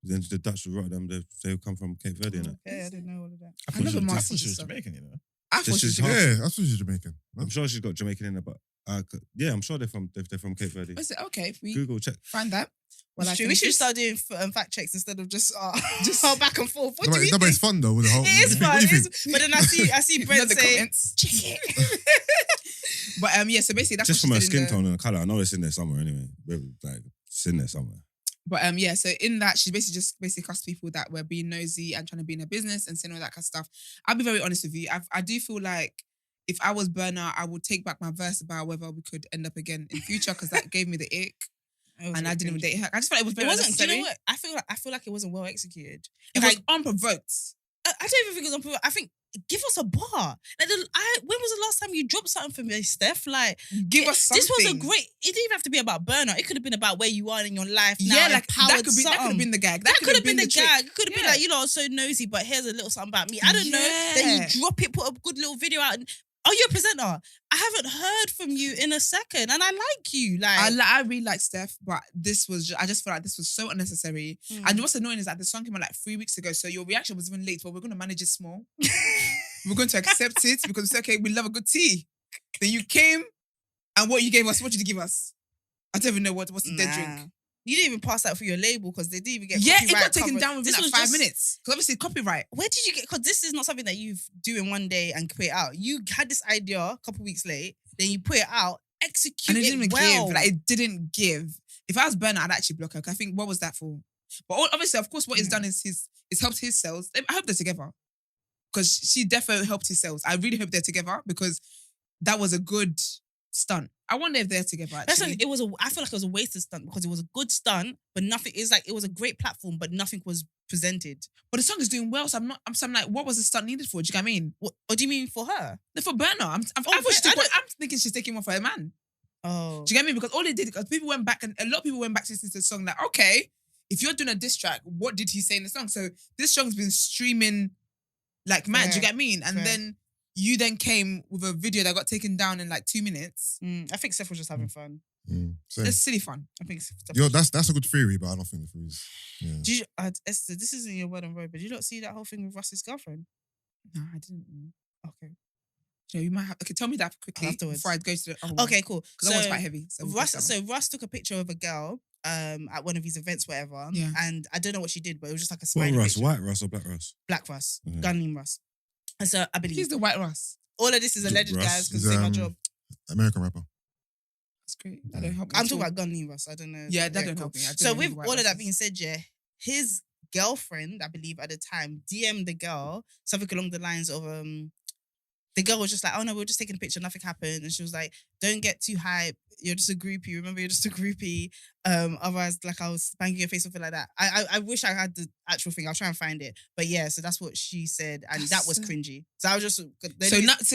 Speaker 2: Then the Dutch will write them. They come from Cape Verde, innit?
Speaker 1: Okay, I didn't know all of that.
Speaker 3: I never
Speaker 5: I
Speaker 3: mastered
Speaker 5: thought she was
Speaker 3: this stuff.
Speaker 5: Jamaican, you know.
Speaker 3: I thought
Speaker 2: This
Speaker 3: she was
Speaker 2: is half-
Speaker 3: Jamaican.
Speaker 4: Yeah, I thought she's Jamaican. No?
Speaker 2: I'm sure she's got Jamaican in her, but yeah, I'm sure they're from Cape Verde.
Speaker 3: Is it okay if we
Speaker 2: Google check.
Speaker 3: find that?
Speaker 1: Well, we should start doing fact checks instead of just back and forth. What do you
Speaker 4: But
Speaker 1: think?
Speaker 4: it's fun though with the whole.
Speaker 1: It is
Speaker 4: what
Speaker 1: fun.
Speaker 4: do you
Speaker 1: It
Speaker 4: think?
Speaker 1: is, but then I see Brent
Speaker 3: the
Speaker 1: say,
Speaker 3: comments. But yeah, so basically that's
Speaker 2: Just
Speaker 3: what
Speaker 2: from her
Speaker 3: she did in
Speaker 2: skin
Speaker 3: the-
Speaker 2: tone and colour, I know it's in there somewhere anyway. Like, it's in there somewhere.
Speaker 3: But yeah, so in that she basically cussed people that were being nosy and trying to be in a business and saying all that kind of stuff. I'll be very honest with you. I do feel like if I was Burner, I would take back my verse about whether we could end up again in future because that gave me the ick. And I didn't even date her. I just felt it was
Speaker 1: It
Speaker 3: very
Speaker 1: wasn't. Do you
Speaker 3: unnecessary.
Speaker 1: know what? I feel like it wasn't well executed.
Speaker 3: It
Speaker 1: Like,
Speaker 3: was unprovoked.
Speaker 1: I don't even think it was unprovoked. I think give us a bar. Like when was the last time you dropped something for me, Steph? Like
Speaker 3: Give us something.
Speaker 1: This was a great. It didn't even have to be about burner. It could have been about where you are in your life now.
Speaker 3: Yeah, like
Speaker 1: empowered
Speaker 3: that could have been the gag.
Speaker 1: That could have been the
Speaker 3: trick.
Speaker 1: gag. It could have been
Speaker 3: Yeah.
Speaker 1: like, you know, so nosy, but here's a little something about me. I don't know. Then you drop it, put a good little video out. And, are you a presenter? I haven't heard from you in a second, and I like you. Like
Speaker 3: I really like Steph, but I just felt like this was so unnecessary.
Speaker 1: Mm.
Speaker 3: And what's annoying is that the song came out like 3 weeks ago, so your reaction was even late. But we're going to manage it small. We're going to accept it because it's okay. We love a good tea. Then you came, and what you gave us? What did you give us? I don't even know what's the dead drink.
Speaker 1: You didn't even pass that for your label because they didn't even get.
Speaker 3: Yeah, it
Speaker 1: copyright
Speaker 3: got taken
Speaker 1: covered.
Speaker 3: down within
Speaker 1: This
Speaker 3: like
Speaker 1: was
Speaker 3: 5
Speaker 1: just-
Speaker 3: minutes because obviously copyright.
Speaker 1: Where did you get? Because this is not something that you do in one day and put it out. You had this idea a couple weeks late, then you put it out, execute
Speaker 3: And it didn't
Speaker 1: well.
Speaker 3: give. Like it didn't give. If I was Burner, I'd actually block her. 'Cause I think what was that for? But obviously, of course, what it's done is it's helped his sales. I hope they're together because she definitely helped his sales. I really hope they're together because that was a good stunt. I wonder if they're together. Actually,
Speaker 1: I feel like it was a wasted stunt because it was a good stunt, but nothing. It's like it was a great platform, but nothing was presented.
Speaker 3: but the song is doing well. So I'm like, what was the stunt needed for? Do you get what I mean?
Speaker 1: What do you mean for her?
Speaker 3: No, for Burner, I'm thinking she's taking one for her man.
Speaker 1: Oh,
Speaker 3: Do you get me? Because all they did, because people went back and a lot of people went back to listen to the song like, okay, if you're doing a diss track, what did he say in the song? So this song's been streaming like mad. Do you get me? And
Speaker 1: Fair.
Speaker 3: then you then came with a video that got taken down in like 2 minutes.
Speaker 1: I think Steph was just having fun.
Speaker 4: Same.
Speaker 3: It's silly fun.
Speaker 1: I think Steph
Speaker 4: Yo, that's a good theory, but I don't think the theory is. Yeah.
Speaker 1: Did you, Esther, this isn't your word on road, but did you not see that whole thing with Russ's girlfriend?
Speaker 3: No, I didn't.
Speaker 1: Okay.
Speaker 3: So you might have. Okay, tell me that quickly
Speaker 1: Afterwards.
Speaker 3: before I go to the other one.
Speaker 1: Okay, cool.
Speaker 3: Because that one's quite heavy. So we'll go to that one.
Speaker 1: Russ took a picture of a girl at one of his events, whatever.
Speaker 3: Yeah.
Speaker 1: And I don't know what she did, but it was just like a
Speaker 2: What
Speaker 1: smiley
Speaker 2: Russ?
Speaker 1: picture.
Speaker 2: White Russ or black Russ?
Speaker 1: Black Russ,
Speaker 2: Mhm.
Speaker 1: gun name Russ. And so I believe
Speaker 3: He's the white Russ.
Speaker 1: all of this is alleged,
Speaker 2: Russ
Speaker 1: guys, because
Speaker 4: is,
Speaker 1: it's my job.
Speaker 4: American rapper.
Speaker 3: That's great. That don't help me.
Speaker 1: I'm
Speaker 3: at
Speaker 1: talking
Speaker 3: all.
Speaker 1: about gun name Russ. I don't know.
Speaker 3: Yeah, that don't
Speaker 1: cool.
Speaker 3: help me. I don't
Speaker 1: So
Speaker 3: know who
Speaker 1: with
Speaker 3: the white
Speaker 1: all of
Speaker 3: Russ
Speaker 1: that
Speaker 3: is.
Speaker 1: being said, yeah, his girlfriend, I believe at the time, DM'd the girl something along the lines of the girl was just like, oh no, we were just taking a picture, nothing happened. And she was like, don't get too hype. You're just a groupie. Remember, you're just a groupie. Otherwise, like I was banging your face, something like that. I wish I had the actual thing. I'll try and find it. But yeah, so that's what she said. And that was cringy. So I was just...
Speaker 3: So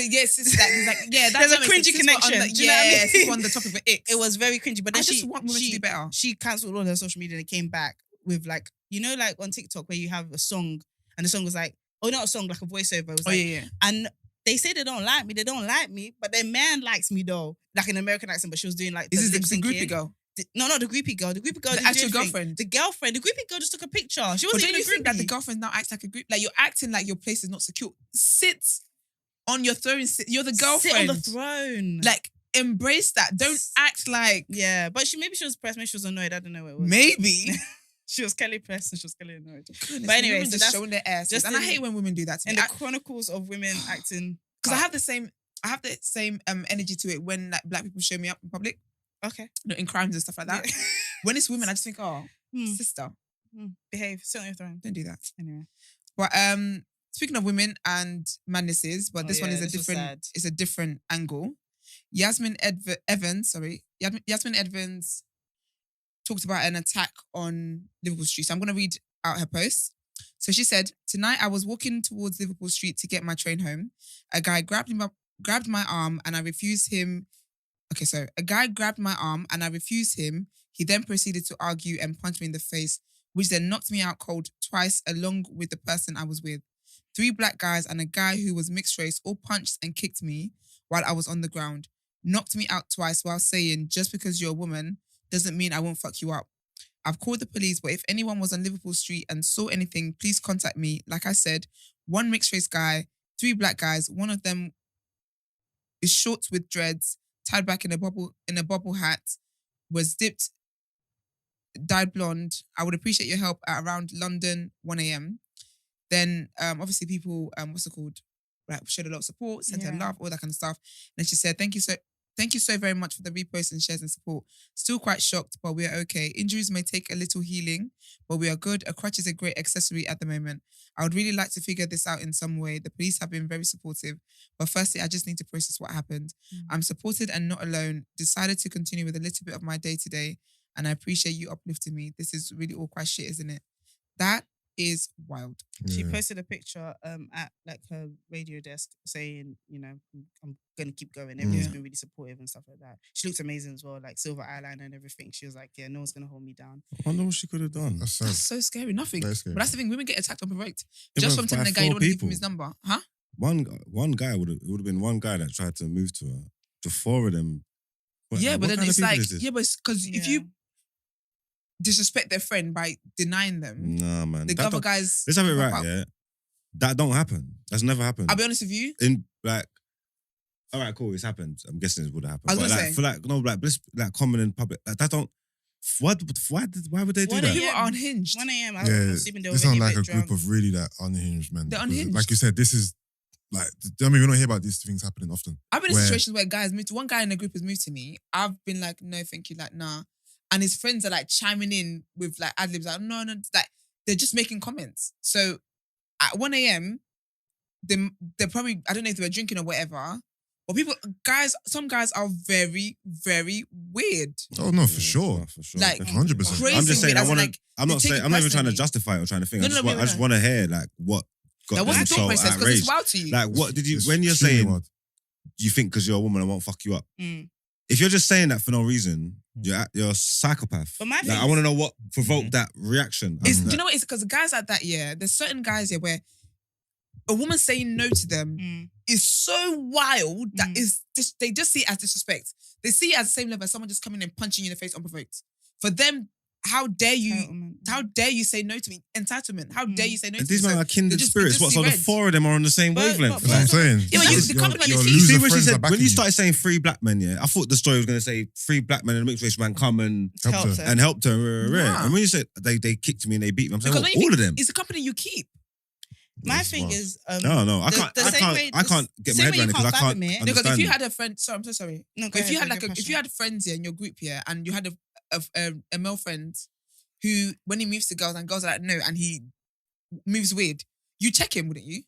Speaker 3: yes, it's like yeah,
Speaker 1: There's a
Speaker 3: that makes
Speaker 1: cringy
Speaker 3: sense. Since we're on
Speaker 1: connection.
Speaker 3: the-
Speaker 1: Do you know what I
Speaker 3: yeah,
Speaker 1: mean?
Speaker 3: since we're on the topic of it.
Speaker 1: It was very cringy. But
Speaker 3: I
Speaker 1: then
Speaker 3: just want women to do better.
Speaker 1: She cancelled all her social media and it came back with like, you know, like on TikTok where you have a song and the song was like, oh, not a song, like a voiceover. It was like,
Speaker 3: yeah.
Speaker 1: and they say they don't like me, but their man likes me though. Like an American accent, but she was doing like
Speaker 3: Is
Speaker 1: the
Speaker 3: this the
Speaker 1: lip
Speaker 3: groupie
Speaker 1: syncing.
Speaker 3: girl?
Speaker 1: No, not the groupie girl. The groupie girl,
Speaker 3: The
Speaker 1: didn't
Speaker 3: actual
Speaker 1: do anything.
Speaker 3: girlfriend.
Speaker 1: The girlfriend. The groupie girl just took a picture. She
Speaker 3: But
Speaker 1: wasn't
Speaker 3: don't
Speaker 1: even
Speaker 3: you
Speaker 1: a
Speaker 3: think that the
Speaker 1: groupie.
Speaker 3: girlfriend now acts like a group? Like you're acting like your place is not secure. Sit on your throne. You're the girlfriend.
Speaker 1: Sit on the throne.
Speaker 3: Like embrace that. Don't act like
Speaker 1: yeah, but maybe she was pressed. Maybe she was annoyed. I don't know what it was.
Speaker 3: maybe.
Speaker 1: She was Kelly pressed and she was Kelly annoyed.
Speaker 3: But
Speaker 1: anyway,
Speaker 3: women
Speaker 1: so
Speaker 3: just
Speaker 1: that's
Speaker 3: showing their asses,
Speaker 1: just
Speaker 3: and I
Speaker 1: in-
Speaker 3: hate when women do that to
Speaker 1: in
Speaker 3: me.
Speaker 1: the chronicles of women acting.
Speaker 3: Because I have the same. I have the same energy to it when like black people show me up in public,
Speaker 1: Okay.
Speaker 3: in crimes and stuff like that. When it's women, I just think, oh,
Speaker 1: Hmm.
Speaker 3: sister,
Speaker 1: Behave. Sit on your throne.
Speaker 3: don't do that.
Speaker 1: Anyway.
Speaker 3: But speaking of women and madnesses, but
Speaker 1: Oh,
Speaker 3: this one is
Speaker 1: yeah,
Speaker 3: a
Speaker 1: this was
Speaker 3: different.
Speaker 1: sad.
Speaker 3: It's a different angle. Yasmin Evans talked about an attack on Liverpool Street. So I'm going to read out her post. So she said, "Tonight I was walking towards Liverpool Street to get my train home. A guy grabbed my arm and I refused him. Okay, so a guy grabbed my arm and I refused him. He then proceeded to argue and punch me in the face, which then knocked me out cold twice along with the person I was with. 3 black guys and a guy who was mixed race all punched and kicked me while I was on the ground. Knocked me out twice while saying, just because you're a woman doesn't mean I won't fuck you up. I've called the police, but if anyone was on Liverpool Street and saw anything, please contact me. Like I said, 1 mixed race guy, 3 black guys. One of them is short with dreads, tied back in a bubble hat, was dyed blonde. I would appreciate your help at around London 1 a.m. Then obviously people, what's it called? Like showed a lot of support, sent her love, all that kind of stuff. And she said, thank you so very much for the reposts and shares and support. Still quite shocked, but we are okay. Injuries may take a little healing, but we are good. A crutch is a great accessory at the moment. I would really like to figure this out in some way. The police have been very supportive, but firstly, I just need to process what happened. I'm supported and not alone. Decided to continue with a little bit of my day-to-day, and I appreciate you uplifting me. This is really all quite shit, isn't it? That is wild.
Speaker 1: She posted a picture at like her radio desk saying, you know, I'm gonna keep going. Everyone's been really supportive and stuff like that. She looked amazing as well, like silver eyeliner and everything. She was like, yeah, no one's gonna hold me down.
Speaker 2: I wonder what she could have done.
Speaker 4: That's sad.
Speaker 3: That's so scary. Nothing.
Speaker 4: Very scary.
Speaker 3: But that's the thing. Women get attacked unprovoked.
Speaker 2: Yeah,
Speaker 3: Just
Speaker 2: but
Speaker 3: from telling
Speaker 2: by
Speaker 3: the guy you
Speaker 2: 4
Speaker 3: don't want to give him
Speaker 2: people.
Speaker 3: his number. Huh?
Speaker 2: One guy would have been one guy that tried to move to her. The 4 of them.
Speaker 3: But
Speaker 2: what
Speaker 3: then
Speaker 2: kind of
Speaker 3: it's
Speaker 2: people
Speaker 3: like,
Speaker 2: is this?
Speaker 3: yeah, but because if you disrespect their friend by denying them,
Speaker 2: Nah, man.
Speaker 3: the
Speaker 2: That
Speaker 3: other
Speaker 2: don't-
Speaker 3: guys.
Speaker 2: Let's have it
Speaker 3: pop
Speaker 2: right,
Speaker 3: up.
Speaker 2: yeah. That don't happen. That's never happened.
Speaker 3: I'll be honest with you.
Speaker 2: In like, all right, cool. It's happened. I'm guessing it would have happened.
Speaker 3: I was
Speaker 2: But
Speaker 3: gonna
Speaker 2: like,
Speaker 3: say.
Speaker 2: for like, no, like, like common in public. Like, that don't. Why would they do
Speaker 1: What
Speaker 2: that?
Speaker 1: do
Speaker 3: People
Speaker 1: Yeah.
Speaker 3: are unhinged.
Speaker 1: 1 a.m. I
Speaker 4: Yeah,
Speaker 1: was sleeping there.
Speaker 4: this sounds like a group of really like unhinged men.
Speaker 3: They're
Speaker 4: Because,
Speaker 3: unhinged.
Speaker 4: like you said, this is like, I mean, we don't hear about these things happening often.
Speaker 3: I've been in
Speaker 4: Where-
Speaker 3: situations where guys moved to one guy in the group has moved to me. I've been like, no, thank you, like, nah. And his friends are like chiming in with like ad libs, like, no, like they're just making comments. So at 1 a.m., they're probably, I don't know if they were drinking or whatever. But some guys are very, very weird.
Speaker 4: Oh no, for sure.
Speaker 2: No, for sure.
Speaker 3: Like,
Speaker 2: definitely.
Speaker 4: 100%.
Speaker 3: crazy
Speaker 2: I'm just saying.
Speaker 3: weird,
Speaker 2: I
Speaker 3: as in,
Speaker 2: want to.
Speaker 3: like,
Speaker 2: I'm
Speaker 3: they
Speaker 2: not
Speaker 3: take
Speaker 2: saying.
Speaker 3: it
Speaker 2: I'm not even trying to
Speaker 3: personally.
Speaker 2: justify it or trying to think.
Speaker 3: No,
Speaker 2: I just
Speaker 3: no,
Speaker 2: want.
Speaker 3: no,
Speaker 2: I just
Speaker 3: no.
Speaker 2: want to hear like what got
Speaker 3: Now, what's
Speaker 2: them
Speaker 3: the thought
Speaker 2: so
Speaker 3: process? Because it's
Speaker 2: outraged.
Speaker 3: wild to you.
Speaker 2: Like, what did you
Speaker 4: It's
Speaker 2: when you're
Speaker 4: extremely
Speaker 2: saying
Speaker 4: wild.
Speaker 2: you think because you're a woman I won't fuck you up?
Speaker 1: Mm.
Speaker 2: If you're just saying that for no reason, you're a psychopath.
Speaker 1: But my
Speaker 2: Like,
Speaker 1: thing
Speaker 2: I want to know what provoked that reaction.
Speaker 3: Do
Speaker 2: Like,
Speaker 3: you know what? It's because guys like that, yeah, there's certain guys here where a woman saying no to them is so wild that they just see it as disrespect. They see it as the same level as someone just coming and punching you in the face unprovoked. For them, how dare you?
Speaker 1: Entitlement.
Speaker 3: How dare you say no to me? Entitlement. How dare you say no
Speaker 2: And
Speaker 3: to me?
Speaker 2: these men
Speaker 3: So
Speaker 2: are kindred
Speaker 3: they
Speaker 2: spirits.
Speaker 3: just
Speaker 2: What?
Speaker 3: see
Speaker 2: So the
Speaker 3: red.
Speaker 2: 4 of them are on the same
Speaker 1: But-
Speaker 2: wavelength.
Speaker 1: but-
Speaker 4: That's what I'm saying.
Speaker 3: Yeah, but
Speaker 4: Your-
Speaker 3: the company
Speaker 4: your
Speaker 3: you
Speaker 2: You
Speaker 3: keep-
Speaker 2: see
Speaker 4: loser
Speaker 2: when she
Speaker 4: friends are
Speaker 2: said when
Speaker 4: backing
Speaker 2: you started saying 3 black men, yeah, I thought the story was going to say 3 black men and a mixed race man come and
Speaker 1: Helped her.
Speaker 2: helped her.
Speaker 3: Nah.
Speaker 2: And when you said they kicked me and they beat me, I'm saying
Speaker 3: Because when you
Speaker 2: all
Speaker 3: think
Speaker 2: of them.
Speaker 3: It's a company you keep.
Speaker 1: My
Speaker 4: Yes,
Speaker 1: thing
Speaker 4: wow.
Speaker 1: is,
Speaker 2: No, I
Speaker 1: the-
Speaker 2: can't.
Speaker 1: the
Speaker 2: I
Speaker 1: same
Speaker 2: can't.
Speaker 1: way-
Speaker 2: I can't
Speaker 1: the
Speaker 2: get
Speaker 1: same
Speaker 2: my
Speaker 1: way
Speaker 2: head around
Speaker 1: you
Speaker 2: it because I
Speaker 1: can't
Speaker 2: can't
Speaker 1: fathom it.
Speaker 2: understand.
Speaker 3: Because if you
Speaker 2: it.
Speaker 3: had a friend, sorry, I'm so sorry.
Speaker 1: no,
Speaker 3: But if you had if you had friends here in your group here, and you had a male friend who, when he moves to girls and girls are like no, and he moves weird, you check him, wouldn't you?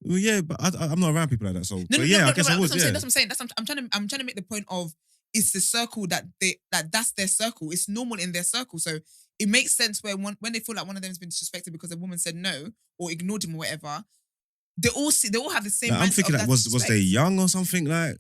Speaker 2: Well, yeah, but I'm not around people like that. So,
Speaker 3: No,
Speaker 2: but
Speaker 3: no,
Speaker 2: yeah,
Speaker 3: no,
Speaker 2: I guess I would.
Speaker 3: That's
Speaker 2: Yeah,
Speaker 3: what I'm saying. I'm trying to make the point of it's the circle that's their circle. It's normal in their circle, so it makes sense when they feel like one of them has been disrespected because a woman said no or ignored him or whatever. They all have the same.
Speaker 2: Like, I'm
Speaker 3: mindset
Speaker 2: thinking
Speaker 3: of
Speaker 2: like,
Speaker 3: that
Speaker 2: was
Speaker 3: respect.
Speaker 2: they young or something like?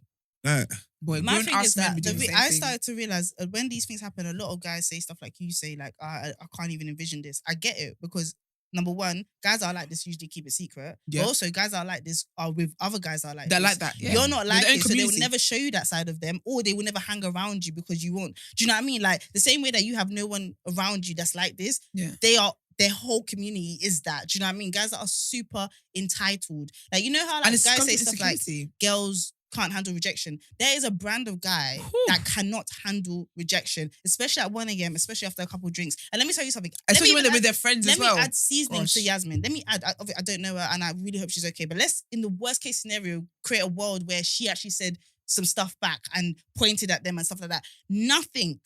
Speaker 3: Boy,
Speaker 1: My thing
Speaker 3: grown-ass
Speaker 1: is
Speaker 3: men
Speaker 1: that
Speaker 3: be doing the same
Speaker 1: I
Speaker 3: thing.
Speaker 1: started to realize when these things happen, a lot of guys say stuff like you say, like I can't even envision this. I get it because number one, guys that are like this usually keep it secret.
Speaker 3: Yeah.
Speaker 1: But also, guys that are like this are with other guys that are like
Speaker 3: They're
Speaker 1: this.
Speaker 3: like that. Yeah.
Speaker 1: You're not like
Speaker 3: Their own
Speaker 1: this, so they will
Speaker 3: community.
Speaker 1: never show you that side of them, or they will never hang around you because you won't. Do you know what I mean? Like the same way that you have no one around you that's like this,
Speaker 3: Yeah.
Speaker 1: their whole community is that. Do you know what I mean? Guys that are super entitled. Like, you know how like,
Speaker 3: And it's
Speaker 1: guys
Speaker 3: come
Speaker 1: say
Speaker 3: to
Speaker 1: stuff like
Speaker 3: insecurity.
Speaker 1: girls can't handle rejection. There is a brand of guy that cannot handle rejection, especially at 1 a.m., especially after a couple of drinks. And let me tell you something.
Speaker 3: Especially when they're with their friends as well.
Speaker 1: Let me add seasoning
Speaker 3: Gosh.
Speaker 1: to Yasmin. Let me add, I don't know her and I really hope she's okay, but let's, in the worst case scenario, create a world where she actually said some stuff back and pointed at them and stuff like that. Nothing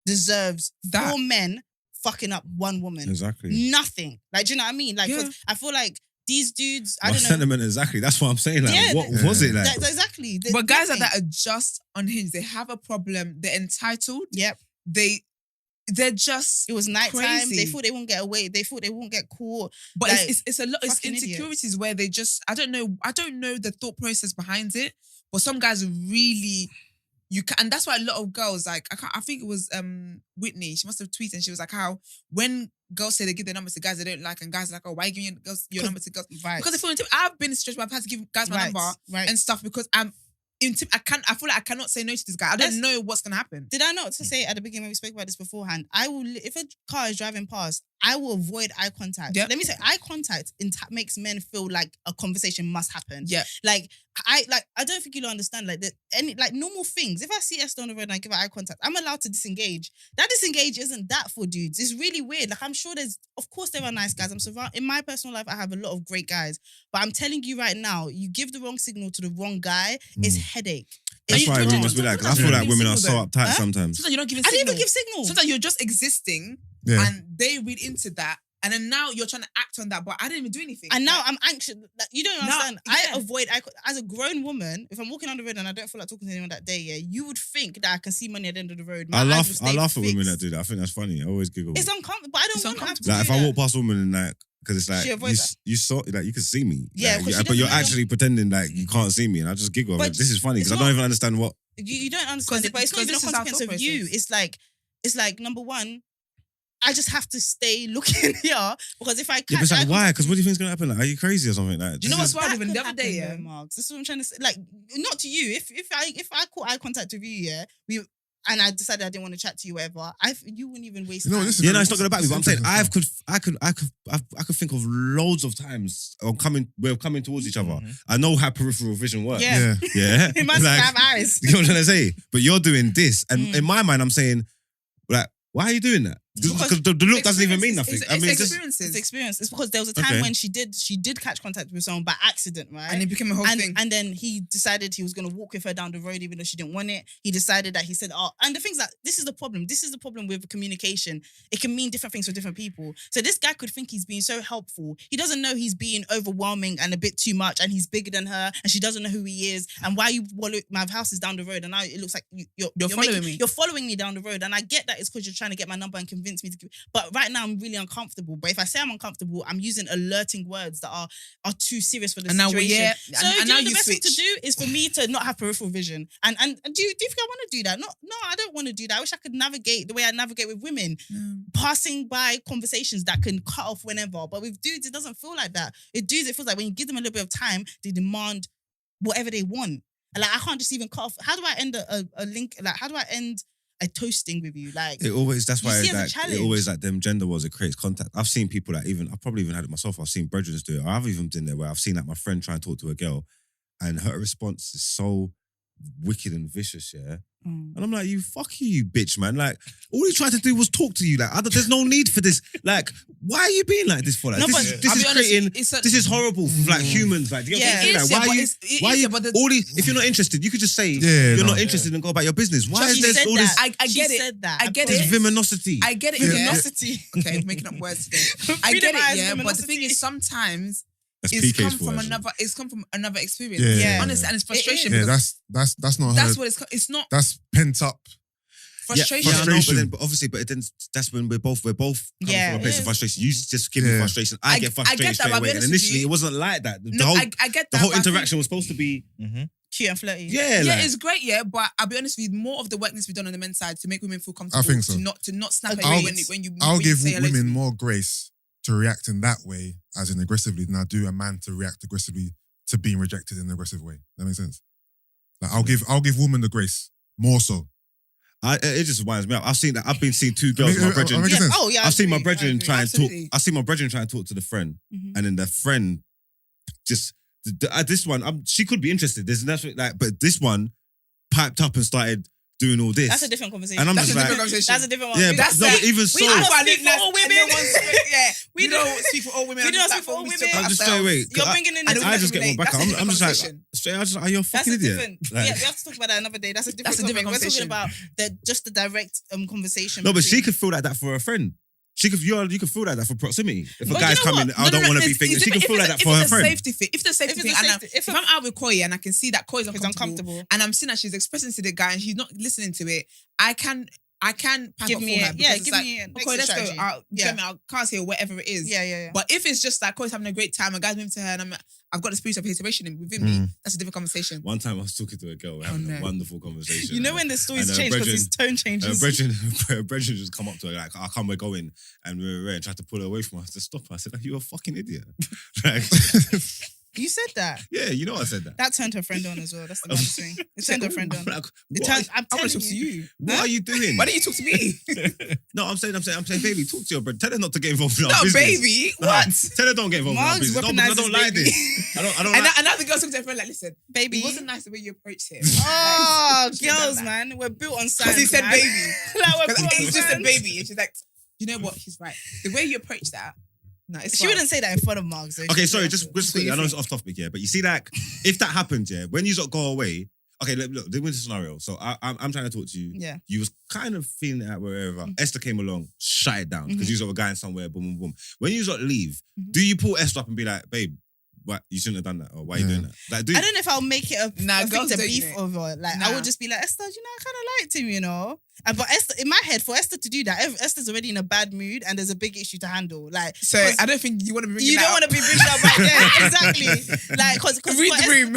Speaker 1: deserves
Speaker 3: That.
Speaker 1: 4 men fucking up 1 woman.
Speaker 2: Exactly.
Speaker 1: Nothing. Like, do you know what I mean? Like, 'cause
Speaker 3: Yeah.
Speaker 1: I feel like these dudes, I
Speaker 2: My
Speaker 1: don't know.
Speaker 2: sentiment exactly. That's what I'm saying. Like,
Speaker 1: Yeah,
Speaker 2: what was it like?
Speaker 1: That's exactly.
Speaker 3: But guys like
Speaker 1: nothing.
Speaker 3: that are just unhinged. They have a problem. They're entitled.
Speaker 1: Yep.
Speaker 3: They're just.
Speaker 1: It was nighttime.
Speaker 3: Crazy.
Speaker 1: They thought they won't get away. They thought they won't get caught.
Speaker 3: But
Speaker 1: Like,
Speaker 3: it's a lot. It's
Speaker 1: fucking
Speaker 3: insecurities
Speaker 1: idiots.
Speaker 3: where they just. I don't know the thought process behind it. But some guys are really. You can, and that's why a lot of girls like I think it was Whitney. She must have tweeted and she was like, how when girls say they give their numbers to guys they don't like, and guys are like, oh, why are you giving your number to girls?
Speaker 1: Right.
Speaker 3: Because they feel I've been in a situation where I've had to give guys my number
Speaker 1: Right.
Speaker 3: and stuff because I'm. I feel like I cannot say no to this guy. I don't know what's gonna happen.
Speaker 1: Did I not to say at the beginning when we spoke about this beforehand? I will, if a car is driving past, I will avoid eye contact.
Speaker 3: Yeah.
Speaker 1: Let me say, eye contact makes men feel like a conversation must happen.
Speaker 3: Yeah.
Speaker 1: Like I don't think you'll understand like that any like normal things. If I see Esther on the road and I give her eye contact, I'm allowed to disengage. That disengage isn't that for dudes. It's really weird. Like I'm sure of course there are nice guys. In my personal life, I have a lot of great guys. But I'm telling you right now, you give the wrong signal to the wrong guy, it's headache.
Speaker 2: That's
Speaker 1: It's
Speaker 2: why
Speaker 1: headache.
Speaker 2: women must be like, 'cause I feel like women are so uptight sometimes.
Speaker 3: Sometimes you're not giving
Speaker 1: I didn't
Speaker 3: signals.
Speaker 1: even give signals.
Speaker 3: Sometimes you're just existing
Speaker 4: Yeah.
Speaker 3: and they read into that. And then now you're trying to act on that, but I didn't even do anything.
Speaker 1: And now
Speaker 3: Like,
Speaker 1: I'm anxious. Like, you don't
Speaker 3: No,
Speaker 1: understand.
Speaker 3: yeah.
Speaker 1: I avoid as a grown woman. If I'm walking on the road and I don't feel like talking to anyone that day, yeah, you would think that I can see money at the end of the road. My
Speaker 2: I
Speaker 1: eyes
Speaker 2: laugh
Speaker 1: will
Speaker 2: at
Speaker 1: stay
Speaker 2: women
Speaker 1: fixed.
Speaker 2: that do that. I think that's funny. I always giggle.
Speaker 1: It's uncomfortable, but I
Speaker 3: It's
Speaker 1: don't want to have to
Speaker 2: Like
Speaker 1: do
Speaker 2: if I
Speaker 1: that.
Speaker 2: walk past a woman and like, because it's like
Speaker 1: She avoids
Speaker 2: you saw like you can see me.
Speaker 1: Yeah,
Speaker 2: Like,
Speaker 1: 'cause she
Speaker 2: but you're
Speaker 1: doesn't know-
Speaker 2: actually pretending like you can't see me, and I just giggle. I'm
Speaker 1: But
Speaker 2: like, this is funny because I
Speaker 1: it's
Speaker 2: don't
Speaker 1: not-
Speaker 2: even understand what.
Speaker 1: You don't understand it, but it's not even a
Speaker 3: this is our
Speaker 1: consequence
Speaker 3: thought
Speaker 1: of you.
Speaker 3: process.
Speaker 1: It's like number one, I just have to stay looking here because if I
Speaker 2: Yeah,
Speaker 1: catch
Speaker 2: but it's like
Speaker 1: eye
Speaker 2: why?
Speaker 1: contact-
Speaker 2: Because what do you think is gonna happen? Like, are you crazy or something? Like,
Speaker 3: Do you know
Speaker 2: this
Speaker 3: what's
Speaker 2: is-
Speaker 3: wild? Even
Speaker 1: could
Speaker 3: the other day,
Speaker 1: happen,
Speaker 3: yeah.
Speaker 1: though, Marks. This is what I'm trying to say. Like, not to you. If I caught eye contact with you, yeah, and I decided I didn't want to chat to you, whatever, you wouldn't even waste
Speaker 4: You know,
Speaker 1: time.
Speaker 4: this is
Speaker 2: Yeah, no, it's not gonna back me.
Speaker 4: This
Speaker 2: But
Speaker 4: is
Speaker 2: I'm saying
Speaker 4: interesting
Speaker 2: I could think of loads of times we're coming towards each other.
Speaker 5: Mhm.
Speaker 2: I know how peripheral vision works.
Speaker 1: Yeah.
Speaker 4: Yeah.
Speaker 2: Yeah.
Speaker 1: He must
Speaker 2: Like,
Speaker 1: have eyes.
Speaker 2: You know what I'm trying to say? But you're doing this. And
Speaker 1: Mm.
Speaker 2: in my mind, I'm saying, like, why are you doing that? Because the look doesn't even mean nothing.
Speaker 3: It's
Speaker 2: I mean, it's just,
Speaker 3: experiences.
Speaker 1: It's experience. It's because there was a time
Speaker 2: Okay.
Speaker 1: when she did catch contact with someone by accident, right?
Speaker 3: and it became a whole thing.
Speaker 1: And then he decided he was going to walk with her down the road even though she didn't want it. He decided that he said, oh, and the things that this is the problem. This is the problem with communication. It can mean different things for different people. So this guy could think he's being so helpful. He doesn't know he's being overwhelming and a bit too much and he's bigger than her and she doesn't know who he is. And why my house is down the road and now it looks like you're
Speaker 3: following me.
Speaker 1: You're following me down the road. And I get that it's because you're trying to get my number and convince me to give. But right now I'm really uncomfortable. But if I say I'm uncomfortable, I'm using alerting words that are too serious for the
Speaker 3: And now,
Speaker 1: situation.
Speaker 3: yeah,
Speaker 1: So
Speaker 3: and
Speaker 1: do you
Speaker 3: now
Speaker 1: know the
Speaker 3: you
Speaker 1: best thing to
Speaker 3: switch.
Speaker 1: do is for me to not have peripheral vision. And do you think I want to do that? No, I don't want to do that. I wish I could navigate the way I navigate with women, passing by conversations that can cut off whenever. But with dudes, it doesn't feel like that. With dudes, it feels like when you give them a little bit of time, they demand whatever they want. And like I can't just even cut off. How do I end a link? Like how do I end a toasting with you? Like
Speaker 2: it always, that's
Speaker 1: You
Speaker 2: why
Speaker 1: see it as a
Speaker 2: like,
Speaker 1: challenge.
Speaker 2: it always like them gender wars, it creates contact. I've seen people that I've probably even had it myself. I've seen brethren do it. Or I've even been there where I've seen like my friend try and talk to a girl and her response is so wicked and vicious, yeah. And I'm like, you bitch, man. Like, all he tried to do was talk to you. Like, there's no need for this. Like, why are you being like this for? Like,
Speaker 1: No, but
Speaker 2: this
Speaker 3: I'll
Speaker 2: is
Speaker 3: be honest,
Speaker 2: creating.
Speaker 3: it's a-
Speaker 2: This is horrible for like humans. Like, do you get what I'm
Speaker 1: Yeah,
Speaker 2: saying?
Speaker 3: it
Speaker 2: Like,
Speaker 3: is,
Speaker 2: why
Speaker 3: yeah,
Speaker 2: are
Speaker 3: but
Speaker 2: you?
Speaker 3: it's-
Speaker 2: Why are you?
Speaker 3: but the-
Speaker 2: All these, if you're not interested, you could just say
Speaker 4: Yeah,
Speaker 2: you're
Speaker 4: no.
Speaker 2: not interested and go about your business. Why
Speaker 1: She
Speaker 2: is there
Speaker 1: said
Speaker 2: all
Speaker 1: that.
Speaker 2: this?
Speaker 3: I
Speaker 1: She
Speaker 3: get it.
Speaker 1: said that.
Speaker 3: I get
Speaker 2: This
Speaker 3: it.
Speaker 2: viminosity?
Speaker 3: I get it.
Speaker 4: Yeah.
Speaker 3: Yeah.
Speaker 1: Viminosity.
Speaker 3: Okay, I'm making up words today. I
Speaker 1: Freedom
Speaker 3: get it,
Speaker 1: eyes,
Speaker 3: yeah. But the thing
Speaker 1: luminosity.
Speaker 3: is, sometimes
Speaker 2: That's
Speaker 3: it's
Speaker 2: PK's
Speaker 3: come
Speaker 2: fault,
Speaker 3: from
Speaker 2: actually.
Speaker 3: another. It's come from another experience.
Speaker 4: Yeah,
Speaker 1: Yeah.
Speaker 3: Honestly, and it's frustration.
Speaker 4: Yeah,
Speaker 3: because
Speaker 4: that's not
Speaker 3: that's
Speaker 4: her.
Speaker 3: what it's not
Speaker 4: That's pent up.
Speaker 3: frustration.
Speaker 2: Yeah, I know,
Speaker 4: Frustration.
Speaker 2: but obviously, then that's when we're both coming
Speaker 1: Yeah,
Speaker 2: from a place
Speaker 1: it
Speaker 2: of
Speaker 1: is.
Speaker 2: frustration. You just give me
Speaker 4: Yeah.
Speaker 2: frustration. I get
Speaker 3: I
Speaker 2: frustrated
Speaker 3: get that,
Speaker 2: straight
Speaker 3: but I'll be
Speaker 2: away. And
Speaker 3: honest with
Speaker 2: initially,
Speaker 3: you-
Speaker 2: it wasn't like that. The
Speaker 3: No,
Speaker 2: whole
Speaker 3: I get that.
Speaker 2: the whole
Speaker 3: but I think-
Speaker 2: interaction was supposed to be
Speaker 1: Cute and flirty.
Speaker 2: yeah,
Speaker 3: Yeah,
Speaker 2: like,
Speaker 3: it's great, yeah, but I'll be honest with you, more of the work needs to be done on the men's side to make women feel comfortable.
Speaker 4: think so.
Speaker 3: To not snap at
Speaker 1: I'll-
Speaker 3: you when you
Speaker 4: I'll
Speaker 3: when you
Speaker 4: give
Speaker 3: say hello to
Speaker 4: women
Speaker 3: me.
Speaker 4: more grace to react in that way, as in aggressively, than I do a man to react aggressively to being rejected in an aggressive way. That makes sense. Like I'll give women the grace more so.
Speaker 2: It just winds me up. I've been seeing two girls. My brethren. I've seen my brethren try and talk. I've seen my brethren try and talk to the friend, and then the friend just this one. She could be interested. There's nothing like, but this one piped up and started doing all this.
Speaker 1: That's a different conversation.
Speaker 2: And I'm
Speaker 1: that's
Speaker 2: just
Speaker 1: a
Speaker 2: like,
Speaker 1: different conversation. That's a different one.
Speaker 2: Yeah, but even so,
Speaker 3: We don't speak for
Speaker 1: all women.
Speaker 3: We don't speak for all women.
Speaker 1: We don't speak for all women.
Speaker 2: I'm just straight away.
Speaker 1: You're bringing in the
Speaker 2: I just get my back up. I'm just like, straight. You're a fucking idiot.
Speaker 1: We have to talk about that another day. That's a different conversation. We're talking about just the direct conversation.
Speaker 2: No, but she could feel like that for a friend. You could feel like that for proximity. If a guy's coming, I don't want to be thinking. She could feel like that for her friend.
Speaker 3: If the safety thing, if I'm out with Koi and I can see that Koi is uncomfortable, and I'm seeing that she's expressing to the guy and she's not listening to it, I can pack up for her.
Speaker 1: Yeah, give me an
Speaker 3: Koi, let's go. I'll can't say whatever it is.
Speaker 1: Yeah.
Speaker 3: But if it's just like Koi's having a great time, a guy's moving to her, and I've got the spirit of hateration within me, that's a different conversation.
Speaker 2: One time I was talking to a girl, having a wonderful conversation.
Speaker 1: You know when the stories change because his tone changes.
Speaker 2: Her brethren just come up to her like, "I come, we're going," and we're trying to pull her away from us to stop her. I said, "Are you a fucking idiot?" Like,
Speaker 1: you said that.
Speaker 2: Yeah, you know I said that.
Speaker 1: That turned her friend on as well. That's the maddest thing. It turned her friend on.
Speaker 2: Like,
Speaker 1: I'm telling
Speaker 3: you.
Speaker 2: What are you doing?
Speaker 3: Why don't you talk to me?
Speaker 2: No, I'm saying, baby, talk to your brother. Tell her not to get involved in our
Speaker 3: no,
Speaker 2: business.
Speaker 3: Baby, what?
Speaker 2: Tell her don't get involved in our business. No, I don't like this. I don't like.
Speaker 3: And now the girls talk to her friend like, listen,
Speaker 1: baby,
Speaker 3: it wasn't nice the way you approached him.
Speaker 1: Oh, girls, man, we're built on signs.
Speaker 3: Because he said baby.
Speaker 1: Like
Speaker 3: he's just a baby, and she's like, you know what? He's right. The way you approach that. No,
Speaker 1: she wouldn't say that in front of Mark. So
Speaker 2: okay, sorry, just quickly. I know it's off topic, yeah, but you see, like, if that happens, yeah, when you go away, okay, look, the winter scenario. So I'm trying to talk to you.
Speaker 1: Yeah.
Speaker 2: You was kind of feeling it out wherever. Esther came along, shut it down because you were going somewhere, boom, boom, boom. When you leave, do you pull Esther up and be like, babe, what, you shouldn't have done that, or why are you doing that? Like,
Speaker 1: I don't know if I'll make it a thing to beef over. Like, I would just be like, Esther, you know, I kind of liked him, you know. But Esther, in my head, for Esther to do that, Esther's already in a bad mood and there's a big issue to handle. Like,
Speaker 3: so I don't think you want to be bringing
Speaker 1: you don't want to be bringing up right there. Exactly. Like, because
Speaker 3: read the room.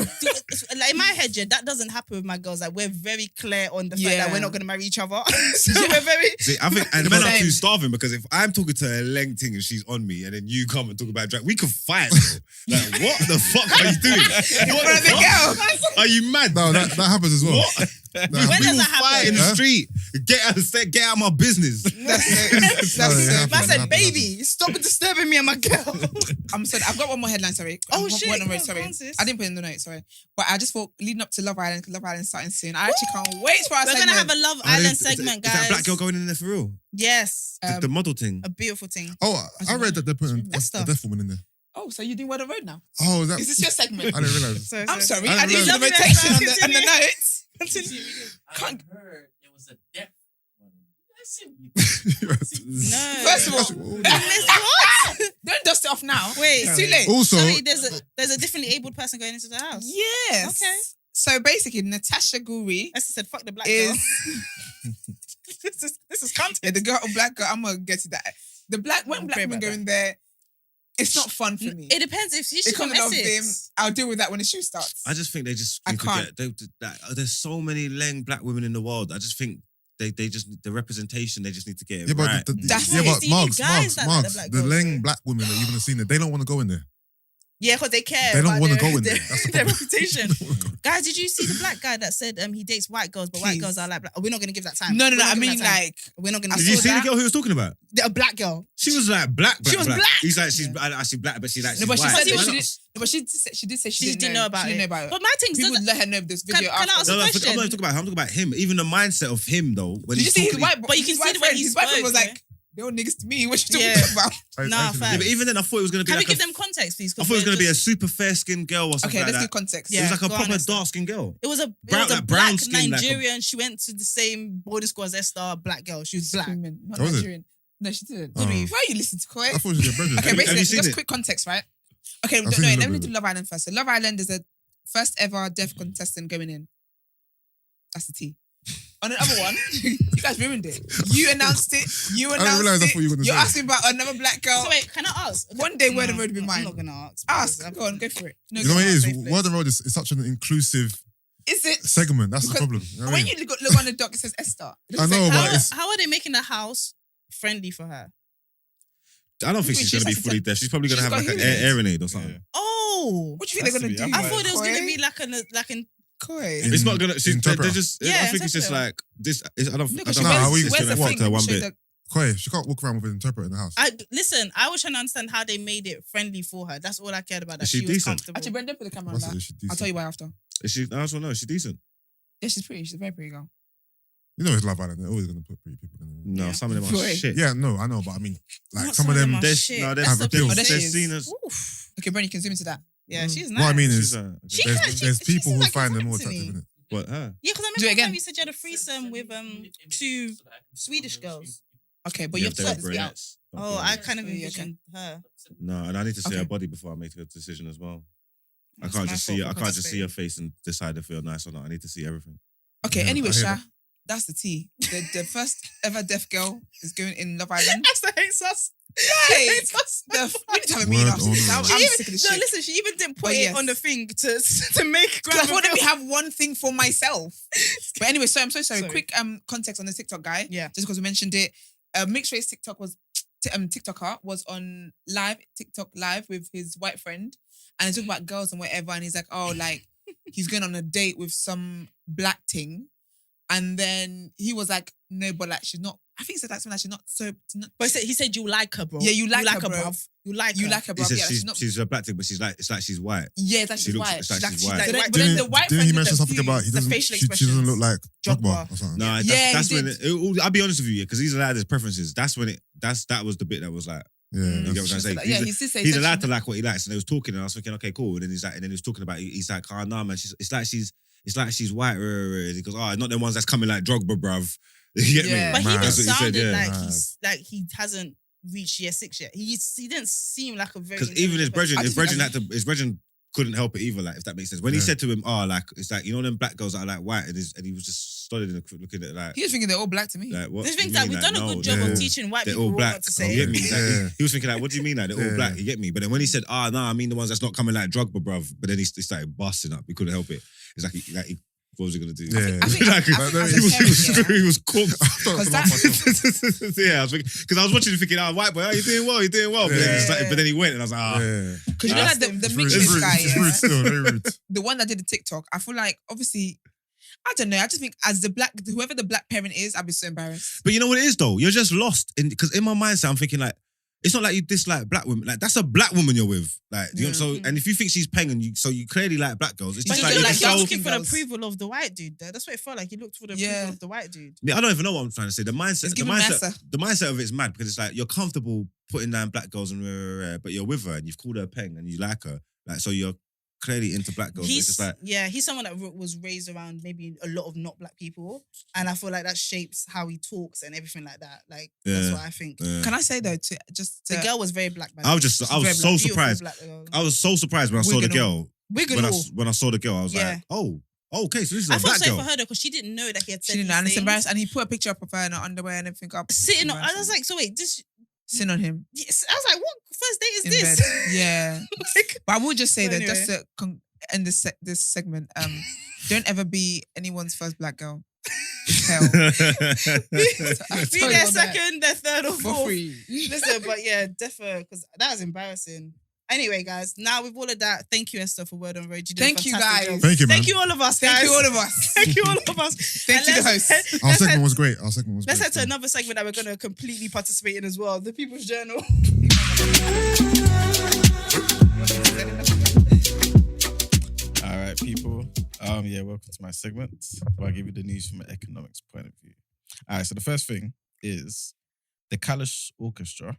Speaker 1: Like in my head, yeah, that doesn't happen with my girls. Like, we're very clear on the fact that we're not going to marry each other. So we're very.
Speaker 2: See, I think and men are too starving because if I'm talking to her length thing and she's on me and then you come and talk about drag, we could fight. Like, what the fuck are you doing? What the fuck? Are you mad?
Speaker 4: No, that happens as well.
Speaker 2: What?
Speaker 1: When does that happen?
Speaker 2: In the street. Get out of my business.
Speaker 3: That's it.
Speaker 1: I said, baby, stop disturbing me and my girl.
Speaker 3: I'm sorry. I've got one more headline, sorry.
Speaker 1: Oh, shit.
Speaker 3: Sorry. I didn't put it in the notes, sorry. But I just thought, leading up to Love Island, because Love Island's starting soon. I actually can't wait for our segment.
Speaker 1: We're going to have a Love Island segment, guys.
Speaker 2: Is that black girl going in there for real?
Speaker 1: Yes.
Speaker 2: The model thing.
Speaker 1: A beautiful thing.
Speaker 4: Oh, I read that they're putting a deaf woman in there.
Speaker 3: Oh, so you're doing Word on Road now?
Speaker 4: Oh,
Speaker 3: is this your segment?
Speaker 4: I didn't realise.
Speaker 3: I'm sorry.
Speaker 4: I
Speaker 3: I didn't
Speaker 4: didn't
Speaker 3: do the rotation on the notes.
Speaker 6: I heard there was a deaf one.
Speaker 1: No.
Speaker 3: First of all,
Speaker 1: what?
Speaker 3: don't dust it off now.
Speaker 1: Wait,
Speaker 3: it's too late.
Speaker 4: Also,
Speaker 1: sorry, there's a differently abled person going into the house.
Speaker 3: Yes.
Speaker 1: Okay.
Speaker 3: So basically, Natasha Ghouri
Speaker 1: Esther said, "Fuck the black girl." this is content.
Speaker 3: Yeah, the girl, black girl. I'm gonna get to that. When black women go in there, it's not fun for me.
Speaker 1: It depends if she's from Essex.
Speaker 3: I'll deal with that when the show starts.
Speaker 2: I just think they just.
Speaker 3: I can't.
Speaker 2: There's so many black women in the world. I just think they just the representation. They just need to get it
Speaker 4: yeah,
Speaker 2: right.
Speaker 4: But Mugs, the Leng black women that you've even seen there, they don't want to go in there.
Speaker 1: Yeah, because they care.
Speaker 4: They don't want to go in
Speaker 1: there.
Speaker 4: there. That's the
Speaker 1: their
Speaker 4: problem.
Speaker 1: reputation. Guys, did you see the black guy that said he dates white girls, but white girls are like black? We're not going to give that time.
Speaker 3: No. I mean, like,
Speaker 1: we're not going to.
Speaker 2: Did you see the girl who was talking about?
Speaker 1: A black girl.
Speaker 2: She was like black.
Speaker 1: She was black.
Speaker 2: He's like she's actually black, but she's like
Speaker 3: no, but she
Speaker 2: white.
Speaker 3: said she did say she didn't know about it.
Speaker 1: But my thing
Speaker 3: people would let her know this video.
Speaker 1: Can I ask a question?
Speaker 2: I'm not talking about her. I'm talking about him. Even the mindset of him though. When
Speaker 3: did you see his white?
Speaker 1: But you can see the way
Speaker 3: his white friend was like. They all niggas to me. What you talking about?
Speaker 1: Nah,
Speaker 2: yeah, but even then, I thought it was going to be.
Speaker 1: Can we give them context, please?
Speaker 2: I thought it was going to be a super fair skinned girl or something.
Speaker 3: Okay,
Speaker 2: like
Speaker 3: let's
Speaker 2: that.
Speaker 3: give context.
Speaker 2: Yeah, it was like a proper dark skinned girl.
Speaker 1: It was a
Speaker 2: brown
Speaker 1: black
Speaker 2: skin,
Speaker 1: Nigerian. She went to the same boarding school as Esther. Black girl. She was black.
Speaker 3: Not Nigerian. No, she didn't.
Speaker 1: Why
Speaker 3: are you listening to Koi?
Speaker 4: I thought she was your brother.
Speaker 3: Okay, basically, just quick context, right? Okay, let me do Love Island first. So Love Island is a first ever deaf contestant going in. That's the T. On the other one, you guys ruined it. You announced it.
Speaker 4: I didn't realise that's what you were going to say.
Speaker 3: You're asking about another black girl.
Speaker 1: So wait, can I ask?
Speaker 3: One day, Word on Road will be mine.
Speaker 1: I'm not going to ask.
Speaker 3: Ask. Go on, go for it. No,
Speaker 4: you know what it is? Word on Road is such an inclusive segment. That's the problem. You know
Speaker 3: when you look on the doc, it says Esther.
Speaker 4: I know, but
Speaker 1: how are they making the house friendly for her?
Speaker 2: I don't think
Speaker 3: Wait,
Speaker 2: she's
Speaker 3: she's
Speaker 2: going to be
Speaker 3: like-
Speaker 2: fully deaf. She's probably going to
Speaker 3: she's
Speaker 2: have
Speaker 3: got
Speaker 2: like an
Speaker 3: hearing
Speaker 2: hearing aid or something.
Speaker 5: Yeah.
Speaker 1: Oh,
Speaker 3: What do you think they're
Speaker 5: Has to
Speaker 3: gonna
Speaker 5: be.
Speaker 3: do?
Speaker 1: I thought it was
Speaker 3: Koi?
Speaker 1: gonna be like an
Speaker 3: Koi.
Speaker 2: It's not going to. They're
Speaker 4: Interpreter.
Speaker 2: just.
Speaker 1: Yeah,
Speaker 2: I think it's just
Speaker 1: interpreter.
Speaker 2: like this. I don't.
Speaker 3: No,
Speaker 2: I
Speaker 3: 'cause
Speaker 2: don't
Speaker 3: she
Speaker 4: Nah,
Speaker 3: wears-
Speaker 4: we-
Speaker 3: she wears
Speaker 2: it's
Speaker 3: the
Speaker 2: gonna
Speaker 3: thing
Speaker 2: work her one
Speaker 3: to show
Speaker 2: bit.
Speaker 3: the-
Speaker 4: Koi, she can't walk around with an interpreter in the house.
Speaker 1: Listen, I was trying to understand how they made it friendly for her. That's all I cared about. That
Speaker 2: Is she
Speaker 1: she was
Speaker 2: decent?
Speaker 1: comfortable.
Speaker 3: Actually, Brenda, put the camera on
Speaker 4: What's
Speaker 3: that.
Speaker 4: it? Is she decent?
Speaker 3: I'll tell you why after.
Speaker 2: Is she? I also know. Is she decent?
Speaker 3: Yeah, she's pretty. She's a very pretty girl.
Speaker 4: You know it's Love Island. They're always going to put pretty people in there.
Speaker 2: No,
Speaker 1: Yeah.
Speaker 2: some of them are
Speaker 3: Boy.
Speaker 2: shit.
Speaker 4: Yeah, no, I know, but I mean, like
Speaker 1: Not
Speaker 4: some of them.
Speaker 1: are
Speaker 2: There's
Speaker 1: shit.
Speaker 2: no.
Speaker 1: That's
Speaker 4: have
Speaker 1: the
Speaker 4: a deal.
Speaker 1: thing.
Speaker 3: Oh, there she
Speaker 2: There's
Speaker 3: is.
Speaker 2: seen as.
Speaker 1: Oof.
Speaker 3: Okay, Brenda, you can zoom into that.
Speaker 1: Yeah, she's nice.
Speaker 4: What I mean
Speaker 2: She's
Speaker 4: is,
Speaker 2: a-
Speaker 1: She
Speaker 4: there's,
Speaker 1: can't-
Speaker 4: there's
Speaker 1: she
Speaker 4: people
Speaker 1: seems
Speaker 4: who
Speaker 1: like
Speaker 4: find
Speaker 1: a
Speaker 4: them more
Speaker 1: friend to
Speaker 4: attractive,
Speaker 1: me.
Speaker 4: innit?
Speaker 2: What? Her?
Speaker 1: Yeah, because I
Speaker 3: Do it
Speaker 1: remember
Speaker 3: again.
Speaker 1: time you said you had a threesome with two Swedish girls.
Speaker 3: Okay, but
Speaker 2: Yeah,
Speaker 3: you have to
Speaker 2: they were
Speaker 3: let this be out.
Speaker 2: brunettes. Not
Speaker 1: Oh, I
Speaker 2: blondes.
Speaker 1: kind of
Speaker 3: Oh, yeah,
Speaker 1: envisioned her.
Speaker 2: No, and I need to see
Speaker 3: Okay.
Speaker 2: her body before I make a decision as well. I
Speaker 1: That's
Speaker 2: can't
Speaker 1: my
Speaker 2: just
Speaker 1: fault
Speaker 2: see.
Speaker 1: for
Speaker 2: I can't just see her
Speaker 1: participating.
Speaker 2: face and decide if you're nice or not. I need to see everything.
Speaker 3: Okay,
Speaker 4: Yeah,
Speaker 3: anyway,
Speaker 4: I hear
Speaker 3: Sha,
Speaker 4: that.
Speaker 3: that's the tea. The first ever deaf girl is going in Love Island.
Speaker 1: That's the hates us.
Speaker 3: Hey,
Speaker 1: Hates us.
Speaker 3: we need to have a meeting
Speaker 4: Word
Speaker 3: after
Speaker 4: on
Speaker 3: this. I'm
Speaker 4: word.
Speaker 1: She even-
Speaker 3: sick of this
Speaker 1: no,
Speaker 3: shit.
Speaker 1: listen, she even didn't put
Speaker 3: But
Speaker 1: it
Speaker 3: yes.
Speaker 1: on the thing to make
Speaker 3: Because I
Speaker 1: grab
Speaker 3: thought let me
Speaker 1: reveal.
Speaker 3: have one thing for myself. But anyway, so I'm so sorry.
Speaker 1: Sorry.
Speaker 3: Quick context on the TikTok guy.
Speaker 1: Yeah.
Speaker 3: Just because we mentioned it. Mixed race TikToker was on TikTok live with his white friend, and he's talking about girls and whatever, and he's like, oh, like he's going on a date with some black thing, and then he was like, no, but like she's not. I think he said that something like she's not so. Not,
Speaker 1: But he said you like her, bro.
Speaker 3: Yeah, you like her, bro.
Speaker 1: bruv. You like
Speaker 3: you
Speaker 1: her.
Speaker 3: like her,
Speaker 2: He
Speaker 3: bro.
Speaker 2: says
Speaker 3: Yeah, like, she's not.
Speaker 2: she's a black thing, but it's like she's white.
Speaker 3: Yeah, it's like
Speaker 2: she
Speaker 3: she's
Speaker 2: looks-
Speaker 3: white.
Speaker 2: it's like she's
Speaker 3: she's
Speaker 2: white.
Speaker 3: like,
Speaker 1: But
Speaker 3: but
Speaker 1: then
Speaker 3: then
Speaker 1: the
Speaker 3: the white
Speaker 4: Didn't he
Speaker 3: friend
Speaker 4: mention
Speaker 3: is
Speaker 4: something about he
Speaker 1: the
Speaker 4: doesn't?
Speaker 1: facial
Speaker 4: She doesn't look like
Speaker 1: Drogba.
Speaker 4: Drogba or something.
Speaker 2: No,
Speaker 3: Yeah,
Speaker 2: that's
Speaker 3: he
Speaker 2: when
Speaker 3: did.
Speaker 2: I'll be honest with you, because he's allowed his preferences. That's when that was the bit that was like,
Speaker 4: Yeah,
Speaker 2: you get what I'm
Speaker 4: that's-
Speaker 2: saying?
Speaker 3: Yeah, he did say
Speaker 2: He's
Speaker 3: said
Speaker 2: allowed
Speaker 3: she-
Speaker 2: to like what he likes, and they was talking, and I was thinking, okay, cool. And then he was talking about, he's like, oh no, man, it's like she's white. And he goes, oh, not the ones that's coming like Drogba, bruv. You get
Speaker 3: Yeah.
Speaker 2: me?
Speaker 1: But he
Speaker 4: Man.
Speaker 1: even
Speaker 2: That's what he said,
Speaker 1: sounded
Speaker 2: yeah.
Speaker 1: like he hasn't reached year 6 yet. He didn't seem like a very
Speaker 2: Because even his brethren,
Speaker 3: I
Speaker 2: his
Speaker 3: just think
Speaker 2: his brethren couldn't help it either. Like, if that makes sense. When he
Speaker 4: Yeah.
Speaker 2: said to him, "Oh, like it's like, you know them black girls that are like white," and he was just studied and looking at it like,
Speaker 3: He was thinking they're all black to me.
Speaker 2: like what?
Speaker 1: There's
Speaker 2: you
Speaker 1: things that
Speaker 2: mean?
Speaker 1: we've
Speaker 2: Like,
Speaker 1: done a
Speaker 2: no,
Speaker 1: good job
Speaker 2: they're-
Speaker 1: of teaching white
Speaker 2: They're
Speaker 1: people
Speaker 2: all black.
Speaker 1: what to
Speaker 2: You
Speaker 1: say.
Speaker 2: get me? He's like,
Speaker 4: Yeah.
Speaker 2: he was thinking like, what do you mean? Like they're all
Speaker 4: Yeah.
Speaker 2: black? You get me? But then when he said, "Ah, nah, I mean the ones that's not coming like Drogba, bruv," but then he started busting up. He couldn't help it. It's like what was he gonna do?
Speaker 4: Yeah.
Speaker 3: I think
Speaker 2: Like,
Speaker 3: as a
Speaker 2: he was
Speaker 3: parent, yeah.
Speaker 2: he was cooked.
Speaker 3: Because that,
Speaker 2: Yeah, I was because I was watching thinking, oh, white boy, oh, you're doing well. But, then it's like, but then he went and I was like, ah.
Speaker 4: Yeah.
Speaker 3: because you know like the
Speaker 4: It's
Speaker 3: mixed
Speaker 4: rude.
Speaker 3: race guy,
Speaker 4: It's
Speaker 3: yeah,
Speaker 4: rude still, very rude.
Speaker 3: the one that did the TikTok, I feel like obviously, I don't know. I just think as whoever the black parent is, I'd be so embarrassed.
Speaker 2: But you know what it is though? You're just lost because in my mindset, I'm thinking like, it's not like you dislike black women. Like that's a black woman you're with. Like you know,
Speaker 3: Yeah.
Speaker 2: so and if you think she's paying you, so you clearly like black girls. It's
Speaker 1: But
Speaker 2: just
Speaker 1: he
Speaker 2: like
Speaker 1: looked
Speaker 2: you're
Speaker 1: like
Speaker 2: just
Speaker 1: he was
Speaker 2: so.
Speaker 1: looking for the
Speaker 3: girls.
Speaker 1: approval of the white dude there. That's what it felt like. He looked for the
Speaker 3: Yeah.
Speaker 1: approval of the white dude.
Speaker 2: Yeah, I don't even know what I'm trying to say. The mindset,
Speaker 3: It's
Speaker 2: the
Speaker 3: giving
Speaker 2: mindset,
Speaker 3: Massa.
Speaker 2: the mindset of it's mad because it's like you're comfortable putting down black girls and but you're with her and you've called her peng and you like her. Like so you're clearly into black girls. But it's
Speaker 1: He's
Speaker 2: just like
Speaker 1: he's someone that was raised around maybe a lot of not black people, and I feel like that shapes how he talks and everything like that. Like that's
Speaker 2: Yeah.
Speaker 1: what I think.
Speaker 3: Can I say though,
Speaker 1: The girl was very black. By the
Speaker 2: I
Speaker 1: way.
Speaker 2: was just
Speaker 1: She's
Speaker 2: I was
Speaker 1: very
Speaker 2: so
Speaker 1: black. Beautiful
Speaker 2: surprised.
Speaker 1: black girl.
Speaker 2: I was so surprised when I saw the
Speaker 3: Wigan
Speaker 2: girl.
Speaker 1: Wigan
Speaker 2: When I saw the girl, I was
Speaker 1: Yeah.
Speaker 2: like, oh, okay, so this is
Speaker 1: I
Speaker 2: a
Speaker 1: felt
Speaker 2: black
Speaker 1: sorry
Speaker 2: girl.
Speaker 1: for her though because she didn't know that he had said
Speaker 3: she didn't know, and
Speaker 1: these
Speaker 3: it's
Speaker 1: things.
Speaker 3: embarrassed. And he put a picture up of her in her underwear and everything up.
Speaker 1: Sitting on, I was
Speaker 3: Embarrassing.
Speaker 1: like, so wait, this.
Speaker 3: Sin on him
Speaker 1: Yes, I was like, what first date is
Speaker 3: in
Speaker 1: this?
Speaker 3: bed. Yeah,
Speaker 1: Like,
Speaker 3: but I will just say
Speaker 1: So
Speaker 3: that just
Speaker 1: anyway.
Speaker 3: to end this segment, don't ever be anyone's first black girl. It's hell. I
Speaker 1: be
Speaker 3: told
Speaker 1: their
Speaker 3: you that.
Speaker 1: second, their third, or
Speaker 3: For
Speaker 1: fourth.
Speaker 3: free.
Speaker 1: Listen, but yeah, definitely, because that was embarrassing. Anyway, guys, now with all of that, thank you, Esther, for Word on Road. You did a
Speaker 3: Thank you,
Speaker 1: fantastic
Speaker 3: guys.
Speaker 1: job.
Speaker 4: Thank you, man.
Speaker 1: Thank you, all of us, guys.
Speaker 3: Thank you, all of us.
Speaker 1: Thank you, all of us.
Speaker 3: Thank
Speaker 1: And
Speaker 3: you, the
Speaker 1: let's-
Speaker 3: host.
Speaker 4: Our
Speaker 1: let's
Speaker 4: segment
Speaker 1: head-
Speaker 4: was great. Our segment was
Speaker 1: Let's
Speaker 4: great.
Speaker 1: head to another segment that we're going to completely participate in as well. The People's Journal.
Speaker 5: All right, people. Yeah, welcome to my segment where I give you the news from an economics point of view. All right, so the first thing is the Kalish Orchestra,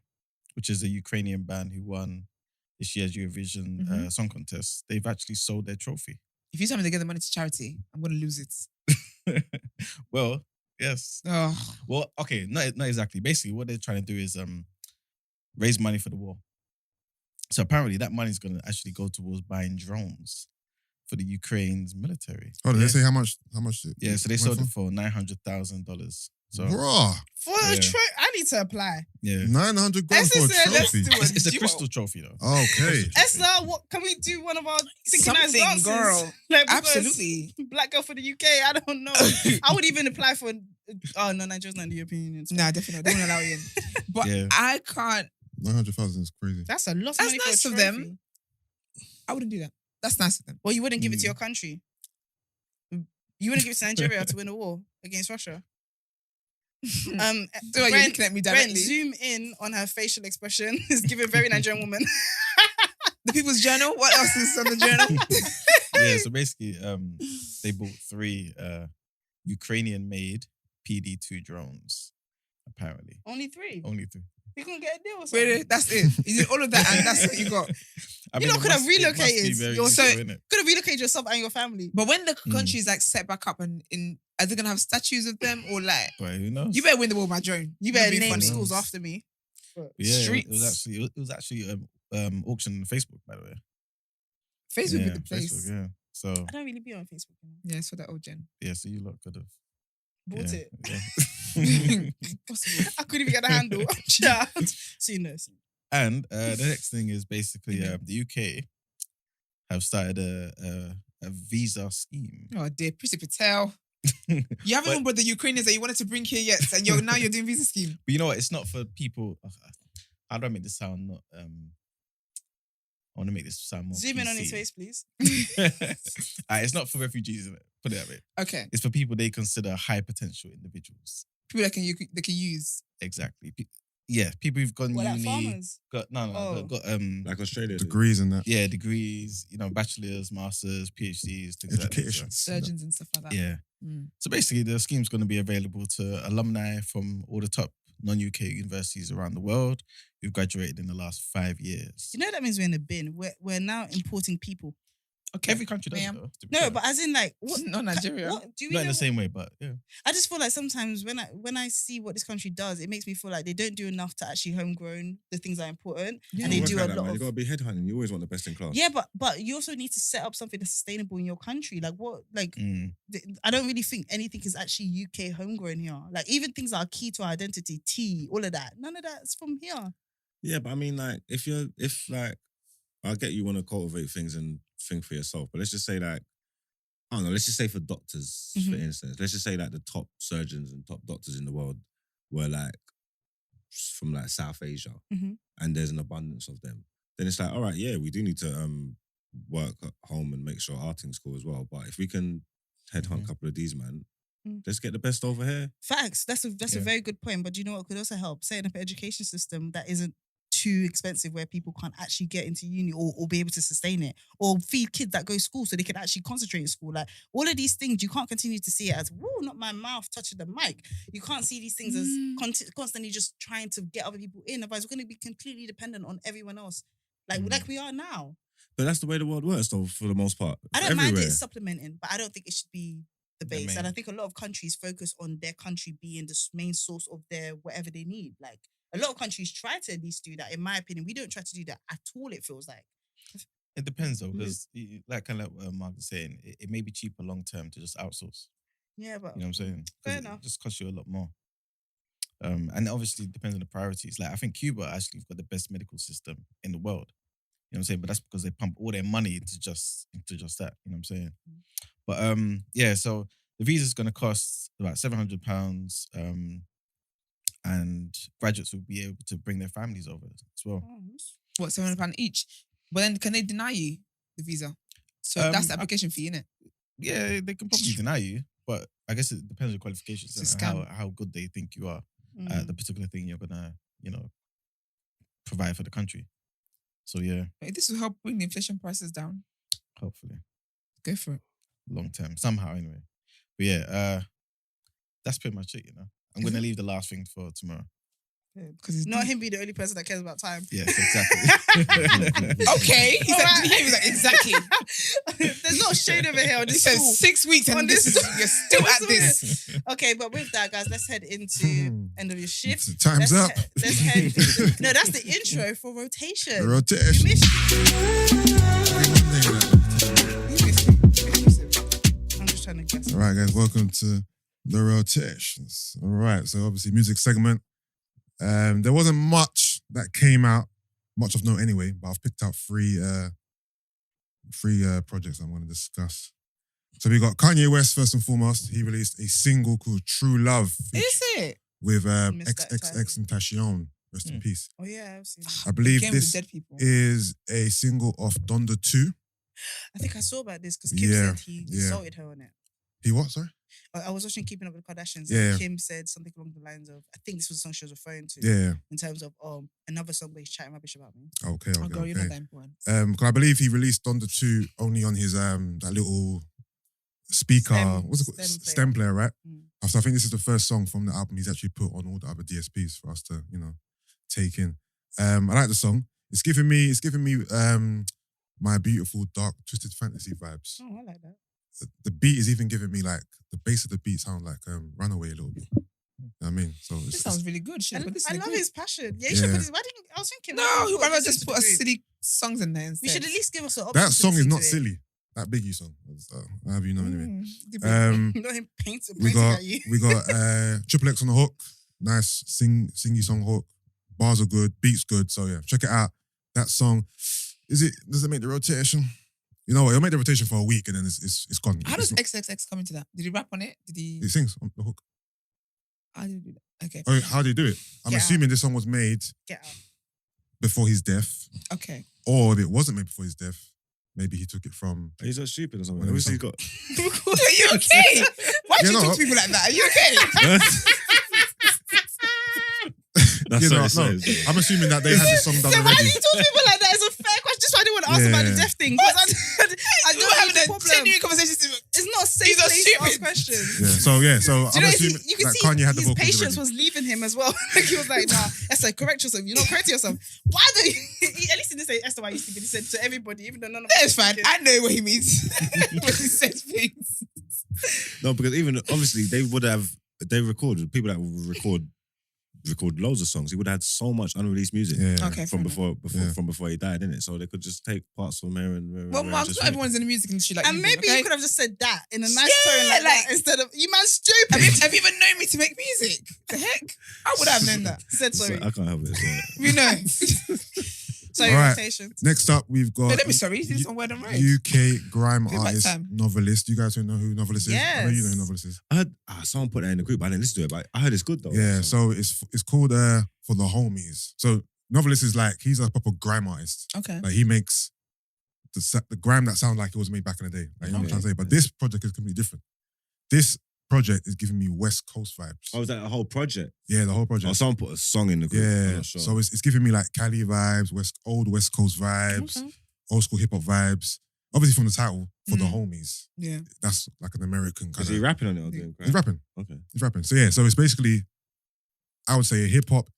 Speaker 5: which is a Ukrainian band who won this year's Eurovision Song Contest. They've actually sold their trophy.
Speaker 3: If you tell me they get the money to charity, I'm gonna lose it.
Speaker 5: Well, yes.
Speaker 3: Oh,
Speaker 5: Well, okay, not exactly. Basically, what they're trying to do is raise money for the war. So apparently, that money is going to actually go towards buying drones for the Ukraine's military.
Speaker 4: Oh, did
Speaker 5: yeah.
Speaker 4: they say how much?
Speaker 5: Yeah, so they sold it for $900,000. So
Speaker 4: Bruh,
Speaker 1: For a
Speaker 5: Yeah.
Speaker 1: I need to apply.
Speaker 5: yeah,
Speaker 4: 900 grand
Speaker 1: Let's
Speaker 4: for a
Speaker 1: just say, let's
Speaker 4: trophy.
Speaker 1: do
Speaker 5: it's a
Speaker 1: duo.
Speaker 5: crystal trophy though.
Speaker 4: Okay.
Speaker 1: Esther, what can we do? One of our synchronized
Speaker 3: Something,
Speaker 1: dances,
Speaker 3: girl.
Speaker 1: Like, because
Speaker 3: absolutely.
Speaker 1: Black girl for the UK. I don't know. I would even apply for. Oh no, Nigeria's not in the European Union.
Speaker 3: Nah, definitely. They won't allow you in. But
Speaker 5: Yeah.
Speaker 3: I can't
Speaker 4: 900,000 is crazy.
Speaker 1: That's a lot of
Speaker 3: That's
Speaker 1: money
Speaker 3: nice
Speaker 1: for a
Speaker 3: of
Speaker 1: trophy.
Speaker 3: them. I wouldn't do that. That's nice of them.
Speaker 1: Well, you wouldn't give it to your country. You wouldn't give it to Nigeria to win a war against Russia.
Speaker 3: So are you looking at me
Speaker 1: Brent,
Speaker 3: directly?
Speaker 1: zoom in on her facial expression. It's giving very Nigerian woman.
Speaker 3: The People's Journal. What else is on the journal?
Speaker 5: Yeah, so basically, they bought 3 Ukrainian-made PD-2 drones. Apparently,
Speaker 1: Only 3.
Speaker 5: only 3.
Speaker 1: You can get a deal or something.
Speaker 3: Really? That's it. You did all of that and that's what you got.
Speaker 5: I
Speaker 1: You lot
Speaker 5: it
Speaker 1: could have
Speaker 5: must- it must be
Speaker 1: relocated
Speaker 5: very
Speaker 1: yourself.
Speaker 5: useful, innit?
Speaker 1: Could have relocated yourself and your family.
Speaker 3: But when the country's like set back up and are they gonna have statues of them or like
Speaker 5: But who knows?
Speaker 3: you better win the war by drone.
Speaker 1: You better
Speaker 3: It'd be
Speaker 1: name
Speaker 3: funny.
Speaker 1: schools after me.
Speaker 5: Yeah,
Speaker 3: streets.
Speaker 5: It was actually auctioned on Facebook, by the way.
Speaker 3: Facebook
Speaker 5: yeah,
Speaker 3: with the place.
Speaker 5: Facebook, yeah. So
Speaker 1: I don't really be on Facebook.
Speaker 3: Yeah, it's for that old gen.
Speaker 5: yeah, so you lot could have
Speaker 1: Bought it.
Speaker 5: Yeah.
Speaker 1: I couldn't even get a handle. Child. So you know.
Speaker 5: And the next thing is basically the UK have started a visa scheme.
Speaker 3: Oh dear, Prissy Patel. You haven't even brought the Ukrainians that you wanted to bring here yet, and now you're doing visa scheme.
Speaker 5: But you know what? It's not for people. How do I make this sound not? I want to make this sound more.
Speaker 1: Zoom in on
Speaker 5: PC.
Speaker 1: his face, please.
Speaker 5: It's not for refugees, isn't it? Put it that way.
Speaker 3: Okay,
Speaker 5: It's for people they consider high potential individuals.
Speaker 3: people that they can use.
Speaker 5: Exactly. People who've gone
Speaker 1: What, like
Speaker 5: uni,
Speaker 1: farmers?
Speaker 5: got
Speaker 1: Oh.
Speaker 5: got
Speaker 2: Like Australia.
Speaker 4: Degrees and that.
Speaker 5: yeah, degrees, bachelors, masters, PhDs, things like that.
Speaker 4: Education.
Speaker 3: Surgeons and stuff like that.
Speaker 5: Yeah. So basically, the scheme's going to be available to alumni from all the top non-UK universities around the world who've graduated in the last 5 years.
Speaker 1: You know that means we're in a bin. We're now importing people.
Speaker 3: Okay.
Speaker 5: Every country does it,
Speaker 3: Ma'am.
Speaker 5: though. to be
Speaker 1: No,
Speaker 5: fair.
Speaker 1: but as in like what?
Speaker 3: Not Nigeria.
Speaker 1: What do we
Speaker 5: Not in
Speaker 1: know
Speaker 5: the same way, but yeah.
Speaker 1: I just feel like sometimes when I see what this country does, it makes me feel like they don't do enough to actually homegrown the things that are important, and they
Speaker 2: Work
Speaker 1: do
Speaker 2: like
Speaker 1: a
Speaker 2: that,
Speaker 1: lot
Speaker 2: man.
Speaker 1: of.
Speaker 2: You gotta be headhunting. You always want the best in class.
Speaker 1: Yeah, but you also need to set up something that's sustainable in your country. Like what? Like
Speaker 5: Mm.
Speaker 1: I don't really think anything is actually UK homegrown here. Like even things that are key to our identity, tea, all of that. None of that's from here.
Speaker 2: Yeah, but I mean, like, if I get you want to cultivate things and think for yourself, but let's just say like, I don't know, let's just say for doctors, for instance, let's just say like the top surgeons and top doctors in the world were like from like South Asia,
Speaker 1: Mhm.
Speaker 2: and there's an abundance of them. Then it's like, all right, yeah, we do need to work at home and make sure our thing's cool as well. But if we can headhunt a couple of these, man, let's get the best over here.
Speaker 1: Facts. That's a very good point. But do you know what could also help? Setting up an education system that isn't too expensive where people can't actually get into uni or be able to sustain it, or feed kids that go to school so they can actually concentrate in school. Like all of these things, you can't continue to see it as, woo, not my mouth touching the mic. You can't see these things as constantly just trying to get other people in. Otherwise, we're going to be completely dependent on everyone else, like we are now.
Speaker 2: But that's the way the world works, though, for the most part.
Speaker 1: I don't
Speaker 2: Everywhere.
Speaker 1: mind it supplementing, but I don't think it should be the base.
Speaker 5: main.
Speaker 1: And I think a lot of countries focus on their country being the main source of their whatever they need. Like a lot of countries try to at least do that. In my opinion, we don't try to do that at all. It feels like.
Speaker 5: It depends though, because like kind of what Mark is saying, it may be cheaper long term to just outsource.
Speaker 1: Yeah, but
Speaker 5: You know what I'm saying? 'Cause
Speaker 1: Fair
Speaker 5: it
Speaker 1: enough.
Speaker 5: just costs you a lot more. And obviously it depends on the priorities. Like I think Cuba actually has got the best medical system in the world. You know what I'm saying? But that's because they pump all their money into just that. You know what I'm saying? But yeah, so the visa's gonna cost about £700, and graduates will be able to bring their families over as well.
Speaker 3: What, £700 each? But then can they deny you the visa? So that's the application fee, innit?
Speaker 5: Yeah, they can probably deny you, but I guess it depends on your qualifications
Speaker 3: It's a
Speaker 5: and
Speaker 3: scam.
Speaker 5: how good they think you are at the particular thing you're gonna, provide for the country. So yeah,
Speaker 3: This will help bring the inflation prices down.
Speaker 5: hopefully
Speaker 3: Go for it.
Speaker 5: long term somehow anyway. But yeah, that's pretty much it. I'm gonna leave the last thing for tomorrow.
Speaker 3: Because it's
Speaker 1: not him being the only person that cares about time.
Speaker 5: Yes, exactly.
Speaker 3: Okay. He said,
Speaker 1: Alright.
Speaker 3: he was like, exactly.
Speaker 1: There's no shade over here on
Speaker 3: He
Speaker 1: this
Speaker 3: said
Speaker 1: school.
Speaker 3: 6 weeks
Speaker 1: On
Speaker 3: and
Speaker 1: this-
Speaker 3: you're still at this.
Speaker 1: Okay, but with that, guys, let's head into end of your shift.
Speaker 4: Time's up.
Speaker 1: Let's head. No, that's the intro for rotation.
Speaker 4: Rotation.
Speaker 1: You missed I'm just trying to guess.
Speaker 4: All right, guys, welcome to the rotations. All right, so obviously music segment. There wasn't much that came out, much of note anyway, but I've picked out three projects I'm going to discuss. So we got Kanye West first and foremost. He released a single called True Love
Speaker 3: Is it?
Speaker 4: with
Speaker 1: Missed that
Speaker 4: XXX and Tashion. Rest in peace.
Speaker 1: Oh yeah, I've seen.
Speaker 4: I believe
Speaker 3: Again with
Speaker 4: this
Speaker 3: the dead people.
Speaker 4: is a single off Donda 2.
Speaker 1: I think I saw about this because Kim
Speaker 4: Yeah,
Speaker 1: said he
Speaker 4: yeah.
Speaker 1: assaulted her on it.
Speaker 4: He what, sorry?
Speaker 1: I was watching Keeping Up with the Kardashians.
Speaker 4: Yeah.
Speaker 1: And Kim said something along the lines of, I think this was the song she was referring to.
Speaker 4: Yeah.
Speaker 1: In terms of another song where he's chatting rubbish about me.
Speaker 4: Okay,
Speaker 3: Oh, girl, you're not that important.
Speaker 4: Because I believe he released Donda 2 only on his that little speaker, what's it called? Stem player, right? So I think this is the first song from the album he's actually put on all the other DSPs for us to, take in. I like the song. It's giving me my beautiful dark twisted fantasy vibes.
Speaker 1: Oh, I like that.
Speaker 4: The beat is even giving me like the bass of the beat sounds like Runaway a little bit. You know what I mean? So
Speaker 3: This sounds really good. Should
Speaker 1: I,
Speaker 3: put this
Speaker 1: I
Speaker 3: in the
Speaker 1: love
Speaker 3: group.
Speaker 1: his passion. Yeah, you should
Speaker 4: Yeah.
Speaker 1: put this. Why didn't I was thinking?
Speaker 3: No,
Speaker 1: why
Speaker 3: why
Speaker 1: not
Speaker 3: not just put silly songs in there instead?
Speaker 1: We should at least give us an option.
Speaker 4: that
Speaker 1: to
Speaker 4: song is
Speaker 1: listen
Speaker 4: not
Speaker 1: to it.
Speaker 4: silly. That Biggie song. I have you know anyway.
Speaker 1: Not him painting
Speaker 4: We got
Speaker 1: at you.
Speaker 4: Triple X on the hook. Nice singy song hook. Bars are good. Beats good. So yeah, check it out. That song. Does it make the rotation? You know what? It'll make the rotation for a week and then it's gone.
Speaker 3: How does
Speaker 4: It's
Speaker 3: XXX come into that? Did he rap on it? Did he?
Speaker 4: he sings on the hook.
Speaker 3: How did he do that? Okay.
Speaker 4: Oh, how do you do it? I'm
Speaker 1: Get
Speaker 4: assuming this song was made
Speaker 1: Get out.
Speaker 4: before his death,
Speaker 3: Okay.
Speaker 4: or if it wasn't made before his death, maybe he took it from.
Speaker 2: He's not stupid or something.
Speaker 4: Well,
Speaker 2: Obviously, he's got.
Speaker 3: Are you okay? Why do
Speaker 4: You
Speaker 3: you
Speaker 4: know-
Speaker 3: talk to people like that? Are you okay?
Speaker 2: That's
Speaker 4: You know,
Speaker 2: what it
Speaker 4: no,
Speaker 2: says.
Speaker 4: I'm assuming that they had this song done
Speaker 1: So why do
Speaker 4: already.
Speaker 1: you talk to people like that? It's a fair question. Just why I didn't want to ask about the
Speaker 4: Yeah.
Speaker 1: death thing. 'Cause I
Speaker 3: We're
Speaker 1: don't have
Speaker 3: having
Speaker 1: a
Speaker 3: a
Speaker 1: problem.
Speaker 3: genuine conversation.
Speaker 1: It's not a safe
Speaker 3: These are
Speaker 1: place to ask
Speaker 3: stupid.
Speaker 1: questions.
Speaker 4: Yeah, so
Speaker 1: Do
Speaker 4: I'm
Speaker 1: you know,
Speaker 4: assuming
Speaker 1: you can
Speaker 4: that
Speaker 1: see
Speaker 4: Kanye had the
Speaker 1: his
Speaker 4: vocals
Speaker 1: patience
Speaker 4: already.
Speaker 1: was leaving him as well. Like he was like, nah, Esther, correct yourself. You're not correcting yourself. Why do you? At least he didn't say Esther, why you stupid. He said to everybody, even though none of us
Speaker 3: That's
Speaker 1: are
Speaker 3: fine.
Speaker 1: stupid.
Speaker 3: I know what he means when he says things.
Speaker 2: No, because even obviously they recorded people that record loads of songs. He would have had so much unreleased music
Speaker 4: Yeah.
Speaker 3: Okay.
Speaker 2: from
Speaker 3: fair enough.
Speaker 2: before he died, innit? So they could just take parts from here and
Speaker 3: Well, Mark, not everyone's in the music industry like
Speaker 1: And
Speaker 3: you.
Speaker 1: maybe
Speaker 3: okay?
Speaker 1: you could have just said that in a nice
Speaker 3: Yeah,
Speaker 1: tone like that
Speaker 3: like-
Speaker 1: instead of, you man stupid.
Speaker 3: Have you even known me to make music? The heck? I would have known that.
Speaker 1: Said sorry.
Speaker 2: I can't help it. So.
Speaker 3: You know.
Speaker 1: Sorry,
Speaker 4: All right.
Speaker 1: rotation.
Speaker 4: Next up, we've got
Speaker 3: No, let me sorry. He's this on Word and Road.
Speaker 4: UK grime
Speaker 3: Give it back
Speaker 4: artist,
Speaker 3: time.
Speaker 4: novelist. You guys don't know who novelist is? I know you know who
Speaker 1: Yes.
Speaker 4: novelist is.
Speaker 2: I heard someone put that in the group. I didn't listen to it, but I heard it's good though.
Speaker 4: Yeah, so it's called For the Homies. So novelist is like he's a proper grime artist.
Speaker 3: Okay.
Speaker 4: Like he makes the grime that sounds like it was made back in the day. Like you know what I'm trying to say. But this project is completely different. This project is giving me West Coast vibes.
Speaker 2: Oh, was that a whole project?
Speaker 4: Yeah, the whole
Speaker 2: Oh,
Speaker 4: project.
Speaker 2: someone put a song in the group. I'm
Speaker 4: Yeah,
Speaker 2: not sure.
Speaker 4: so it's giving me like Cali vibes, old West Coast vibes,
Speaker 1: Okay.
Speaker 4: old school hip hop vibes. Obviously from the title, For the Homies.
Speaker 3: Yeah.
Speaker 4: That's like an American kind
Speaker 2: Is he
Speaker 4: of.
Speaker 2: rapping on it or doing
Speaker 4: He's rapping.
Speaker 2: Okay.
Speaker 4: He's rapping. So yeah, so it's basically, I would say a hip hop,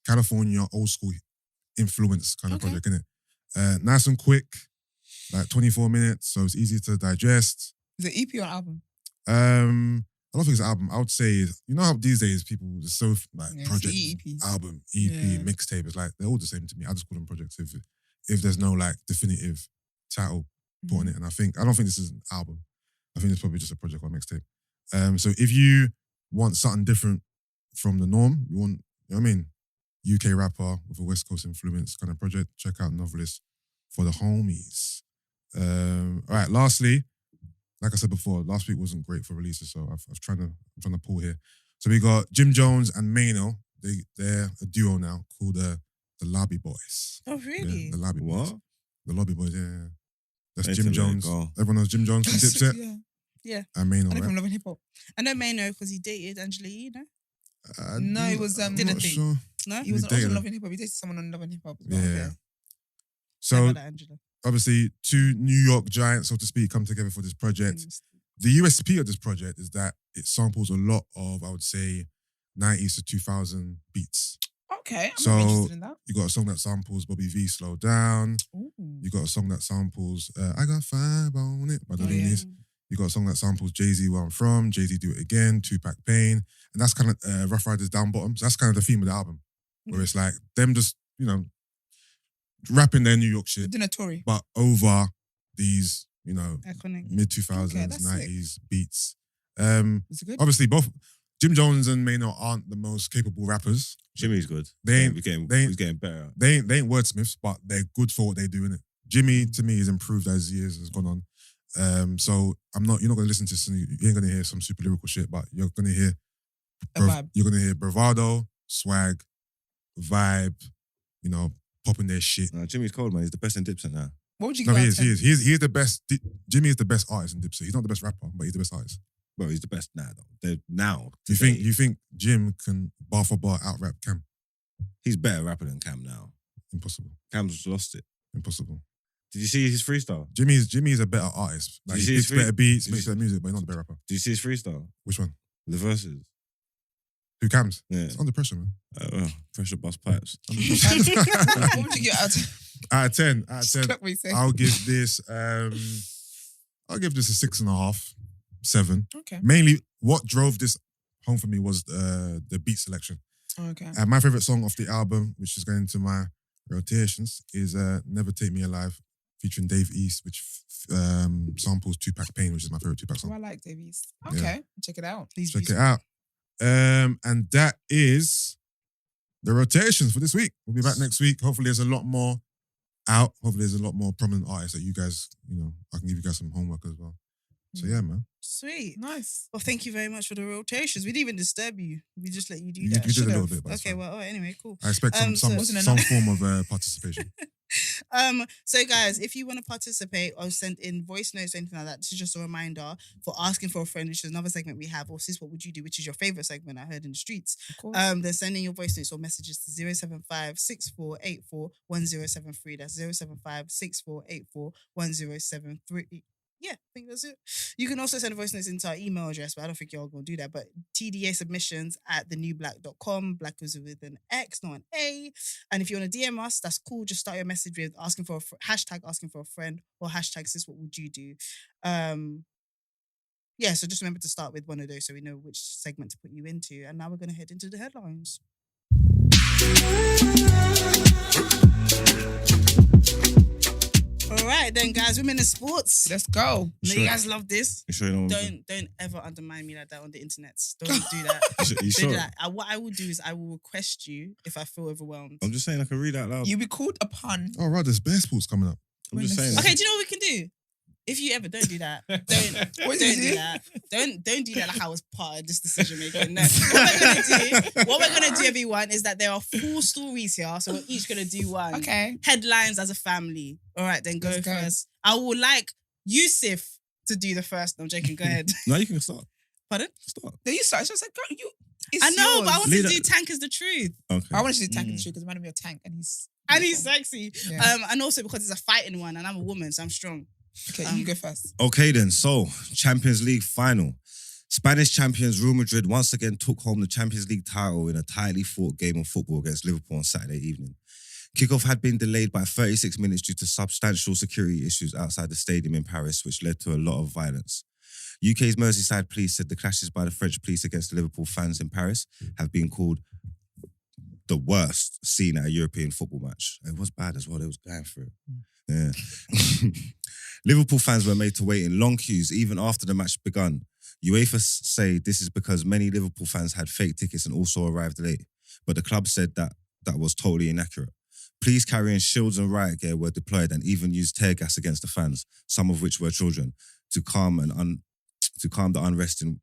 Speaker 4: California, old school influence kind of
Speaker 3: Okay.
Speaker 4: project, innit? Nice and quick, like 24 minutes, so it's easy to digest.
Speaker 3: Is it EP or album?
Speaker 4: I don't think it's an album. I would say, you know how these days people are so like
Speaker 3: Yeah, it's
Speaker 4: project,
Speaker 3: EP.
Speaker 4: album, EP,
Speaker 3: Yeah.
Speaker 4: mixtape. It's like they're all the same to me. I just call them projects if there's no like definitive title put on it. And I don't think this is an album. I think it's probably just a project or a mixtape. So if you want something different from the norm, you want, you know what I mean, UK rapper with a West Coast influence kind of project, check out Novelist For the Homies. All right, lastly, like I said before, last week wasn't great for releases, so I'm trying to pull here. So we got Jim Jones and Mano. They're a duo now called the Lobby Boys.
Speaker 1: Oh, really?
Speaker 4: Yeah, the Lobby Boys.
Speaker 2: What?
Speaker 4: The Lobby Boys, yeah. That's
Speaker 2: Hey,
Speaker 4: Jim
Speaker 2: to let it
Speaker 4: Jones.
Speaker 2: go.
Speaker 4: Everyone knows Jim Jones from Dipset
Speaker 3: Yeah.
Speaker 4: and Mano,
Speaker 3: I know from
Speaker 4: right?
Speaker 3: Love and Hip Hop.
Speaker 1: I know Mano because he dated Angela Yee, no?
Speaker 3: No, it was,
Speaker 4: I'm
Speaker 3: did a
Speaker 4: not
Speaker 3: thing.
Speaker 4: sure.
Speaker 1: No?
Speaker 3: He was
Speaker 4: He
Speaker 3: also
Speaker 4: dated
Speaker 3: on
Speaker 4: her.
Speaker 3: Love and Hip Hop. He dated someone on Love and Hip Hop. as
Speaker 4: Yeah.
Speaker 3: well.
Speaker 1: Never
Speaker 4: So
Speaker 1: that Angela.
Speaker 4: obviously, two New York giants, so to speak, come together for this project. The USP of this project is that it samples a lot of, I would say, 90s to 2000 beats.
Speaker 3: Okay. I'm
Speaker 4: So-
Speaker 3: interested in that.
Speaker 4: You got a song that samples Bobby V, Slow Down.
Speaker 3: Ooh.
Speaker 4: You got a song that samples I Got Five on It by the
Speaker 3: Oh, yeah.
Speaker 4: Loonies. You got a song that samples Jay-Z, Where I'm From, Jay-Z Do It Again, Tupac Pain. And that's kind of Rough Riders Down Bottom. So that's kind of the theme of the album. Where it's like them just, rapping their New York shit,
Speaker 3: Dinner Tory.
Speaker 4: but over these,
Speaker 1: Iconic.
Speaker 4: mid-2000s,
Speaker 3: Okay, that's sick.
Speaker 4: 90s beats.
Speaker 3: Is it good?
Speaker 4: Obviously, both Jim Jones and Mano aren't the most capable rappers.
Speaker 2: Jimmy's good.
Speaker 4: They ain't-
Speaker 2: he's getting,
Speaker 4: they ain't-
Speaker 2: he's getting better.
Speaker 4: They ain't wordsmiths, but they're good for what they do, innit? Jimmy, to me, has improved as years has gone on. So you're not gonna listen to some, you ain't gonna hear some super lyrical shit, but you're gonna hear
Speaker 3: A vibe.
Speaker 4: you're gonna hear bravado, swag, vibe, you know, popping their shit.
Speaker 2: No, Jimmy's cold, man. He's the best in Dipset now.
Speaker 3: What would you
Speaker 4: No,
Speaker 3: give
Speaker 4: he
Speaker 3: out
Speaker 4: is.
Speaker 3: of 10?
Speaker 4: He is the best. Jimmy is the best artist in Dipset. He's not the best rapper, but he's the best artist.
Speaker 2: Bro, he's the best now, though. Now.
Speaker 4: You
Speaker 2: today.
Speaker 4: think Jim can bar for bar out rap Cam?
Speaker 2: He's better rapper than Cam now.
Speaker 4: Impossible.
Speaker 2: Cam's lost it.
Speaker 4: Impossible.
Speaker 2: Did you see his freestyle?
Speaker 4: Jimmy's a better artist. Like,
Speaker 2: Did you
Speaker 4: he
Speaker 2: see his
Speaker 4: makes better beats,
Speaker 2: Did
Speaker 4: makes
Speaker 2: you-
Speaker 4: better music, but he's not the better rapper.
Speaker 2: Did you see his freestyle?
Speaker 4: Which one?
Speaker 2: The verses.
Speaker 4: Who Cam's?
Speaker 2: Yeah.
Speaker 4: It's under pressure, man.
Speaker 2: Pressure bust pipes.
Speaker 3: What would you give out of 10?
Speaker 4: Out of 10, out of 10,
Speaker 3: What we say?
Speaker 4: I'll give this a 6.5, 7.
Speaker 3: Okay.
Speaker 4: Mainly, what drove this home for me was the beat selection.
Speaker 3: Okay.
Speaker 4: My favorite song off the album, which is going into my rotations, is "Never Take Me Alive" featuring Dave East, which samples Tupac Pain, which is my favorite Tupac
Speaker 3: Oh,
Speaker 4: song.
Speaker 3: I like Davies. Okay. Check it out.
Speaker 1: These
Speaker 4: Check
Speaker 1: views.
Speaker 4: it out. And that is the rotations for this week. We'll be back next week. Hopefully, there's a lot more out. Hopefully, there's a lot more prominent artists that you guys, you know, I can give you guys some homework as well. So yeah, man.
Speaker 1: Sweet.
Speaker 3: Nice.
Speaker 1: Well, thank you very much for the rotations. We didn't even disturb you. We just let you do
Speaker 4: You
Speaker 1: that.
Speaker 4: did a little
Speaker 1: Should've.
Speaker 4: bit, but it's
Speaker 1: Okay,
Speaker 4: fine.
Speaker 1: well, all right, anyway, cool.
Speaker 4: I expect some
Speaker 1: so-
Speaker 3: Wasn't
Speaker 4: some
Speaker 3: enough.
Speaker 4: form of participation.
Speaker 1: So guys, if you want to participate or send in voice notes or anything like that, this is just a reminder for asking for a friend, which is another segment we have, or sis, what would you do, which is your favorite segment I heard in the streets.
Speaker 3: Of course.
Speaker 1: Then send in your voice notes or messages to 075 6484 1073. That's 075 6484 1073. Yeah, I think that's it. You can also send voice notes into our email address, but I don't think you're going to do that. But tdasubmissions@thenewblack.com. Black is with an X, not an A. And if you want to DM us, that's cool. Just start your message with asking for hashtag asking for a friend or hashtag sis, what would you do? Yeah, so just remember to start with one of those so we know which segment to put you into. And now we're going to head into the headlines. All right, then, guys, women in sports.
Speaker 3: Let's go.
Speaker 1: I know you guys love this.
Speaker 2: You sure you don't?
Speaker 1: Don't ever undermine me like that on the internet. Don't do that.
Speaker 2: You
Speaker 1: Don't
Speaker 2: sure?
Speaker 1: do that. What I will do is I will request you if I feel overwhelmed.
Speaker 2: I'm just saying I can read out loud.
Speaker 3: You'll be called upon.
Speaker 4: Oh, right, there's bear sports coming up.
Speaker 2: I'm just saying.
Speaker 1: Okay, do you know what we can do? If you ever don't do that, don't
Speaker 3: What
Speaker 1: don't
Speaker 3: did you
Speaker 1: do
Speaker 3: do?
Speaker 1: that. Don't do that like I was part of this decision making. No. What we're gonna do, everyone, is that there are 4 stories here, so we're each gonna do one.
Speaker 3: Okay.
Speaker 1: Headlines as a family. All right, then go
Speaker 3: Let's go.
Speaker 1: first. I would like Yusuf to do the first. No, I'm joking. Go ahead.
Speaker 2: No, you can start.
Speaker 1: Pardon?
Speaker 2: Start.
Speaker 3: No, you start. She was like, girl, you. It's
Speaker 1: I know, but I
Speaker 3: yours.
Speaker 1: want to
Speaker 2: Leader-
Speaker 1: do Tank as the truth.
Speaker 2: Okay.
Speaker 3: I wanted to do Tank in the Street because it reminded me of Tank and he's.
Speaker 1: And he's
Speaker 3: beautiful.
Speaker 1: sexy.
Speaker 3: Yeah.
Speaker 1: And also because it's a fighting one and I'm a woman, so I'm strong.
Speaker 3: Okay, you go first.
Speaker 2: Okay then, so Champions League final. Spanish champions Real Madrid once again took home the Champions League title in a tightly fought game of football against Liverpool on Saturday evening. Kickoff had been delayed by 36 minutes due to substantial security issues outside the stadium in Paris, which led to a lot of violence. UK's Merseyside police said the clashes by the French police against the Liverpool fans in Paris have been called the worst seen at a European football match. It was bad as well. They was going for it. Yeah. Liverpool fans were made to wait in long queues even after the match begun. UEFA say this is because many Liverpool fans had fake tickets and also arrived late. But the club said that was totally inaccurate. Police carrying shields and riot gear were deployed and even used tear gas against the fans, some of which were children, to calm the unrest in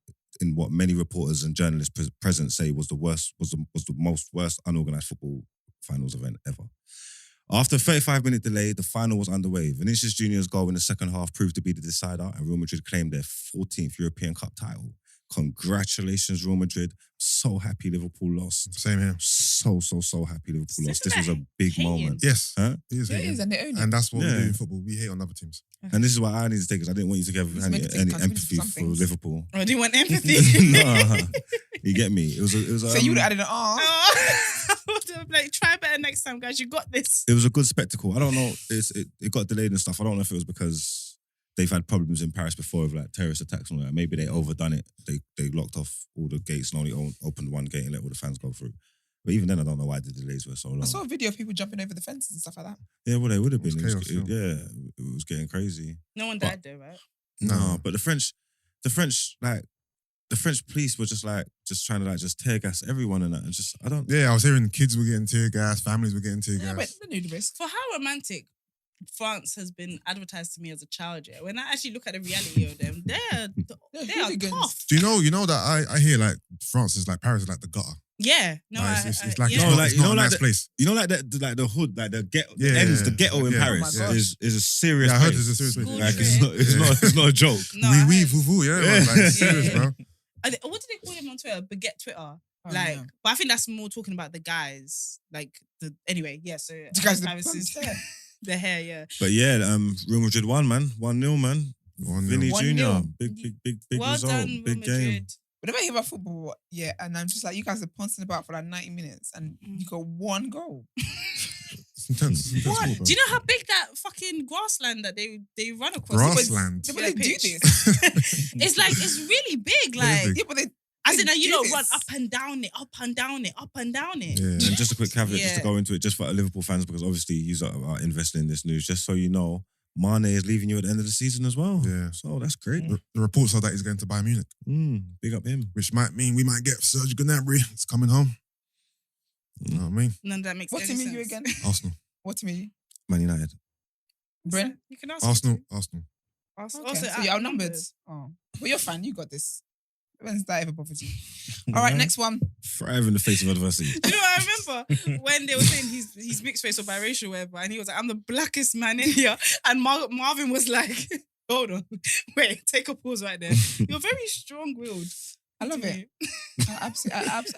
Speaker 2: what many reporters and journalists present say was the most worst unorganized football finals event ever. After a 35-minute delay, the final was underway. Vinicius Junior's goal in the second half proved to be the decider, and Real Madrid claimed their 14th European Cup title. Congratulations, Real Madrid. So happy Liverpool lost.
Speaker 4: Same here.
Speaker 2: So happy Liverpool lost. This was a big
Speaker 1: Hating.
Speaker 2: moment.
Speaker 4: Yes.
Speaker 2: Huh?
Speaker 4: It is.
Speaker 3: Yeah, it
Speaker 4: hating.
Speaker 3: is, and they own it.
Speaker 4: And that's what we
Speaker 2: Yeah.
Speaker 4: do in football. We hate on other teams.
Speaker 2: And this is why I need to take, because I didn't want you to give
Speaker 3: Let's
Speaker 2: any,
Speaker 3: make it take
Speaker 2: any
Speaker 3: accountability
Speaker 2: empathy
Speaker 3: for some
Speaker 2: for
Speaker 3: things.
Speaker 2: Liverpool.
Speaker 1: Oh, do you want empathy?
Speaker 2: No, you get me. It was
Speaker 3: So you would have added an R.
Speaker 1: Oh, like, try better next time, guys. You got this.
Speaker 2: It was a good spectacle. I don't know. It got delayed and stuff. I don't know if it was because they've had problems in Paris before with like terrorist attacks and all that. Maybe they overdone it. They locked off all the gates and only opened one gate and let all the fans go through. But even then, I don't know why the delays were so long.
Speaker 3: I saw a video of people jumping over the fences and stuff like that.
Speaker 2: Yeah, well, they would have
Speaker 4: It was
Speaker 2: been.
Speaker 4: chaos, still.
Speaker 2: It was getting crazy.
Speaker 1: No one died though, right?
Speaker 2: No, but the French police were just trying to just tear gas everyone and that, and just I don't.
Speaker 4: Yeah, I was hearing kids were getting tear gas, families were getting tear
Speaker 3: Yeah, but
Speaker 4: gas.
Speaker 3: they knew the risk.
Speaker 1: For how romantic France has been advertised to me as a child, yeah. When I actually look at the reality of them, they are
Speaker 3: hooligans.
Speaker 1: tough.
Speaker 4: Do you know that I hear like France is like Paris is like the gutter.
Speaker 1: Yeah. No,
Speaker 4: Like, it's like
Speaker 1: yeah.
Speaker 2: No, like,
Speaker 4: it's
Speaker 2: you
Speaker 4: not
Speaker 2: know,
Speaker 4: a
Speaker 2: like
Speaker 4: nice place.
Speaker 2: You know, like the hood, like the ghetto,
Speaker 4: Yeah,
Speaker 2: the ends,
Speaker 4: yeah,
Speaker 2: the ghetto in
Speaker 4: yeah.
Speaker 2: Paris
Speaker 3: Oh my
Speaker 2: is a serious.
Speaker 4: Yeah, I heard
Speaker 2: place.
Speaker 4: it's a serious place.
Speaker 1: School
Speaker 2: Like
Speaker 1: trip.
Speaker 2: it's not a joke.
Speaker 1: No, I
Speaker 4: Oui,
Speaker 1: heard-
Speaker 4: vous, vous, yeah, man. Like, it's serious,
Speaker 1: Yeah.
Speaker 4: bro.
Speaker 1: What do they call him on Twitter? Baguette Twitter.
Speaker 3: Oh,
Speaker 1: Like,
Speaker 3: no.
Speaker 1: but I think that's more talking about the guys. Like anyway, yeah. So
Speaker 3: The guys with
Speaker 1: Paris
Speaker 3: the
Speaker 1: is-
Speaker 3: blonde hair.
Speaker 1: the hair, yeah.
Speaker 2: But yeah, Real Madrid won, man. 1-0, man.
Speaker 4: 1-0.
Speaker 2: Vinny
Speaker 3: 1-0.
Speaker 2: Jr. Big
Speaker 1: Well
Speaker 2: result.
Speaker 1: done, Real
Speaker 2: Big game.
Speaker 1: Madrid.
Speaker 3: Whenever I hear about football, yeah, and I'm just like, you guys are pouncing about for like 90 minutes and you got one goal.
Speaker 4: It's intense. It's intense
Speaker 1: What?
Speaker 4: sport, bro.
Speaker 1: Do you know how big that fucking grassland that they run across?
Speaker 4: Grassland?
Speaker 3: Yeah, but
Speaker 1: Yeah,
Speaker 3: they do
Speaker 1: pitch.
Speaker 3: this.
Speaker 1: It's like it's really big.
Speaker 4: It is
Speaker 1: Like
Speaker 4: big.
Speaker 3: Yeah, but they
Speaker 1: as in, you
Speaker 3: do
Speaker 1: know,
Speaker 3: this.
Speaker 1: run up and down it, up and down it, up and down it.
Speaker 4: Yeah.
Speaker 2: And just a quick caveat, just to
Speaker 1: Yeah.
Speaker 2: go into it, just for Liverpool fans, because obviously you are investing in this news. Just so you know, Mane is leaving you at the end of the season as well.
Speaker 4: Yeah.
Speaker 2: So that's great.
Speaker 4: The reports are that he's going to Bayern Munich,
Speaker 2: Big up him.
Speaker 4: which might mean we might get Serge Gnabry. It's coming home. You know what I mean?
Speaker 1: None of that makes
Speaker 3: What
Speaker 1: any
Speaker 3: team are
Speaker 1: sense.
Speaker 3: you again?
Speaker 4: Arsenal.
Speaker 3: What team are you?
Speaker 2: Man United.
Speaker 3: Brent?
Speaker 1: You can ask
Speaker 4: Arsenal.
Speaker 1: me
Speaker 4: Arsenal.
Speaker 1: too. Also,
Speaker 3: Okay, so you're outnumbered. Oh. Well, you're fine. You got this. When's that ever bothered you? All right, next one.
Speaker 2: Thrive in the face of adversity.
Speaker 1: Do you know what I remember when they were saying he's mixed race or biracial, or whatever, and he was like, "I'm the blackest man in here," and Marvin was like, "Hold on, wait, take a pause right there. You're very strong-willed."
Speaker 3: I love it. I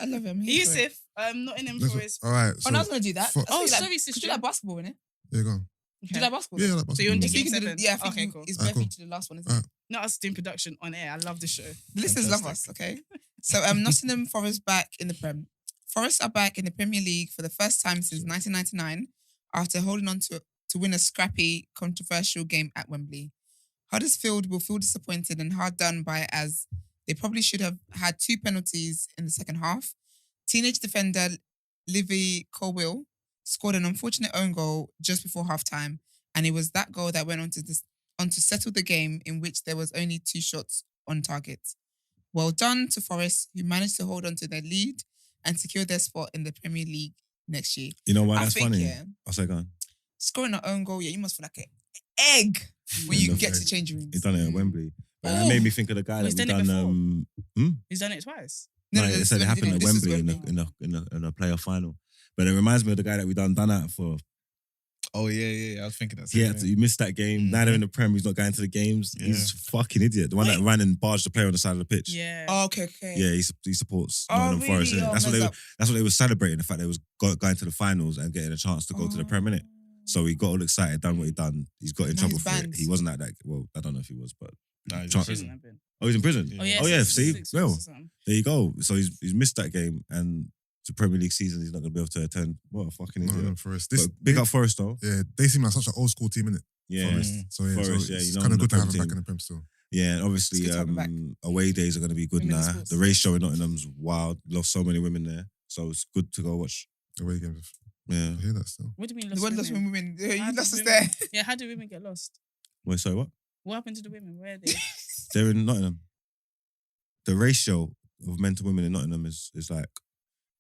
Speaker 3: love it. I'm here for it.
Speaker 1: Yusuf, Nottingham
Speaker 4: Let's-
Speaker 1: Forest.
Speaker 4: All right.
Speaker 3: Oh, no, I was going to do that.
Speaker 4: for-
Speaker 1: Oh,
Speaker 3: Like,
Speaker 1: sorry,
Speaker 3: could
Speaker 1: sister.
Speaker 3: you like basketball, innit?
Speaker 4: Yeah, go on.
Speaker 3: Do you like basketball?
Speaker 4: Yeah, like
Speaker 1: So you're on
Speaker 4: basketball.
Speaker 1: the game
Speaker 3: You can do
Speaker 1: 7?
Speaker 3: Yeah, I think
Speaker 1: Okay, cool.
Speaker 3: it's
Speaker 4: Alright,
Speaker 3: better
Speaker 4: cool.
Speaker 3: to the last one, isn't
Speaker 4: Alright.
Speaker 3: it?
Speaker 1: Not us doing production on air. I love the show.
Speaker 3: The listeners love us, okay? So Nottingham Forest back in the Prem. Forest are back in the Premier League for the first time since 1999 after holding on to win a scrappy, controversial game at Wembley. Huddersfield will feel disappointed and hard done by as they probably should have had 2 penalties in the second half. Teenage defender Livy Colwill scored an unfortunate own goal just before halftime, and it was that goal that went on to settle the game in which there was only 2 shots on target. Well done to Forest, who managed to hold on to their lead and secure their spot in the Premier League next year.
Speaker 2: You know why
Speaker 3: I
Speaker 2: that's
Speaker 3: think,
Speaker 2: funny?
Speaker 3: yeah,
Speaker 2: I'll say, go on.
Speaker 3: scoring an own goal, yeah, you must feel like an egg when you get to change rooms.
Speaker 2: He's done it at Wembley. But that
Speaker 3: Oh.
Speaker 2: made me think of the guy
Speaker 1: He's
Speaker 2: that we
Speaker 1: done it
Speaker 2: done.
Speaker 1: He's done it twice.
Speaker 2: No, they
Speaker 3: this
Speaker 2: said it
Speaker 3: is
Speaker 2: happened
Speaker 3: when
Speaker 2: at
Speaker 3: he did it. This is
Speaker 2: Wembley
Speaker 3: Wembley.
Speaker 2: in a playoff final. But it reminds me of the guy that we done that for.
Speaker 5: Oh yeah. I was thinking that.
Speaker 2: Yeah, he missed that game. Now they're in the Prem. He's not going to the games.
Speaker 5: Yeah.
Speaker 2: He's a fucking idiot. The one that ran and barged the player on the side of the pitch.
Speaker 1: Yeah.
Speaker 3: Oh, okay.
Speaker 2: Yeah, he supports
Speaker 3: Oh,
Speaker 2: Nottingham Forest.
Speaker 3: really?
Speaker 2: Innit?
Speaker 3: Oh,
Speaker 2: That's
Speaker 3: mess up.
Speaker 2: what they were celebrating. The fact they was going to the finals and getting a chance to go to the Prem, innit? So he got all excited, done what he done. He's got in
Speaker 3: Now
Speaker 2: trouble
Speaker 3: he's
Speaker 2: for it.
Speaker 3: banned.
Speaker 2: he wasn't at that. Well, I don't know if he was, but
Speaker 5: No, he's
Speaker 2: Try-
Speaker 5: in prison.
Speaker 2: oh, he's in prison.
Speaker 1: Oh yeah.
Speaker 2: Oh yeah.
Speaker 1: 6
Speaker 2: See,
Speaker 1: weeks
Speaker 2: well,
Speaker 1: or something.
Speaker 2: there you go. So he's missed that game, and the Premier League season he's not going to be able to attend. What a fucking idiot!
Speaker 4: No, Forest.
Speaker 2: But big up Forest though.
Speaker 4: Yeah, they seem like such an old school team, innit?
Speaker 2: Yeah,
Speaker 4: Forest. So yeah,
Speaker 2: Forest,
Speaker 4: so
Speaker 2: yeah,
Speaker 4: it's
Speaker 2: you know,
Speaker 4: kind
Speaker 2: in
Speaker 4: of
Speaker 2: the
Speaker 4: good to have
Speaker 2: Prem
Speaker 4: him back
Speaker 2: team.
Speaker 4: in the Prem still.
Speaker 2: Yeah, and obviously
Speaker 3: It's good to have him back.
Speaker 2: away days are going to be good
Speaker 3: Women in
Speaker 2: now.
Speaker 3: sports.
Speaker 2: The ratio in Nottingham's wild. Lost so many women there, so it's good to go watch.
Speaker 4: Away games.
Speaker 2: Yeah.
Speaker 4: I hear that still.
Speaker 1: What do you mean
Speaker 3: The
Speaker 1: lost
Speaker 3: word lost
Speaker 1: women?
Speaker 3: women. You
Speaker 1: How
Speaker 3: lost
Speaker 1: did
Speaker 3: us
Speaker 1: women-
Speaker 3: there.
Speaker 1: Yeah, how do women get lost?
Speaker 2: Wait, sorry, what?
Speaker 1: What happened to the women? Where are they?
Speaker 2: They're in Nottingham. The ratio of men to women in Nottingham is like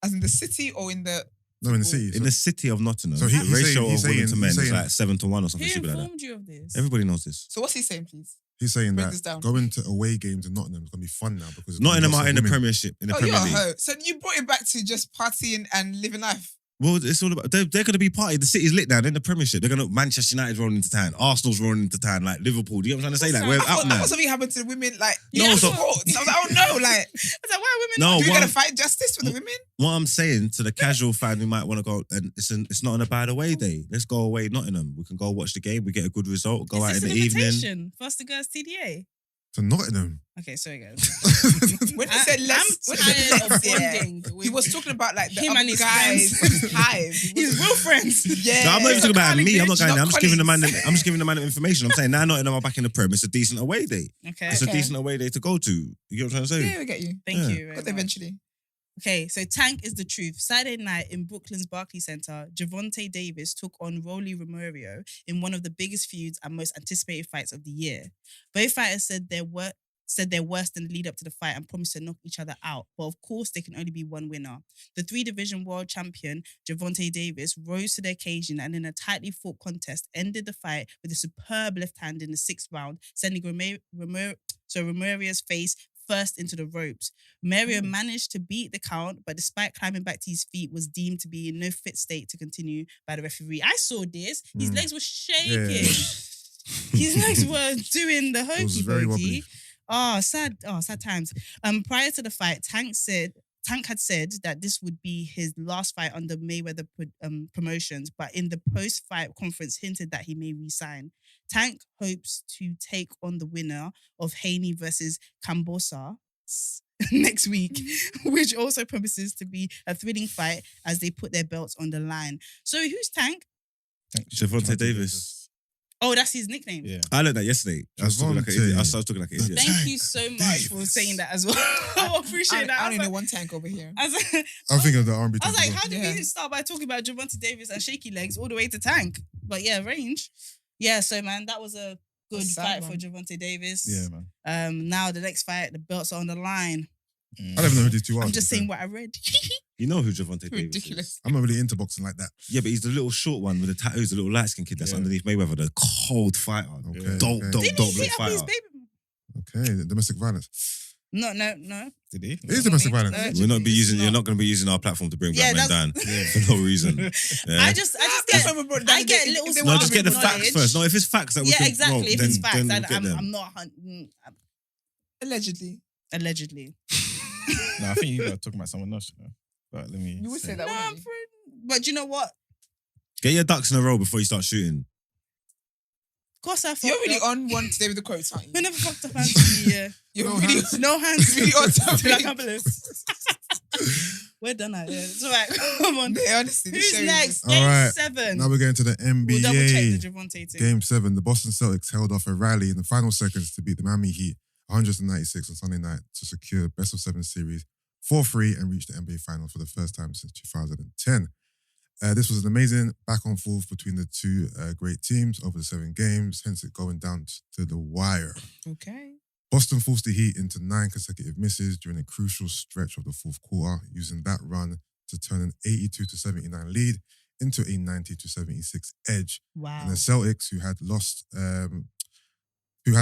Speaker 3: As in the city or in the...
Speaker 4: No, in the city.
Speaker 2: in the city of Nottingham.
Speaker 4: So
Speaker 2: the
Speaker 4: he's
Speaker 2: ratio
Speaker 4: saying- he's
Speaker 2: of women
Speaker 4: saying-
Speaker 2: to men
Speaker 4: he's
Speaker 2: is
Speaker 4: saying-
Speaker 2: like 7-1 or something
Speaker 1: Who
Speaker 2: stupid like that.
Speaker 1: informed you of this?
Speaker 2: Everybody knows this.
Speaker 3: So what's he saying, please?
Speaker 4: He's saying
Speaker 3: Break
Speaker 4: that
Speaker 3: this down.
Speaker 4: going to away games in Nottingham is going to be fun now because
Speaker 2: Nottingham
Speaker 4: lots
Speaker 2: are
Speaker 4: of
Speaker 2: in the
Speaker 4: women.
Speaker 2: Premiership, in the
Speaker 3: Oh,
Speaker 2: Premier
Speaker 3: you're a
Speaker 2: League.
Speaker 3: hoe. So you brought it back to just partying and living life.
Speaker 2: Well, it's all about they're going to be party. The city's lit now. They're in the Premiership. They're going to Manchester United's rolling into town. Arsenal's rolling into town. Like Liverpool. Do you know what I'm trying to say? Like we're
Speaker 3: I
Speaker 2: up
Speaker 3: thought
Speaker 2: now.
Speaker 3: something happened to the women. Like,
Speaker 2: No,
Speaker 3: yeah,
Speaker 2: so-
Speaker 3: sports. I was like, oh no, like,
Speaker 1: I was like, why are women?
Speaker 2: No,
Speaker 3: do we
Speaker 2: what
Speaker 3: gotta
Speaker 2: I'm,
Speaker 3: fight justice for the women?
Speaker 2: what I'm saying to the casual fan who might want to go, and it's not on a bad away day. Let's go away Nottingham. We can go watch the game. We get a good result. Go
Speaker 1: Is
Speaker 2: out
Speaker 1: this
Speaker 2: in
Speaker 1: an
Speaker 2: the evening.
Speaker 1: invitation for us to go as TDA?
Speaker 4: To Nottingham.
Speaker 1: Okay, sorry guys.
Speaker 3: When he said less,
Speaker 1: I'm
Speaker 3: when he said
Speaker 1: tired of
Speaker 3: less, yeah.
Speaker 1: bonding.
Speaker 3: He was talking about like the
Speaker 1: Him
Speaker 3: other
Speaker 1: and his
Speaker 3: guys,
Speaker 1: friends.
Speaker 3: his hive.
Speaker 1: His real friends.
Speaker 3: Yeah.
Speaker 2: No, I'm not even talking about me. I'm not going there. I'm just giving the man.
Speaker 3: colleagues.
Speaker 2: I'm just giving the man information. I'm saying now Nottingham are back in the Prem. It's a decent away day.
Speaker 1: Okay.
Speaker 2: It's a decent away day to go to. You get what I'm trying to say?
Speaker 3: Yeah, we get you.
Speaker 1: Thank
Speaker 2: Yeah.
Speaker 1: you. Very
Speaker 3: Got there
Speaker 1: much.
Speaker 3: eventually.
Speaker 1: Okay, so Tank is the truth. Saturday night in Brooklyn's Barclays Center, Gervonta Davis took on Rolly Romerio in one of the biggest feuds and most anticipated fights of the year. Both fighters said their worst in the lead up to the fight and promised to knock each other out. But of course, there can only be one winner. The 3-division world champion, Gervonta Davis, rose to the occasion and in a tightly fought contest, ended the fight with a superb left hand in the 6th round, sending Romeria's face first into the ropes. Mario managed to beat the count, but despite climbing back to his feet, was deemed to be in no fit state to continue by the referee. I saw this. His legs were shaking. His legs were doing the
Speaker 4: It was
Speaker 1: hokey
Speaker 4: very
Speaker 1: pokey.
Speaker 4: wobbly.
Speaker 1: Sad times. Prior to the fight, Tank had said that this would be his last fight under Mayweather promotions, but in the post-fight conference hinted that he may resign. Tank hopes to take on the winner of Haney versus Cambosa next week, which also promises to be a thrilling fight as they put their belts on the line. So who's Tank?
Speaker 2: Gervonta Davis.
Speaker 1: Oh, that's his nickname.
Speaker 5: Yeah.
Speaker 2: I learned that yesterday. I was talking like an idiot. I was talking like an idiot.
Speaker 1: Thank you so much for saying that as well. I appreciate that.
Speaker 3: I only know one Tank over here.
Speaker 1: I was
Speaker 4: I'm thinking of the R&B.
Speaker 1: like,
Speaker 4: Tank as
Speaker 1: how did
Speaker 3: Yeah.
Speaker 1: we start by talking about Gervonta Davis and shaky legs all the way to Tank? But yeah, range. Yeah, so man, that was a good
Speaker 3: A sad
Speaker 1: fight
Speaker 3: one.
Speaker 1: for Gervonta Davis.
Speaker 5: Yeah, man.
Speaker 1: Now the next fight, the belts are on the line.
Speaker 4: I don't even know who these two are.
Speaker 1: I'm
Speaker 4: to
Speaker 1: just
Speaker 4: be
Speaker 1: saying
Speaker 4: fair.
Speaker 1: what I read.
Speaker 2: You know who Gervonta Davis is?
Speaker 3: Ridiculous.
Speaker 4: I'm not really into boxing like that.
Speaker 2: Yeah, but he's the little short one with the tattoos, the little light skinned kid that's
Speaker 5: Yeah.
Speaker 2: underneath Mayweather, the cold fighter.
Speaker 4: Okay.
Speaker 2: Dope
Speaker 4: okay.
Speaker 1: Didn't he
Speaker 2: look
Speaker 1: hit up his
Speaker 2: fighter.
Speaker 1: baby?
Speaker 4: Okay, domestic violence.
Speaker 1: No.
Speaker 5: Did he?
Speaker 4: It is domestic violence.
Speaker 1: No.
Speaker 2: You're not
Speaker 1: It's
Speaker 2: going to be using our platform to bring
Speaker 1: Yeah,
Speaker 2: black men down
Speaker 5: Yeah.
Speaker 2: for no reason. Yeah.
Speaker 1: I just get little.
Speaker 2: No, just get the
Speaker 1: knowledge.
Speaker 2: facts first. No, if it's facts that we
Speaker 1: Yeah,
Speaker 2: can,
Speaker 1: exactly.
Speaker 2: well,
Speaker 1: If
Speaker 2: then,
Speaker 1: it's facts,
Speaker 2: then we'll get them.
Speaker 1: I'm not
Speaker 3: Allegedly.
Speaker 1: allegedly.
Speaker 5: No, I think you were talking about someone else. You know? But let me.
Speaker 3: You would say
Speaker 1: No,
Speaker 3: that,
Speaker 1: I'm
Speaker 3: wouldn't you?
Speaker 1: pretty, but you know what?
Speaker 2: Get your ducks in a row before you start shooting.
Speaker 1: Of course, I
Speaker 3: You're
Speaker 1: fucked
Speaker 3: really
Speaker 1: up.
Speaker 3: on one today with the quotes, aren't you?
Speaker 1: We never fucked up hands. Yeah,
Speaker 3: You're
Speaker 4: No
Speaker 3: really
Speaker 4: hands.
Speaker 1: no hands.
Speaker 3: Really on topic.
Speaker 1: I can't believe. We're done out. Yeah, it's all right. Come on.
Speaker 3: Yeah, honestly, this show
Speaker 1: Who's
Speaker 3: is
Speaker 1: next?
Speaker 3: just-
Speaker 1: Game
Speaker 4: All right.
Speaker 1: 7.
Speaker 4: Now we're getting to the
Speaker 1: We'll double check the
Speaker 4: NBA.
Speaker 1: Gervonta thing.
Speaker 4: Game 7. The Boston Celtics held off a rally in the final seconds to beat the Miami Heat 196 on Sunday night to secure best of 7 series 4-3 and reach the NBA Finals for the first time since 2010. This was an amazing back and forth between the two great teams over the 7 games, hence it going down to the wire.
Speaker 3: Okay.
Speaker 4: Boston forced the Heat into 9 consecutive misses during a crucial stretch of the fourth quarter, using that run to turn an 82-79 lead into a 90-76 edge.
Speaker 1: Wow.
Speaker 4: And the Celtics, who had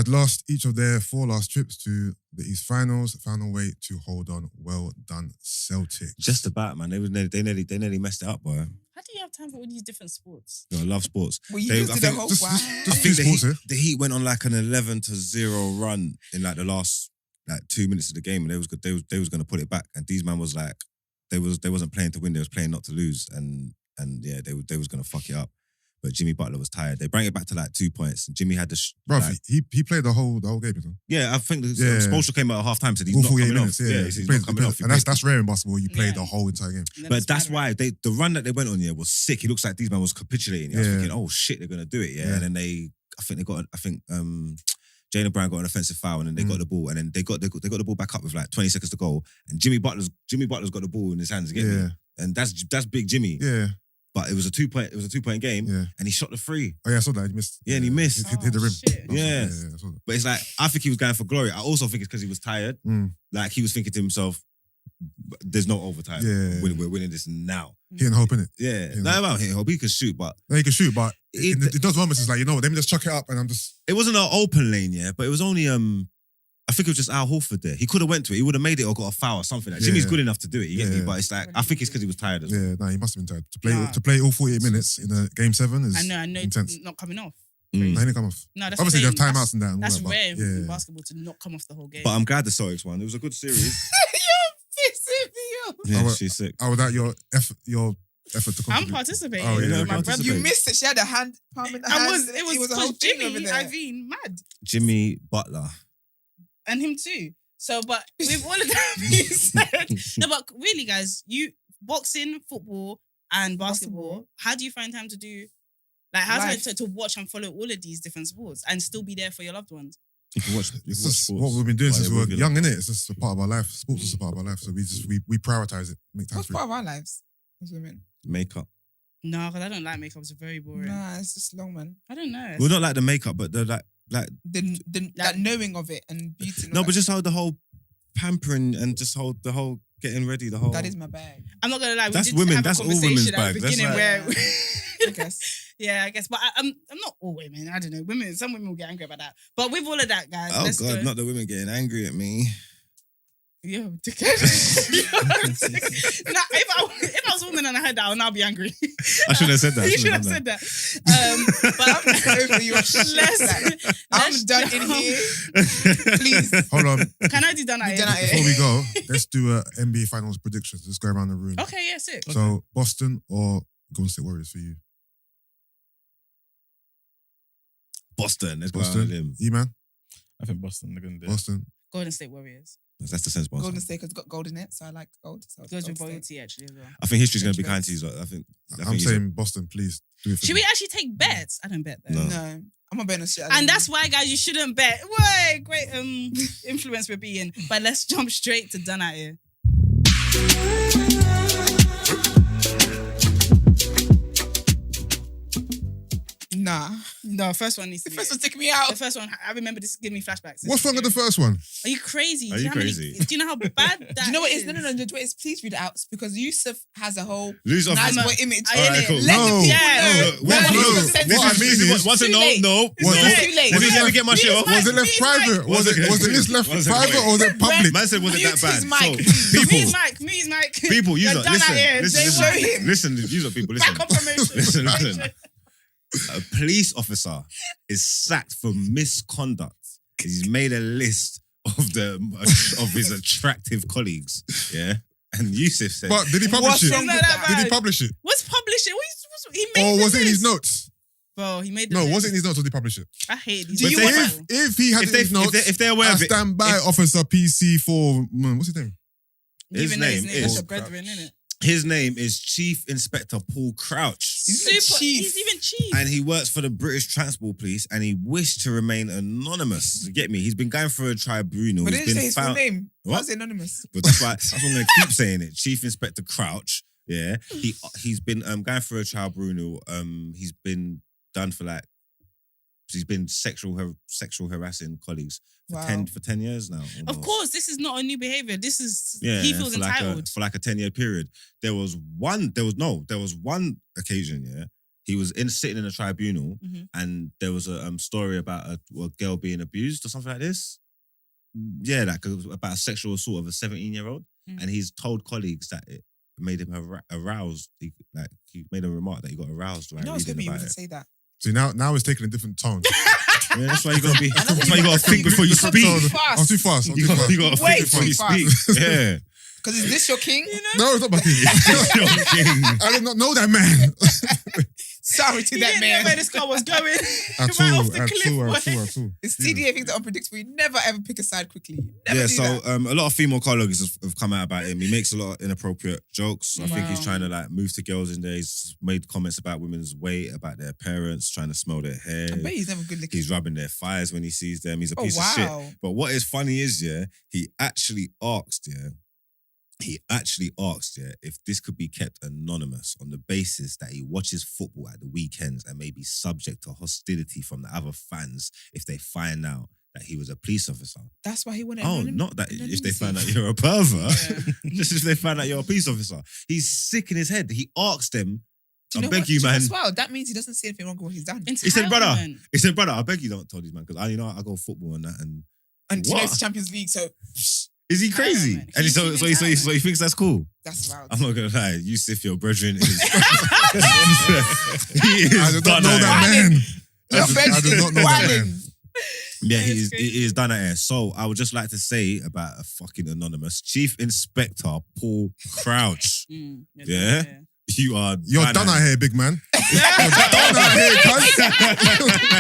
Speaker 4: lost each of their 4 last trips to the East Finals, found a way to hold on. Well done, Celtics.
Speaker 2: Just about, man. They nearly messed it up, boy.
Speaker 1: How do you have time for all these different sports?
Speaker 2: I love sports.
Speaker 3: Well, you
Speaker 2: They-
Speaker 3: just
Speaker 2: I
Speaker 3: did a
Speaker 2: think
Speaker 3: whole
Speaker 4: just-
Speaker 3: wow.
Speaker 4: just-
Speaker 2: I
Speaker 4: just-
Speaker 2: think the
Speaker 4: sports,
Speaker 2: Heat, the Heat went on like an 11-0 run in like the last like 2 minutes of the game, and they was going to put it back. And these man was like, they wasn't playing to win, they was playing not to lose, and yeah, they was going to fuck it up. But Jimmy Butler was tired. They bring it back to like 2 points, and Jimmy had the
Speaker 4: Bro,
Speaker 2: like,
Speaker 4: he played the whole game, you know?
Speaker 2: yeah. I think
Speaker 4: Yeah.
Speaker 2: Spoelstra came out at half time, said he's
Speaker 4: All
Speaker 2: not
Speaker 4: 48
Speaker 2: coming
Speaker 4: minutes,
Speaker 2: off.
Speaker 4: yeah.
Speaker 2: he's
Speaker 4: He
Speaker 2: not
Speaker 4: played-
Speaker 2: coming off. He
Speaker 4: and
Speaker 2: played-
Speaker 4: that's rare in basketball. You played
Speaker 1: Yeah.
Speaker 4: the whole entire game.
Speaker 1: And then
Speaker 2: But
Speaker 1: it's
Speaker 2: that's
Speaker 1: bad,
Speaker 2: why
Speaker 1: right?
Speaker 2: the run that they went on was sick. It looks like these man was capitulating. I was
Speaker 4: Yeah.
Speaker 2: thinking, oh shit, they're gonna do it, yeah.
Speaker 4: Yeah.
Speaker 2: And then I think Jaylen Brown got an offensive foul, and then they got the ball, and then they got the ball back up with like 20 seconds to go, and Jimmy Butler's got the ball in his hands again,
Speaker 4: Yeah.
Speaker 2: and that's big Jimmy.
Speaker 4: Yeah,
Speaker 2: But it was a 2-point game,
Speaker 4: yeah.
Speaker 2: and he shot the free.
Speaker 4: Oh, yeah, I saw that. He missed.
Speaker 2: Yeah, and he missed.
Speaker 4: Hit the
Speaker 1: Oh,
Speaker 4: rim.
Speaker 1: shit.
Speaker 2: Yeah.
Speaker 4: I saw that.
Speaker 2: But it's like I think he was going for glory. I also think it's because he was tired.
Speaker 4: Mm.
Speaker 2: Like he was thinking to himself, "There's no overtime.
Speaker 4: Yeah.
Speaker 2: We're winning this now."
Speaker 4: Hitting hope, innit?
Speaker 2: Yeah,
Speaker 4: Yeah.
Speaker 2: no, about hitting hope. He can shoot, but
Speaker 4: No, he can shoot, but
Speaker 2: It-
Speaker 4: it does moments. It's like, you know what, let me just chuck it up and I'm just.
Speaker 2: it wasn't an open lane, yeah, but it was only I think it was just Al Horford there. He could have went to it. He would have made it or got a foul or something. Like,
Speaker 4: Yeah.
Speaker 2: Jimmy's good enough to do it. You get me?
Speaker 4: Yeah.
Speaker 2: But it's like I think it's because he was tired as well.
Speaker 4: Yeah, no, he must have been tired.
Speaker 1: Nah.
Speaker 4: To play all 48 minutes in a game 7 is
Speaker 1: I know,
Speaker 4: intense.
Speaker 1: not coming off.
Speaker 2: Mm.
Speaker 4: No, he didn't come off.
Speaker 1: No, that's
Speaker 4: Obviously, they have
Speaker 1: the thing.
Speaker 4: timeouts and that. And all
Speaker 1: That's
Speaker 4: that, but
Speaker 1: rare in
Speaker 4: yeah.
Speaker 1: basketball to not come off the whole game.
Speaker 2: But I'm glad the Celtics won. It was a good series.
Speaker 3: You're pissing me off.
Speaker 2: Yeah,
Speaker 4: Oh,
Speaker 2: she's sick.
Speaker 4: Oh, without your effort to
Speaker 1: I'm
Speaker 4: contribute.
Speaker 1: participating.
Speaker 4: Oh, yeah,
Speaker 1: with
Speaker 4: okay.
Speaker 1: my brother.
Speaker 2: Participate.
Speaker 3: You missed it. She had a hand palm in the hands.
Speaker 1: It was
Speaker 3: a whole thing
Speaker 1: Jimmy,
Speaker 3: over there.
Speaker 1: Iveen, mad.
Speaker 2: Jimmy Butler.
Speaker 1: And him too. So, but with all of that being said, no, but really, guys, you boxing, football, and basketball. How do you find time to do? Like, how's
Speaker 3: Life.
Speaker 1: it to watch and follow all of these different sports and still be there for your loved ones?
Speaker 2: You can watch.
Speaker 4: It's just what we've been doing since we were young, innit? It's just a part of our life. Sports is a part of our life. So we prioritize it, make time
Speaker 3: What's
Speaker 4: for
Speaker 3: part
Speaker 4: it.
Speaker 3: of our lives as women?
Speaker 2: Makeup.
Speaker 1: No, because I don't like makeup. It's very boring.
Speaker 3: Nah, it's just long, man.
Speaker 1: I don't know.
Speaker 2: Well, not like the makeup, but the like.
Speaker 3: That knowing of it and beauty. and
Speaker 2: No,
Speaker 3: all
Speaker 2: but
Speaker 3: that.
Speaker 2: just how the whole pampering and just the whole getting ready, the whole.
Speaker 3: That is my bag.
Speaker 1: I'm not gonna lie. We
Speaker 2: That's
Speaker 1: did
Speaker 2: women-
Speaker 1: have a
Speaker 2: that's all
Speaker 1: conversation
Speaker 2: women's
Speaker 1: at the
Speaker 2: bag. That's
Speaker 1: beginning
Speaker 2: like-
Speaker 1: where,
Speaker 3: I guess.
Speaker 1: yeah, I guess. But I'm not all women. I don't know. Women. Some women will get angry about that. But with all of that, guys,
Speaker 2: Oh
Speaker 1: let's
Speaker 2: God,
Speaker 1: go.
Speaker 2: not the women getting angry at me.
Speaker 1: Yo, dickhead. Nah, if I was a woman and I heard that, I would now be angry.
Speaker 2: I shouldn't have said that.
Speaker 1: You should have said that. But
Speaker 3: I'm done in here. Please.
Speaker 4: Hold on.
Speaker 1: Can I do done at
Speaker 4: Before we go, let's do NBA Finals predictions. Let's go around the room.
Speaker 1: Okay, yeah, sick.
Speaker 4: So, Boston or Golden State Warriors for you?
Speaker 2: Boston. Let's go out with
Speaker 4: Boston.
Speaker 2: him.
Speaker 4: You, man?
Speaker 5: I think Boston are going to do it.
Speaker 4: Boston.
Speaker 1: Golden State Warriors.
Speaker 2: That's the sense, Boston.
Speaker 3: Golden State has got gold in it, so I like gold. So
Speaker 1: Goes with
Speaker 3: Golden State.
Speaker 1: royalty actually as well.
Speaker 2: I think history's going to be kind to you. I think
Speaker 4: I'm saying Boston, please. Do it for
Speaker 1: Should
Speaker 4: me.
Speaker 1: we actually take bets? I don't bet though.
Speaker 2: No.
Speaker 3: No, I'm not betting on shit.
Speaker 1: And that's why, guys, you shouldn't bet. Way great influence we're being. But let's jump straight to done out here.
Speaker 3: Nah.
Speaker 1: No, first one needs to
Speaker 3: The
Speaker 1: be
Speaker 3: first
Speaker 1: it.
Speaker 3: one took me out.
Speaker 1: The first one, I remember this giving me flashbacks.
Speaker 4: What's wrong with the first one?
Speaker 1: Are you crazy?
Speaker 2: Are
Speaker 1: Do
Speaker 2: you
Speaker 1: know how many-
Speaker 2: crazy?
Speaker 1: do you know how bad that
Speaker 3: Do you know what it is?
Speaker 1: is?
Speaker 3: No. Do it is please read it out because Yusuf has a whole
Speaker 2: Lose off.
Speaker 3: nice
Speaker 1: I'm a-
Speaker 3: boy image.
Speaker 1: I
Speaker 2: Alright,
Speaker 1: in it.
Speaker 2: cool.
Speaker 3: Let
Speaker 4: No.
Speaker 3: the people
Speaker 1: Yeah.
Speaker 3: know.
Speaker 2: Wait,
Speaker 3: What
Speaker 4: no.
Speaker 3: you
Speaker 4: What
Speaker 3: said
Speaker 4: I
Speaker 3: was-
Speaker 4: mean is-
Speaker 2: Once a
Speaker 3: Too
Speaker 2: no,
Speaker 3: late.
Speaker 2: no.
Speaker 3: It's
Speaker 4: Was
Speaker 3: too
Speaker 4: it-
Speaker 3: late.
Speaker 2: Let me get my shit off.
Speaker 4: Was it left private? Was it list left
Speaker 2: One second,
Speaker 4: private
Speaker 2: wait.
Speaker 4: or was it public?
Speaker 2: Man said, was it
Speaker 3: Mute
Speaker 2: that bad?
Speaker 3: his mic,
Speaker 2: So,
Speaker 3: please.
Speaker 2: people,
Speaker 1: Me's Mike.
Speaker 2: people,
Speaker 1: You're
Speaker 2: user,
Speaker 1: done out here.
Speaker 2: listen,
Speaker 1: They
Speaker 3: show him.
Speaker 2: listen, user people, listen.
Speaker 1: Back on promotion.
Speaker 2: Listen. A police officer is sacked for misconduct. He's made a list of his attractive colleagues. Yeah, and Yusuf said,
Speaker 4: But did he publish
Speaker 3: What's
Speaker 4: it?
Speaker 3: wrong with
Speaker 1: Not that
Speaker 3: that?
Speaker 4: Did he
Speaker 1: bad.
Speaker 4: publish it?
Speaker 1: What's publishing? He made
Speaker 4: Or
Speaker 1: the
Speaker 4: was it in his
Speaker 1: list.
Speaker 4: notes?
Speaker 1: Bro, he made the
Speaker 4: No,
Speaker 1: list.
Speaker 4: was it in his notes or did he publish it?
Speaker 1: I hate these.
Speaker 3: Do you want
Speaker 4: If he had it in his notes,
Speaker 2: if they're aware
Speaker 4: I
Speaker 2: of it,
Speaker 4: stand by Officer PC4. What's his name?
Speaker 2: His name
Speaker 1: That's
Speaker 2: is-
Speaker 1: your brethren, innit?
Speaker 2: his name is Chief Inspector Paul Crouch.
Speaker 3: He's even chief.
Speaker 1: He's even chief.
Speaker 2: And he works for the British Transport Police and he wished to remain anonymous. You get me? He's been going through a tribunal.
Speaker 3: But
Speaker 2: He's
Speaker 3: didn't say
Speaker 2: been
Speaker 3: his full
Speaker 2: found.
Speaker 3: name.
Speaker 2: What?
Speaker 3: What's anonymous?
Speaker 2: But that's why I'm going to keep saying it. Chief Inspector Crouch. Yeah. He's been going through a tribunal. He's been done for he's been sexual harassing colleagues for
Speaker 3: Wow.
Speaker 2: 10 years now.
Speaker 1: Of
Speaker 2: almost.
Speaker 1: course, this is not a new behavior. This is
Speaker 2: Yeah,
Speaker 1: he feels
Speaker 2: for
Speaker 1: entitled.
Speaker 2: for a 10-year period. There was one occasion, yeah. He was sitting in a tribunal
Speaker 1: Mhm.
Speaker 2: and there was a story about a girl being abused or something like this. Yeah, about a sexual assault of a 17-year-old.
Speaker 1: Mhm.
Speaker 2: And he's told colleagues that it made him aroused. He made a remark that he got aroused
Speaker 3: You know, I was hoping you wouldn't say that.
Speaker 4: See, now it's taking a different tone.
Speaker 2: Yeah, that's why you gotta be. That's why you gotta think before you speak.
Speaker 3: Too
Speaker 4: I'm
Speaker 3: fast.
Speaker 4: too fast.
Speaker 2: You gotta think
Speaker 3: Way
Speaker 2: before you
Speaker 3: too fast.
Speaker 2: speak. Yeah.
Speaker 3: Because is this your king?
Speaker 4: No, it's not my king. I did not know that man.
Speaker 3: Sorry to
Speaker 1: He
Speaker 3: that
Speaker 1: didn't know
Speaker 3: man.
Speaker 1: where this car was going.
Speaker 4: At
Speaker 1: Right
Speaker 4: all,
Speaker 1: off the
Speaker 4: at
Speaker 1: cliff,
Speaker 4: all,
Speaker 1: boy.
Speaker 4: at all, at all.
Speaker 3: It's TDA things that are unpredictable. You never ever pick a side quickly. You never
Speaker 2: Yeah,
Speaker 3: do
Speaker 2: so
Speaker 3: that.
Speaker 2: a lot of female colleagues have come out about him. He makes a lot of inappropriate jokes. I think he's
Speaker 1: Wow.
Speaker 2: trying to move to girls in there. He's made comments about women's weight, about their parents, trying to smell their hair.
Speaker 3: I bet he's never good looking.
Speaker 2: He's rubbing their thighs when he sees them. He's a
Speaker 3: Oh,
Speaker 2: piece of shit.
Speaker 3: wow.
Speaker 2: But what is funny is, he actually asked, if this could be kept anonymous on the basis that he watches football at the weekends and may be subject to hostility from the other fans if they find out that he was a police officer.
Speaker 3: That's why he wanted
Speaker 2: Oh, not that if they find out you're a pervert. Just if they find out you're a police officer. He's sick in his head. He asked them,
Speaker 3: Do
Speaker 2: I
Speaker 3: know
Speaker 2: beg
Speaker 3: what?
Speaker 2: you,
Speaker 3: Do know
Speaker 2: man.
Speaker 3: as well, that means he doesn't see anything wrong with what he's done.
Speaker 2: He said, brother,
Speaker 1: Entitlement.
Speaker 2: I beg you don't tell these man because I go football and that and
Speaker 3: And you know
Speaker 2: What?
Speaker 3: it's Champions League, so
Speaker 2: is he crazy?
Speaker 1: Entitlement.
Speaker 2: And
Speaker 1: He's
Speaker 2: so
Speaker 1: even
Speaker 2: he thinks that's cool.
Speaker 3: that's wild.
Speaker 2: I'm not gonna lie, Yusuf, your brethren is. he is
Speaker 4: I did not
Speaker 2: done
Speaker 4: know
Speaker 2: at
Speaker 4: that
Speaker 2: air.
Speaker 4: man.
Speaker 3: Your
Speaker 4: I did not know that man.
Speaker 2: Yeah,
Speaker 1: That is crazy.
Speaker 2: he is done at air. So I would just like to say about a fucking anonymous Chief Inspector Paul Crouch. Yeah? You are
Speaker 4: You're done out here, big man. Done out here, cunt.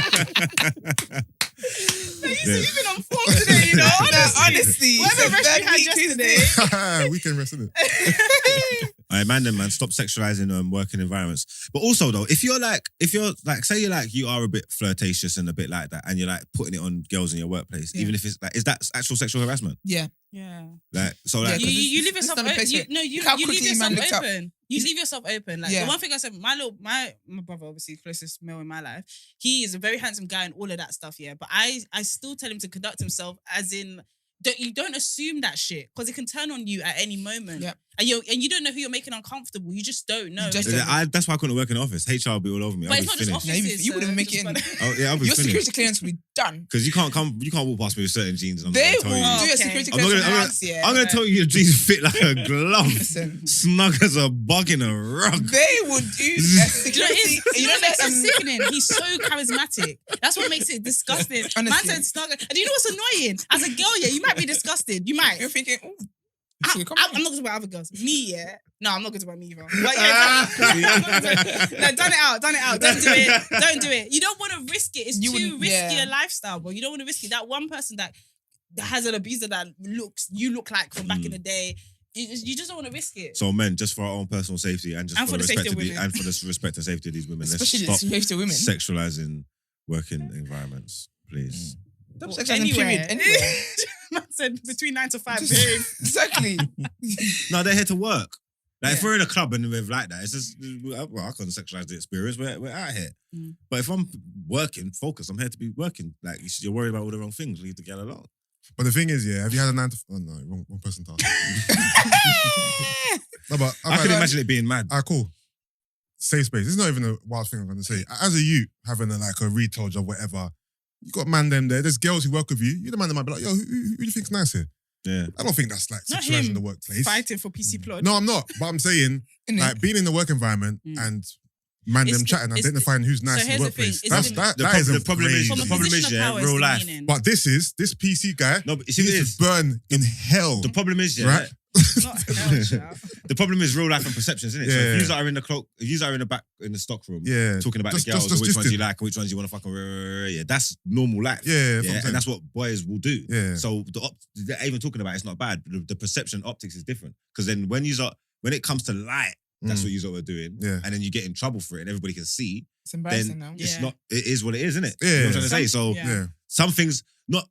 Speaker 1: You've been on form today, you know.
Speaker 3: Honestly,
Speaker 1: Whatever
Speaker 3: it's a
Speaker 1: rest
Speaker 3: third
Speaker 1: we had
Speaker 3: week
Speaker 1: yesterday.
Speaker 3: Tuesday.
Speaker 4: Weekend rest, isn't it?
Speaker 2: All right, man, stop sexualizing working environments. But also though, if you're say you are a bit flirtatious and a bit like that, and you're putting it on girls in your workplace,
Speaker 3: Yeah.
Speaker 2: even if it's is that actual sexual harassment?
Speaker 3: Yeah.
Speaker 1: Yeah.
Speaker 3: Yeah,
Speaker 1: You
Speaker 3: 'cause
Speaker 1: leave
Speaker 3: it's
Speaker 1: yourself
Speaker 3: not a
Speaker 1: open.
Speaker 3: place
Speaker 1: You
Speaker 3: where- Look how
Speaker 1: leave
Speaker 3: quickly
Speaker 1: yourself
Speaker 3: man looked up.
Speaker 1: open. You leave yourself open. Like
Speaker 3: Yeah.
Speaker 1: the one thing I said, my brother, obviously closest male in my life, he is a very handsome guy and all of that stuff. Yeah, but I still tell him to conduct himself as in you don't assume that shit because it can turn on you at any moment.
Speaker 3: Yep.
Speaker 1: And you don't know who you're making uncomfortable. You just don't know.
Speaker 3: You just don't.
Speaker 2: That's why I couldn't work in the office. HR will be all over me.
Speaker 1: But
Speaker 2: I'll
Speaker 1: it's
Speaker 2: be
Speaker 1: not just
Speaker 2: finished.
Speaker 1: offices.
Speaker 3: you wouldn't make it in.
Speaker 2: Oh, yeah, I'll be
Speaker 3: Your
Speaker 2: finished.
Speaker 3: security clearance will be done.
Speaker 2: Because you can't walk past me with certain jeans. And I'm
Speaker 3: They
Speaker 2: not
Speaker 3: will
Speaker 2: gonna tell
Speaker 3: do
Speaker 2: you.
Speaker 3: a
Speaker 1: Okay.
Speaker 3: security
Speaker 2: I'm not
Speaker 3: clearance
Speaker 2: gonna-
Speaker 3: once, yeah.
Speaker 2: I'm going to tell you your jeans fit like a glove.
Speaker 3: Listen.
Speaker 2: Snug as a bug in a rug.
Speaker 3: They will do a
Speaker 1: Do you know what
Speaker 3: security.
Speaker 1: it is? You know what makes it
Speaker 3: that,
Speaker 1: sickening? He's so charismatic. That's what makes it disgusting. Man
Speaker 3: Honestly.
Speaker 1: said snug. And do you know what's annoying? As a girl, yeah, you might be disgusted. You might.
Speaker 3: You're thinking, oh,
Speaker 1: I'm not talking about other girls. Me, yeah. No, I'm not going to about me either. But yeah, no, done it out. Don't do it. You don't want to risk it. It's
Speaker 3: You
Speaker 1: too
Speaker 3: wouldn't-
Speaker 1: risky
Speaker 3: yeah.
Speaker 1: a lifestyle, bro. You don't want to risk it. That one person that has an abuser that you look like from back in the day. You just don't want to risk it.
Speaker 2: So men, just for our own personal safety and just
Speaker 1: And
Speaker 2: for the
Speaker 1: for the
Speaker 2: respect
Speaker 1: safety
Speaker 2: of
Speaker 1: of women.
Speaker 2: and for the respect and safety of these women,
Speaker 3: especially
Speaker 2: let's stop
Speaker 3: to women.
Speaker 2: sexualizing working environments, please.
Speaker 3: Don't
Speaker 1: Well,
Speaker 3: sexualize them, period. Anywhere.
Speaker 1: Man said between 9 to 5,
Speaker 3: Just-
Speaker 1: babe.
Speaker 3: Exactly.
Speaker 2: No, they're here to work. Like if
Speaker 3: Yeah.
Speaker 2: we're in a club and we're like that, it's just well, I can't sexualize the experience. We're out here.
Speaker 1: Mm.
Speaker 2: But if I'm working, focus. I'm here to be working. Like you're worried about all the wrong things. Leave the girl alone.
Speaker 4: But the thing is, yeah, have you had a 9 to... Oh, no, wrong person to ask. No, but
Speaker 2: I can imagine it being mad.
Speaker 4: Alright, cool. Safe space. This is not even a wild thing I'm going to say. As a youth, having a retail job, whatever, you got man them there. There's girls who work with you. You're the man that might be like, yo, who do you think's nice here?
Speaker 2: Yeah.
Speaker 4: I don't think that's like
Speaker 1: Not
Speaker 4: sexualizing
Speaker 1: him
Speaker 4: the workplace.
Speaker 1: Fighting for PC plot.
Speaker 4: No, I'm not. But I'm saying,
Speaker 3: Innit?
Speaker 4: like, being in the work environment
Speaker 1: Mm.
Speaker 4: and man
Speaker 1: It's
Speaker 4: them
Speaker 1: the-
Speaker 4: chatting,
Speaker 1: it's the-
Speaker 4: identifying who's nice
Speaker 1: so
Speaker 4: in
Speaker 1: here's
Speaker 4: the
Speaker 1: the thing,
Speaker 4: workplace.
Speaker 1: it's the-
Speaker 4: That is
Speaker 2: the problem is
Speaker 1: From a
Speaker 2: the problem
Speaker 1: position
Speaker 2: is
Speaker 1: of power, it's
Speaker 2: real life.
Speaker 1: demeaning.
Speaker 4: But this PC guy,
Speaker 2: No, but you see
Speaker 4: he
Speaker 2: what it
Speaker 4: needs
Speaker 2: is.
Speaker 4: to burn in hell.
Speaker 2: The problem is, yeah,
Speaker 4: Right?
Speaker 1: Not hell, child.
Speaker 2: the problem is real life and perceptions, isn't it? So
Speaker 4: Yeah.
Speaker 2: if you are in the cloak, if you are in the back in the stock room,
Speaker 4: Yeah.
Speaker 2: talking about
Speaker 4: Just-
Speaker 2: the girls,
Speaker 4: just-
Speaker 2: and which
Speaker 4: just
Speaker 2: ones you
Speaker 4: it.
Speaker 2: like and which ones you want to fucking yeah, that's normal life.
Speaker 4: Yeah, that's what I'm
Speaker 2: and
Speaker 4: saying.
Speaker 2: that's what boys will do.
Speaker 4: Yeah.
Speaker 2: So they're even talking about it's not bad. But the perception optics is different because then when it comes to light, that's
Speaker 4: Mm.
Speaker 2: what you are doing.
Speaker 4: Yeah.
Speaker 2: And then you get in trouble for it, and everybody can see.
Speaker 3: It's embarrassing
Speaker 2: Then
Speaker 3: now.
Speaker 2: it's
Speaker 1: Yeah.
Speaker 2: not. It is what it is, isn't it?
Speaker 4: Yeah.
Speaker 2: You know what I'm trying to say. So
Speaker 1: Yeah.
Speaker 4: Yeah.
Speaker 2: some things not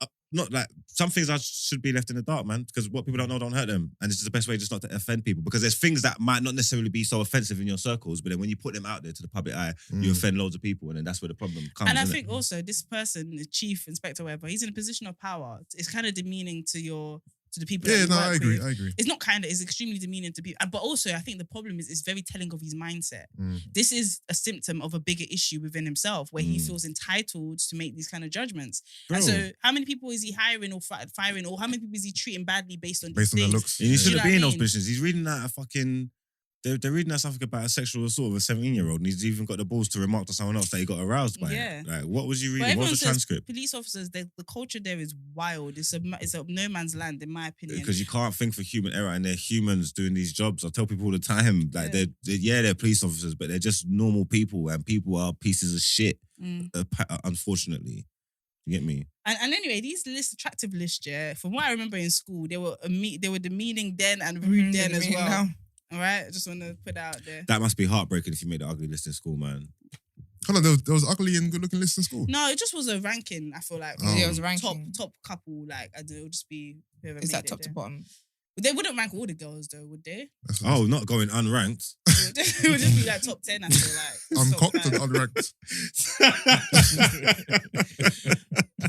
Speaker 2: like some things should be left in the dark, man. Because what people don't know don't hurt them, and it's just the best way just not to offend people. Because there's things that might not necessarily be so offensive in your circles, but then when you put them out there to the public eye, you
Speaker 4: Mm.
Speaker 2: offend loads of people, and then that's where the problem comes.
Speaker 1: And I
Speaker 2: isn't
Speaker 1: think also this person, the chief inspector, whatever, he's in a position of power. It's kind of demeaning to the people.
Speaker 4: Yeah,
Speaker 1: that you
Speaker 4: no,
Speaker 1: work
Speaker 4: I agree.
Speaker 1: with.
Speaker 4: I agree.
Speaker 1: It's not kind of, it's extremely demeaning to people. But also, I think the problem is it's very telling of his mindset.
Speaker 4: Mm.
Speaker 1: This is a symptom of a bigger issue within himself where he
Speaker 2: Mm.
Speaker 1: feels entitled to make these kind of judgments.
Speaker 2: Bro.
Speaker 1: And so, how many people is he hiring or firing, or how many people is he treating badly based on
Speaker 4: Based on
Speaker 1: these
Speaker 4: their
Speaker 1: things?
Speaker 4: looks.
Speaker 2: And you
Speaker 4: Yeah.
Speaker 2: shouldn't
Speaker 1: Do you
Speaker 2: be in
Speaker 1: know what
Speaker 2: those
Speaker 1: I mean?
Speaker 2: positions. He's reading that a fucking. They're reading out something about a sexual assault of a 17-year-old, and he's even got the balls to remark to someone else that he got aroused by
Speaker 1: Yeah.
Speaker 2: it. Like, what was you
Speaker 1: But
Speaker 2: reading? What
Speaker 1: everyone
Speaker 2: was the
Speaker 1: says
Speaker 2: transcript?
Speaker 1: police officers, the culture there is wild. It's a no man's land, in my opinion.
Speaker 2: Because you can't think for human error, and they're humans doing these jobs. I tell people all the time, like they're police officers, but they're just normal people, and people are pieces of shit.
Speaker 1: Mm.
Speaker 2: Unfortunately, you get me.
Speaker 1: And anyway, these attractive lists, yeah, from what I remember in school, they were demeaning then and rude then as well.
Speaker 3: Now.
Speaker 1: All right, I just want to put that out there.
Speaker 2: That must be heartbreaking if you made the ugly list in school, man.
Speaker 4: Hold on, there was ugly and good looking lists in school.
Speaker 1: No, it just was a ranking. I feel like
Speaker 4: Oh.
Speaker 3: Yeah, it was ranking.
Speaker 1: top couple. Like I don't know, it would just be whoever
Speaker 3: Is
Speaker 1: made
Speaker 3: that
Speaker 1: it
Speaker 3: top to
Speaker 1: there.
Speaker 3: bottom?
Speaker 1: But they wouldn't rank all the girls though, would they?
Speaker 4: That's
Speaker 2: Oh, not going unranked.
Speaker 1: It would just be like top 10. I feel like
Speaker 4: uncocked
Speaker 1: Top
Speaker 4: and
Speaker 1: five.
Speaker 4: unranked.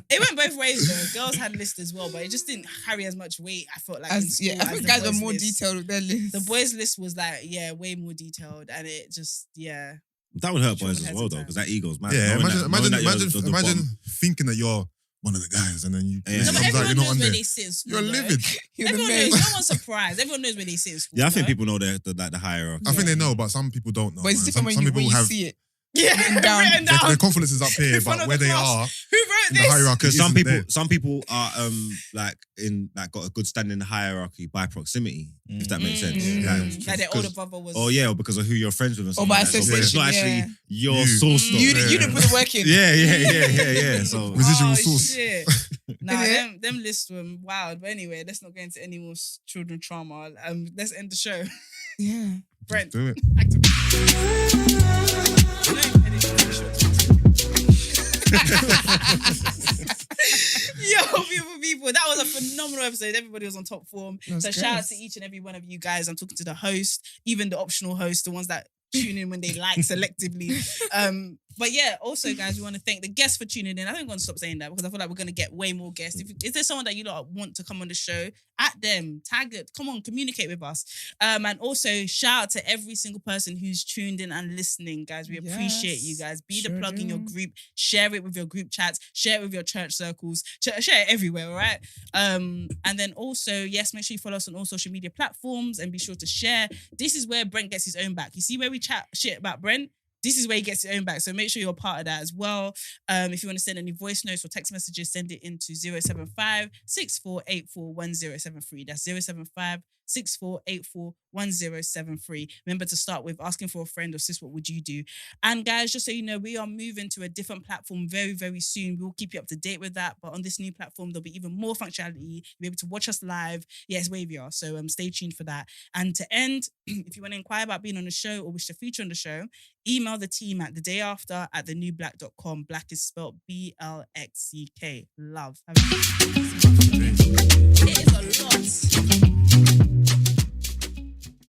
Speaker 1: It went both ways though. Girls had lists as well, but it just didn't carry as much weight. I felt like in
Speaker 3: As,
Speaker 1: school,
Speaker 3: yeah, I
Speaker 1: as
Speaker 3: think
Speaker 1: the
Speaker 3: guys were
Speaker 1: boys'
Speaker 3: more
Speaker 1: list.
Speaker 3: detailed with their list.
Speaker 1: The boys' list was like, way more detailed, and it just,
Speaker 2: That would hurt
Speaker 1: Sure
Speaker 2: boys
Speaker 1: would
Speaker 2: as well, though,
Speaker 1: hesitate.
Speaker 2: because that ego's mad.
Speaker 4: Yeah,
Speaker 2: Knowing that- knowing that you're the
Speaker 4: imagine
Speaker 2: bottom.
Speaker 4: thinking that you're one of the guys and then you
Speaker 2: Yeah.
Speaker 4: it
Speaker 1: No, but
Speaker 4: comes out
Speaker 1: everyone
Speaker 4: you're not
Speaker 1: knows
Speaker 4: on
Speaker 1: where
Speaker 4: there.
Speaker 1: they sit in school.
Speaker 4: You're
Speaker 1: though.
Speaker 4: livid.
Speaker 3: You're the
Speaker 1: Everyone
Speaker 3: main.
Speaker 1: knows. No one's surprised. Everyone knows where they sit in school.
Speaker 2: Yeah, I think
Speaker 1: no?
Speaker 2: people know the hierarchy.
Speaker 4: I think they know, but some people don't know.
Speaker 3: But it's
Speaker 4: man.
Speaker 3: different
Speaker 4: Some
Speaker 3: when
Speaker 4: people
Speaker 3: you
Speaker 4: have
Speaker 3: see it.
Speaker 1: Yeah,
Speaker 3: written down.
Speaker 1: written
Speaker 4: their
Speaker 1: down.
Speaker 4: confidence is up here,
Speaker 1: In front
Speaker 4: but
Speaker 1: of
Speaker 4: where
Speaker 1: the
Speaker 4: they
Speaker 1: class.
Speaker 4: are,
Speaker 1: Who wrote
Speaker 4: the
Speaker 1: this?
Speaker 4: hierarchy
Speaker 2: Because some
Speaker 4: isn't
Speaker 2: people,
Speaker 4: there.
Speaker 2: some people are got a good standing in the hierarchy by proximity, if that makes sense.
Speaker 1: Mm.
Speaker 2: Like,
Speaker 1: Like their older
Speaker 2: 'cause-
Speaker 1: brother was.
Speaker 2: Oh yeah, or because of who you're friends with, and
Speaker 3: Or
Speaker 2: stuff
Speaker 3: by
Speaker 2: like that. So, but it's not
Speaker 3: association,
Speaker 2: actually your
Speaker 4: You.
Speaker 2: source. though.
Speaker 3: You
Speaker 4: Yeah.
Speaker 3: didn't put the work in.
Speaker 2: Yeah. So
Speaker 4: Residual
Speaker 1: oh,
Speaker 4: source.
Speaker 1: Shit. Nah,
Speaker 3: Innit?
Speaker 1: them lists were wild. But anyway, let's not get into any more children trauma. Let's end the show.
Speaker 3: Yeah.
Speaker 1: Brent,
Speaker 4: Do it.
Speaker 1: activate. Yo, people, that was a phenomenal episode. Everybody was on top form.
Speaker 3: That was
Speaker 1: So
Speaker 3: great.
Speaker 1: shout out to each and every one of you guys. I'm talking to the host, even the optional host, the ones that tune in when they like selectively. But yeah, also guys, we want to thank the guests for tuning in. I think I'm going to stop saying that because I feel like we're going to get way more guests. If there's someone that you lot want to come on the show, at them, tag it, come on, communicate with us. And also shout out to every single person who's tuned in and listening, guys. We appreciate you guys. Be the plug in your group. Share it with your group chats. Share it with your church circles. Share it everywhere, all right? And then also, yes, make sure you follow us on all social media platforms and be sure to share. This is where Brent gets his own back. You see where we chat shit about Brent? This is where he gets his own back. So make sure you're a part of that as well. If you want to send any voice notes or text messages, send it into 075 6484 1073. That's 075 6484 1073. Remember to start with asking for a friend or sis, what would you do? And guys, just so you know, we are moving to a different platform very, very soon. We'll keep you up to date with that. But on this new platform, there'll be even more functionality. You'll be able to watch us live. Yes, Wavier. So stay tuned for that. And to end, if you want to inquire about being on the show or wish to feature on the show, email the team at thedayafter@thenewblack.com. Black is spelled BLXCK. Love. It is a lot.